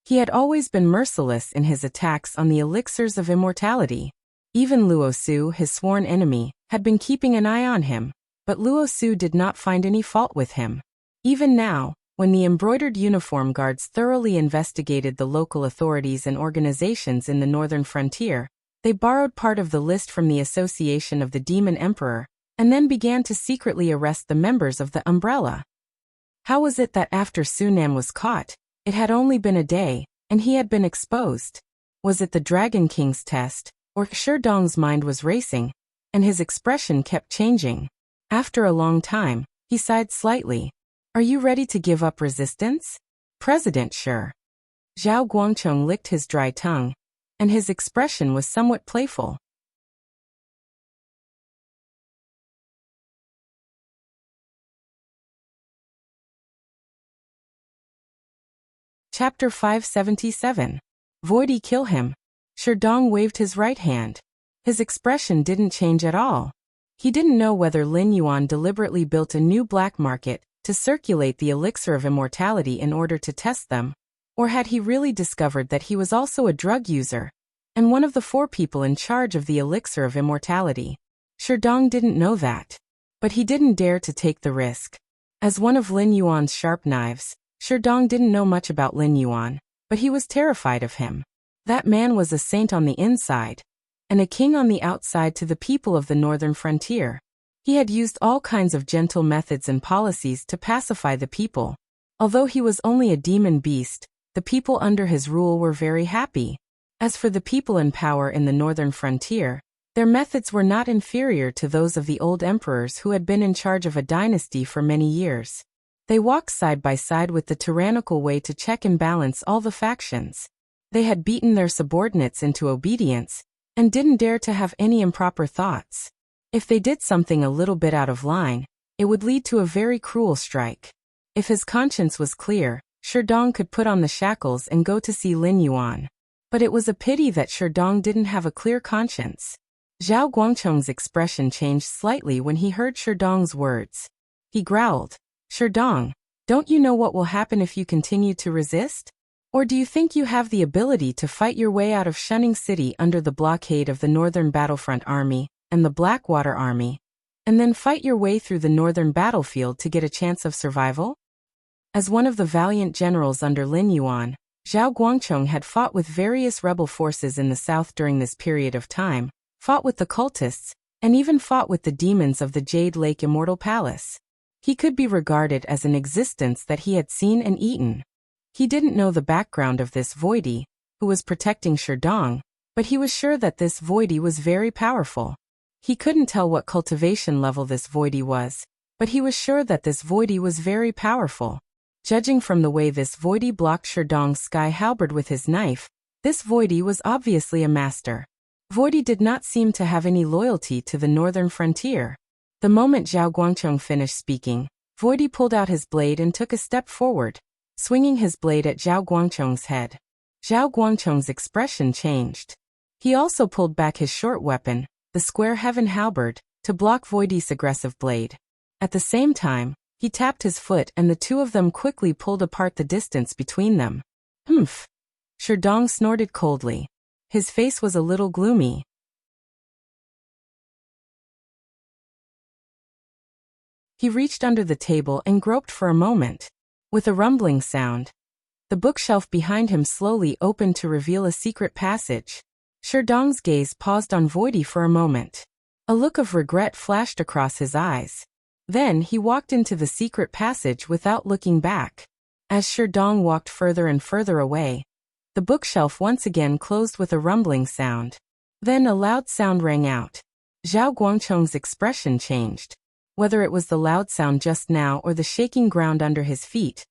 He had always been merciless in his attacks on the elixirs of immortality. Even Luo Su, his sworn enemy, had been keeping an eye on him, but Luo Su did not find any fault with him. Even now, when the embroidered uniform guards thoroughly investigated the local authorities and organizations in the northern frontier, they borrowed part of the list from the Association of the Demon Emperor, and then began to secretly arrest the members of the Umbrella. How was it that after Sunam was caught, it had only been a day, and he had been exposed? Was it the Dragon King's test, or Sherdong's mind was racing, and his expression kept changing? After a long time, he sighed slightly. "Are you ready to give up resistance, President Shi?" Zhao Guangchong licked his dry tongue, and his expression was somewhat playful. Chapter 577. Voidy kill him. Sherdong waved his right hand. His expression didn't change at all. He didn't know whether Lin Yuan deliberately built a new black market to circulate the elixir of immortality in order to test them, or had he really discovered that he was also a drug user, and one of the 4 people in charge of the elixir of immortality. Sherdong didn't know that. But he didn't dare to take the risk. As one of Lin Yuan's sharp knives, Sherdong didn't know much about Lin Yuan, but he was terrified of him. That man was a saint on the inside, and a king on the outside to the people of the northern frontier. He had used all kinds of gentle methods and policies to pacify the people. Although he was only a demon beast, the people under his rule were very happy. As for the people in power in the northern frontier, their methods were not inferior to those of the old emperors who had been in charge of a dynasty for many years. They walked side by side with the tyrannical way to check and balance all the factions. They had beaten their subordinates into obedience, and didn't dare to have any improper thoughts. If they did something a little bit out of line, it would lead to a very cruel strike. If his conscience was clear, Sherdong could put on the shackles and go to see Lin Yuan. But it was a pity that Sherdong didn't have a clear conscience. Zhao Guangcheng's expression changed slightly when he heard Sherdong's words. He growled, "Sherdong, don't you know what will happen if you continue to resist? Or do you think you have the ability to fight your way out of Shunning City under the blockade of the Northern Battlefront Army and the Blackwater Army, and then fight your way through the northern battlefield to get a chance of survival?" As one of the valiant generals under Lin Yuan, Zhao Guangcheng had fought with various rebel forces in the south during this period of time, fought with the cultists, and even fought with the demons of the Jade Lake Immortal Palace. He could be regarded as an existence that he had seen and eaten. He didn't know the background of this Voidy, who was protecting Sherdong, but he was sure that this Voidy was very powerful. He couldn't tell what cultivation level this Voidy was, but he was sure that this Voidy was very powerful. Judging from the way this Voidy blocked Sherdong's sky halberd with his knife, this Voidy was obviously a master. Voidy did not seem to have any loyalty to the northern frontier. The moment Zhao Guangcheng finished speaking, Voidy pulled out his blade and took a step forward, swinging his blade at Zhao Guangcheng's head. Zhao Guangcheng's expression changed. He also pulled back his short weapon, the square heaven halberd, to block Voidy's aggressive blade. At the same time, he tapped his foot and the two of them quickly pulled apart the distance between them. "Humph." Sherdong snorted coldly. His face was a little gloomy. He reached under the table and groped for a moment. With a rumbling sound, the bookshelf behind him slowly opened to reveal a secret passage. Sherdong's gaze paused on Voidy for a moment. A look of regret flashed across his eyes. Then he walked into the secret passage without looking back. As Sherdong walked further and further away, the bookshelf once again closed with a rumbling sound. Then a loud sound rang out. Zhao Guangcheng's expression changed. Whether it was the loud sound just now or the shaking ground under his feet,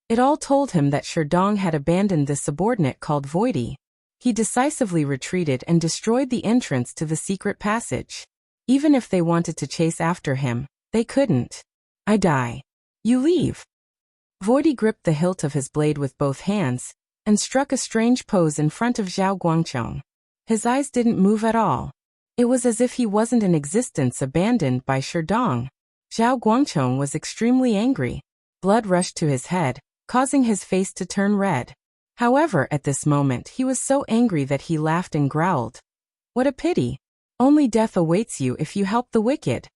it all told him that Sherdong had abandoned the subordinate called Voidy. He decisively retreated and destroyed the entrance to the secret passage. Even if they wanted to chase after him, they couldn't. "I die. You leave." Voidy gripped the hilt of his blade with both hands, and struck a strange pose in front of Zhao Guangcheng. His eyes didn't move at all. It was as if he wasn't in existence, abandoned by Sherdong. Zhao Guangcheng was extremely angry. Blood rushed to his head, causing his face to turn red. However, at this moment he was so angry that he laughed and growled. "What a pity. Only death awaits you if you help the wicked."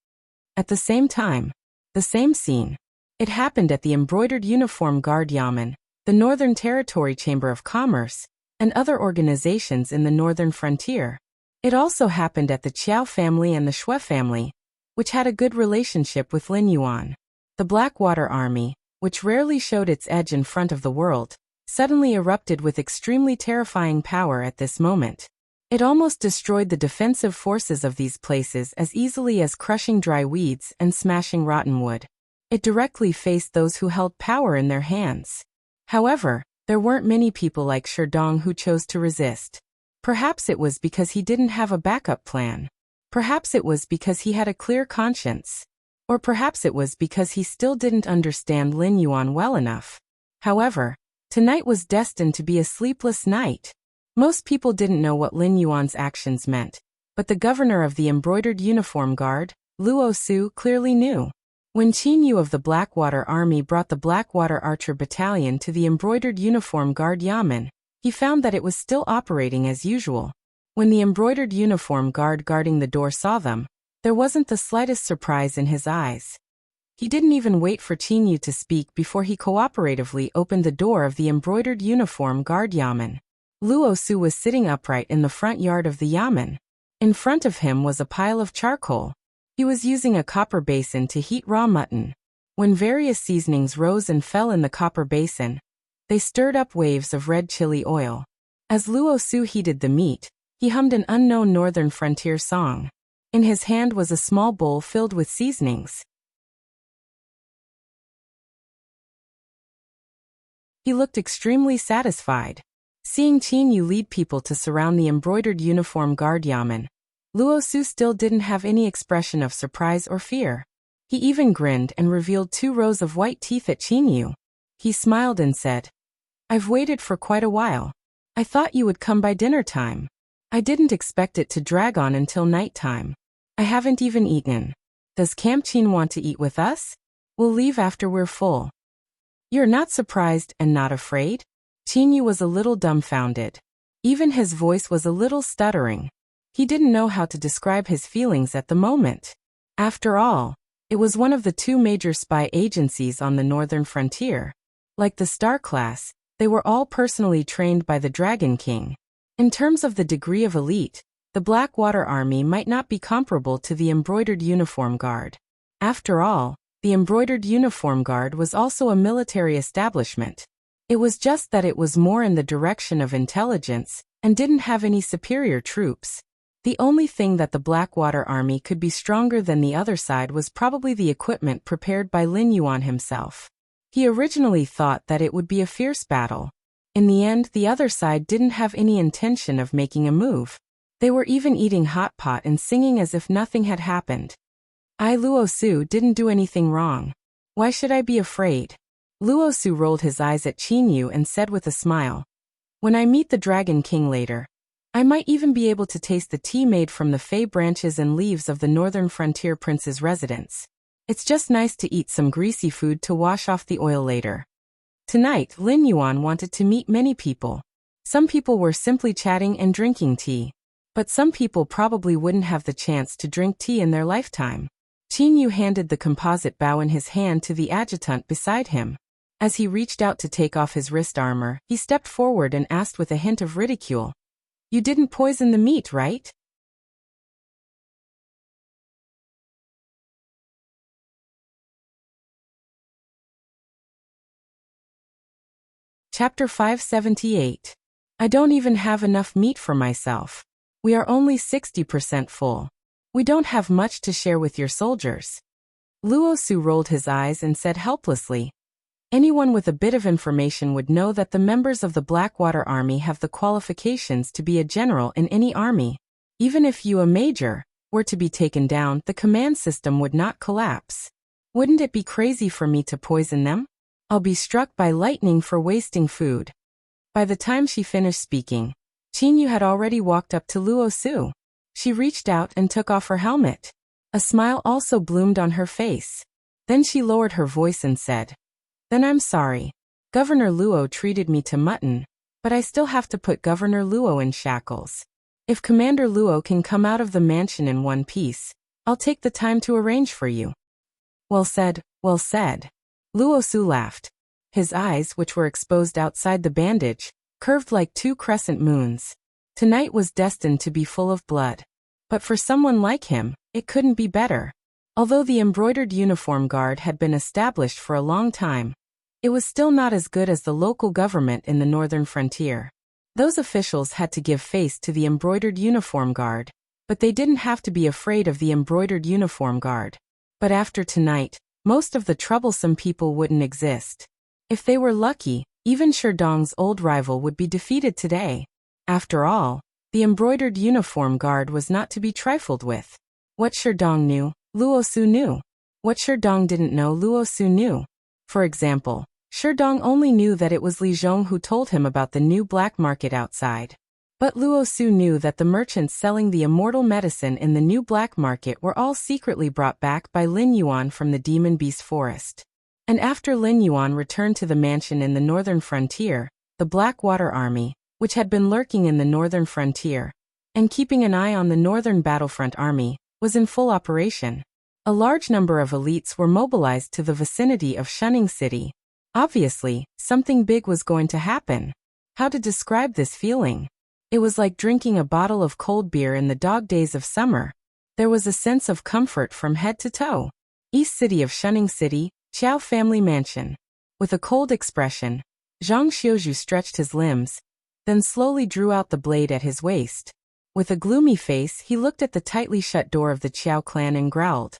At the same time, the same scene. It happened at the Embroidered Uniform Guard Yamen, the Northern Territory Chamber of Commerce, and other organizations in the northern frontier. It also happened at the Qiao family and the Shui family, which had a good relationship with Lin Yuan. The Blackwater Army, which rarely showed its edge in front of the world, suddenly erupted with extremely terrifying power at this moment. It almost destroyed the defensive forces of these places as easily as crushing dry weeds and smashing rotten wood. It directly faced those who held power in their hands. However, there weren't many people like Sherdong who chose to resist. Perhaps it was because he didn't have a backup plan. Perhaps it was because he had a clear conscience. Or perhaps it was because he still didn't understand Lin Yuan well enough. However, tonight was destined to be a sleepless night. Most people didn't know what Lin Yuan's actions meant, but the governor of the Embroidered Uniform Guard, Luo Su, clearly knew. When Qin Yu of the Blackwater Army brought the Blackwater Archer Battalion to the Embroidered Uniform Guard Yamen, he found that it was still operating as usual. When the Embroidered Uniform Guard guarding the door saw them, there wasn't the slightest surprise in his eyes. He didn't even wait for Qin Yu to speak before he cooperatively opened the door of the Embroidered Uniform Guard Yamen. Luo Su was sitting upright in the front yard of the yamen. In front of him was a pile of charcoal. He was using a copper basin to heat raw mutton. When various seasonings rose and fell in the copper basin, they stirred up waves of red chili oil. As Luo Su heated the meat, he hummed an unknown northern frontier song. In his hand was a small bowl filled with seasonings. He looked extremely satisfied. Seeing Qin Yu lead people to surround the embroidered uniform guard yamen, Luo Su still didn't have any expression of surprise or fear. He even grinned and revealed 2 rows of white teeth at Qin Yu. He smiled and said, "I've waited for quite a while. I thought you would come by dinner time. I didn't expect it to drag on until night time. I haven't even eaten. Does Camp Qin want to eat with us? We'll leave after we're full." "You're not surprised and not afraid?" Qin Yu was a little dumbfounded. Even his voice was a little stuttering. He didn't know how to describe his feelings at the moment. After all, it was one of the 2 major spy agencies on the northern frontier. Like the Star Class, they were all personally trained by the Dragon King. In terms of the degree of elite, the Blackwater Army might not be comparable to the Embroidered Uniform Guard. After all, the Embroidered Uniform Guard was also a military establishment. It was just that it was more in the direction of intelligence and didn't have any superior troops. The only thing that the Blackwater Army could be stronger than the other side was probably the equipment prepared by Lin Yuan himself. He originally thought that it would be a fierce battle. In the end, the other side didn't have any intention of making a move. They were even eating hot pot and singing as if nothing had happened. "I, Luo Su, didn't do anything wrong. Why should I be afraid?" Luo Su rolled his eyes at Qin Yu and said with a smile, "When I meet the Dragon King later, I might even be able to taste the tea made from the fey branches and leaves of the northern frontier prince's residence. It's just nice to eat some greasy food to wash off the oil later." Tonight, Lin Yuan wanted to meet many people. Some people were simply chatting and drinking tea. But some people probably wouldn't have the chance to drink tea in their lifetime. Qin Yu handed the composite bow in his hand to the adjutant beside him. As he reached out to take off his wrist armor, he stepped forward and asked with a hint of ridicule, "You didn't poison the meat, right?" Chapter 578. I don't even have enough meat for myself. We are only 60% full. We don't have much to share with your soldiers. Luo Su rolled his eyes and said helplessly, "Anyone with a bit of information would know that the members of the Blackwater Army have the qualifications to be a general in any army. Even if you, a major, were to be taken down, the command system would not collapse. Wouldn't it be crazy for me to poison them? I'll be struck by lightning for wasting food." By the time she finished speaking, Qin Yu had already walked up to Luo Su. She reached out and took off her helmet. A smile also bloomed on her face. Then she lowered her voice and said, "Then I'm sorry. Governor Luo treated me to mutton, but I still have to put Governor Luo in shackles. If Commander Luo can come out of the mansion in one piece, I'll take the time to arrange for you." "Well said, well said." Luo Su laughed. His eyes, which were exposed outside the bandage, curved like 2 crescent moons. Tonight was destined to be full of blood. But for someone like him, it couldn't be better. Although the Embroidered Uniform Guard had been established for a long time, it was still not as good as the local government in the northern frontier. Those officials had to give face to the Embroidered Uniform Guard, but they didn't have to be afraid of the Embroidered Uniform Guard. But after tonight, most of the troublesome people wouldn't exist. If they were lucky, even Sherdong's old rival would be defeated today. After all, the Embroidered Uniform Guard was not to be trifled with. What Sherdong knew, Luo Su knew. What Sherdong didn't know, Luo Su knew. For example, Sherdong only knew that it was Li Zhong who told him about the new black market outside. But Luo Su knew that the merchants selling the immortal medicine in the new black market were all secretly brought back by Lin Yuan from the Demon Beast Forest. And after Lin Yuan returned to the mansion in the northern frontier, the Blackwater Army, which had been lurking in the northern frontier and keeping an eye on the northern battlefront army, was in full operation. A large number of elites were mobilized to the vicinity of Shunning City. Obviously, something big was going to happen. How to describe this feeling? It was like drinking a bottle of cold beer in the dog days of summer. There was a sense of comfort from head to toe. East City of Shunning City, Qiao family mansion. With a cold expression, Zhang Xiuzhu stretched his limbs, then slowly drew out the blade at his waist. With a gloomy face, he looked at the tightly shut door of the Qiao clan and growled.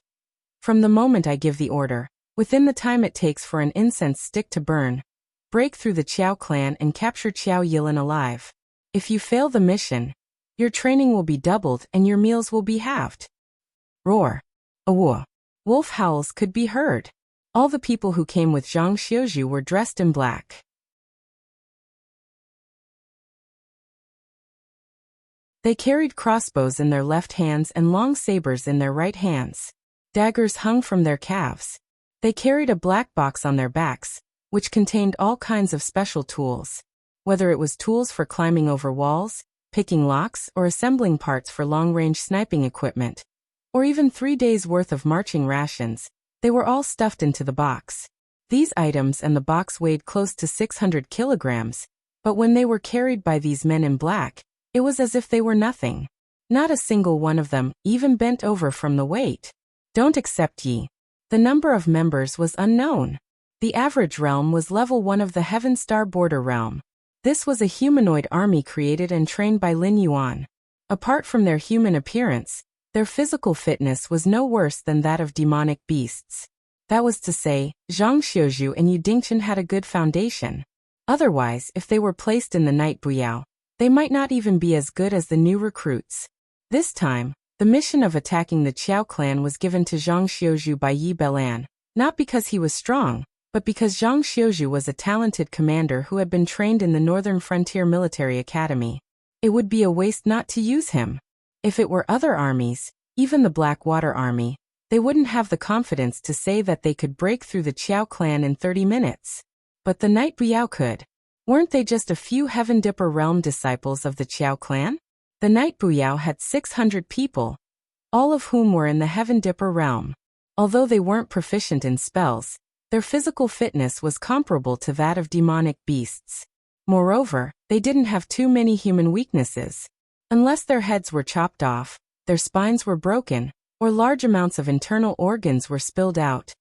From the moment I give the order, within the time it takes for an incense stick to burn, break through the Qiao clan and capture Qiao Yilin alive. If you fail the mission, your training will be doubled and your meals will be halved. Roar. Awo. Wolf howls could be heard. All the people who came with Zhang Xiuzhu were dressed in black. They carried crossbows in their left hands and long sabers in their right hands. Daggers hung from their calves. They carried a black box on their backs, which contained all kinds of special tools. Whether it was tools for climbing over walls, picking locks, or assembling parts for long-range sniping equipment, or even 3 days' worth of marching rations, they were all stuffed into the box. These items and the box weighed close to 600 kilograms, but when they were carried by these men in black, it was as if they were nothing. Not a single one of them even bent over from the weight. Don't accept ye. The number of members was unknown. The average realm was level 1 of the Heaven Star border realm. This was a humanoid army created and trained by Lin Yuan. Apart from their human appearance, their physical fitness was no worse than that of demonic beasts. That was to say, Zhang Xiuzhu and Yu Dingchen had a good foundation. Otherwise, if they were placed in the Night Buyao, they might not even be as good as the new recruits. This time, the mission of attacking the Qiao clan was given to Zhang Xiuzhu by Yi Belan, not because he was strong, but because Zhang Xiuzhu was a talented commander who had been trained in the Northern Frontier Military Academy. It would be a waste not to use him. If it were other armies, even the Blackwater Army, they wouldn't have the confidence to say that they could break through the Qiao clan in 30 minutes. But the Night Buyao could. Weren't they just a few Heaven Dipper realm disciples of the Qiao clan? The Night Buyao had 600 people, all of whom were in the Heaven Dipper realm. Although they weren't proficient in spells, their physical fitness was comparable to that of demonic beasts. Moreover, they didn't have too many human weaknesses. Unless their heads were chopped off, their spines were broken, or large amounts of internal organs were spilled out,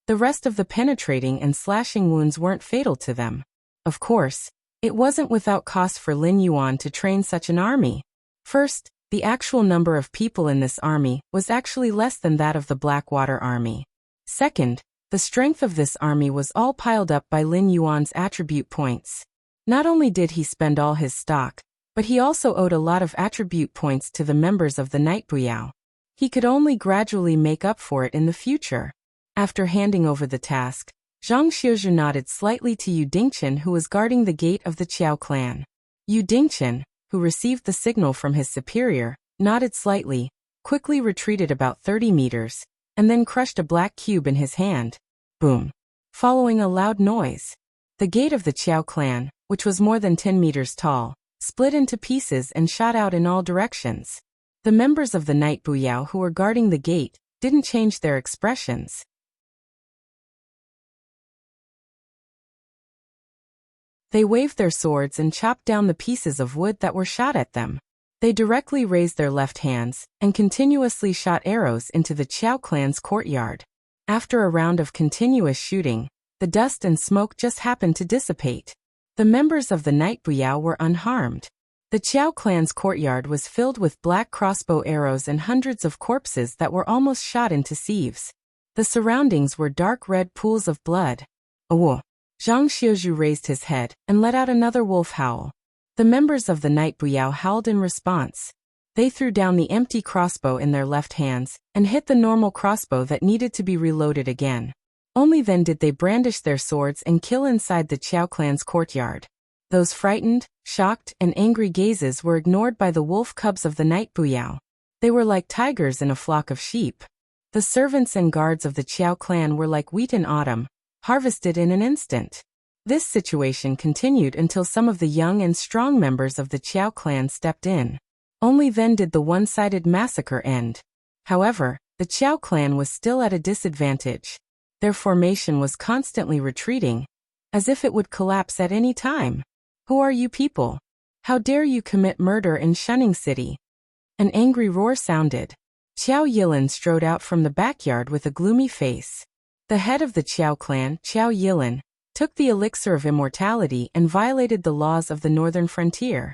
the rest of the penetrating and slashing wounds weren't fatal to them. Of course, it wasn't without cost for Lin Yuan to train such an army. First, the actual number of people in this army was actually less than that of the Blackwater Army. Second, the strength of this army was all piled up by Lin Yuan's attribute points. Not only did he spend all his stock, but he also owed a lot of attribute points to the members of the Night Buyao. He could only gradually make up for it in the future. After handing over the task, Zhang Xiuzhu nodded slightly to Yu Dingchen, who was guarding the gate of the Qiao clan. Yu Dingchen, who received the signal from his superior, nodded slightly, quickly retreated about 30 meters, and then crushed a black cube in his hand. Boom. Following a loud noise. The gate of the Qiao clan, which was more than 10 meters tall, split into pieces and shot out in all directions. The members of the Night Buyao who were guarding the gate didn't change their expressions. They waved their swords and chopped down the pieces of wood that were shot at them. They directly raised their left hands and continuously shot arrows into the Qiao clan's courtyard. After a round of continuous shooting, the dust and smoke just happened to dissipate. The members of the Night Buyao were unharmed. The Qiao clan's courtyard was filled with black crossbow arrows and hundreds of corpses that were almost shot into sieves. The surroundings were dark red pools of blood. Awo! Zhang Xiuzhu raised his head and let out another wolf howl. The members of the Night Buyao howled in response. They threw down the empty crossbow in their left hands and hit the normal crossbow that needed to be reloaded again. Only then did they brandish their swords and kill inside the Qiao clan's courtyard. Those frightened, shocked, and angry gazes were ignored by the wolf cubs of the Night Buyao. They were like tigers in a flock of sheep. The servants and guards of the Qiao clan were like wheat in autumn, harvested in an instant. This situation continued until some of the young and strong members of the Qiao clan stepped in. Only then did the one-sided massacre end. However, the Qiao clan was still at a disadvantage. Their formation was constantly retreating, as if it would collapse at any time. Who are you people? How dare you commit murder in Shunning City? An angry roar sounded. Qiao Yilin strode out from the backyard with a gloomy face. The head of the Qiao clan, Qiao Yilin, took the elixir of immortality and violated the laws of the northern frontier.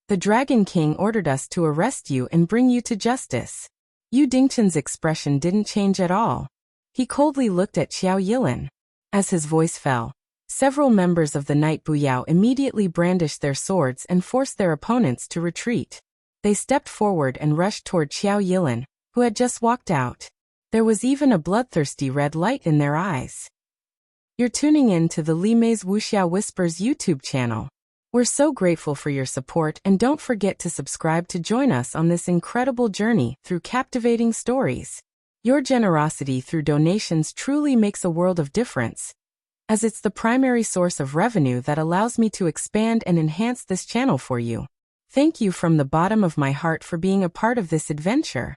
The Dragon King ordered us to arrest you and bring you to justice. Yu Dingchen's expression didn't change at all. He coldly looked at Qiao Yilin. As his voice fell, several members of the Knight Buyao immediately brandished their swords and forced their opponents to retreat. They stepped forward and rushed toward Qiao Yilin, who had just walked out. There was even a bloodthirsty red light in their eyes. You're tuning in to the Li Mei's Wuxia Whispers YouTube channel. We're so grateful for your support, and don't forget to subscribe to join us on this incredible journey through captivating stories. Your generosity through donations truly makes a world of difference, as it's the primary source of revenue that allows me to expand and enhance this channel for you. Thank you from the bottom of my heart for being a part of this adventure.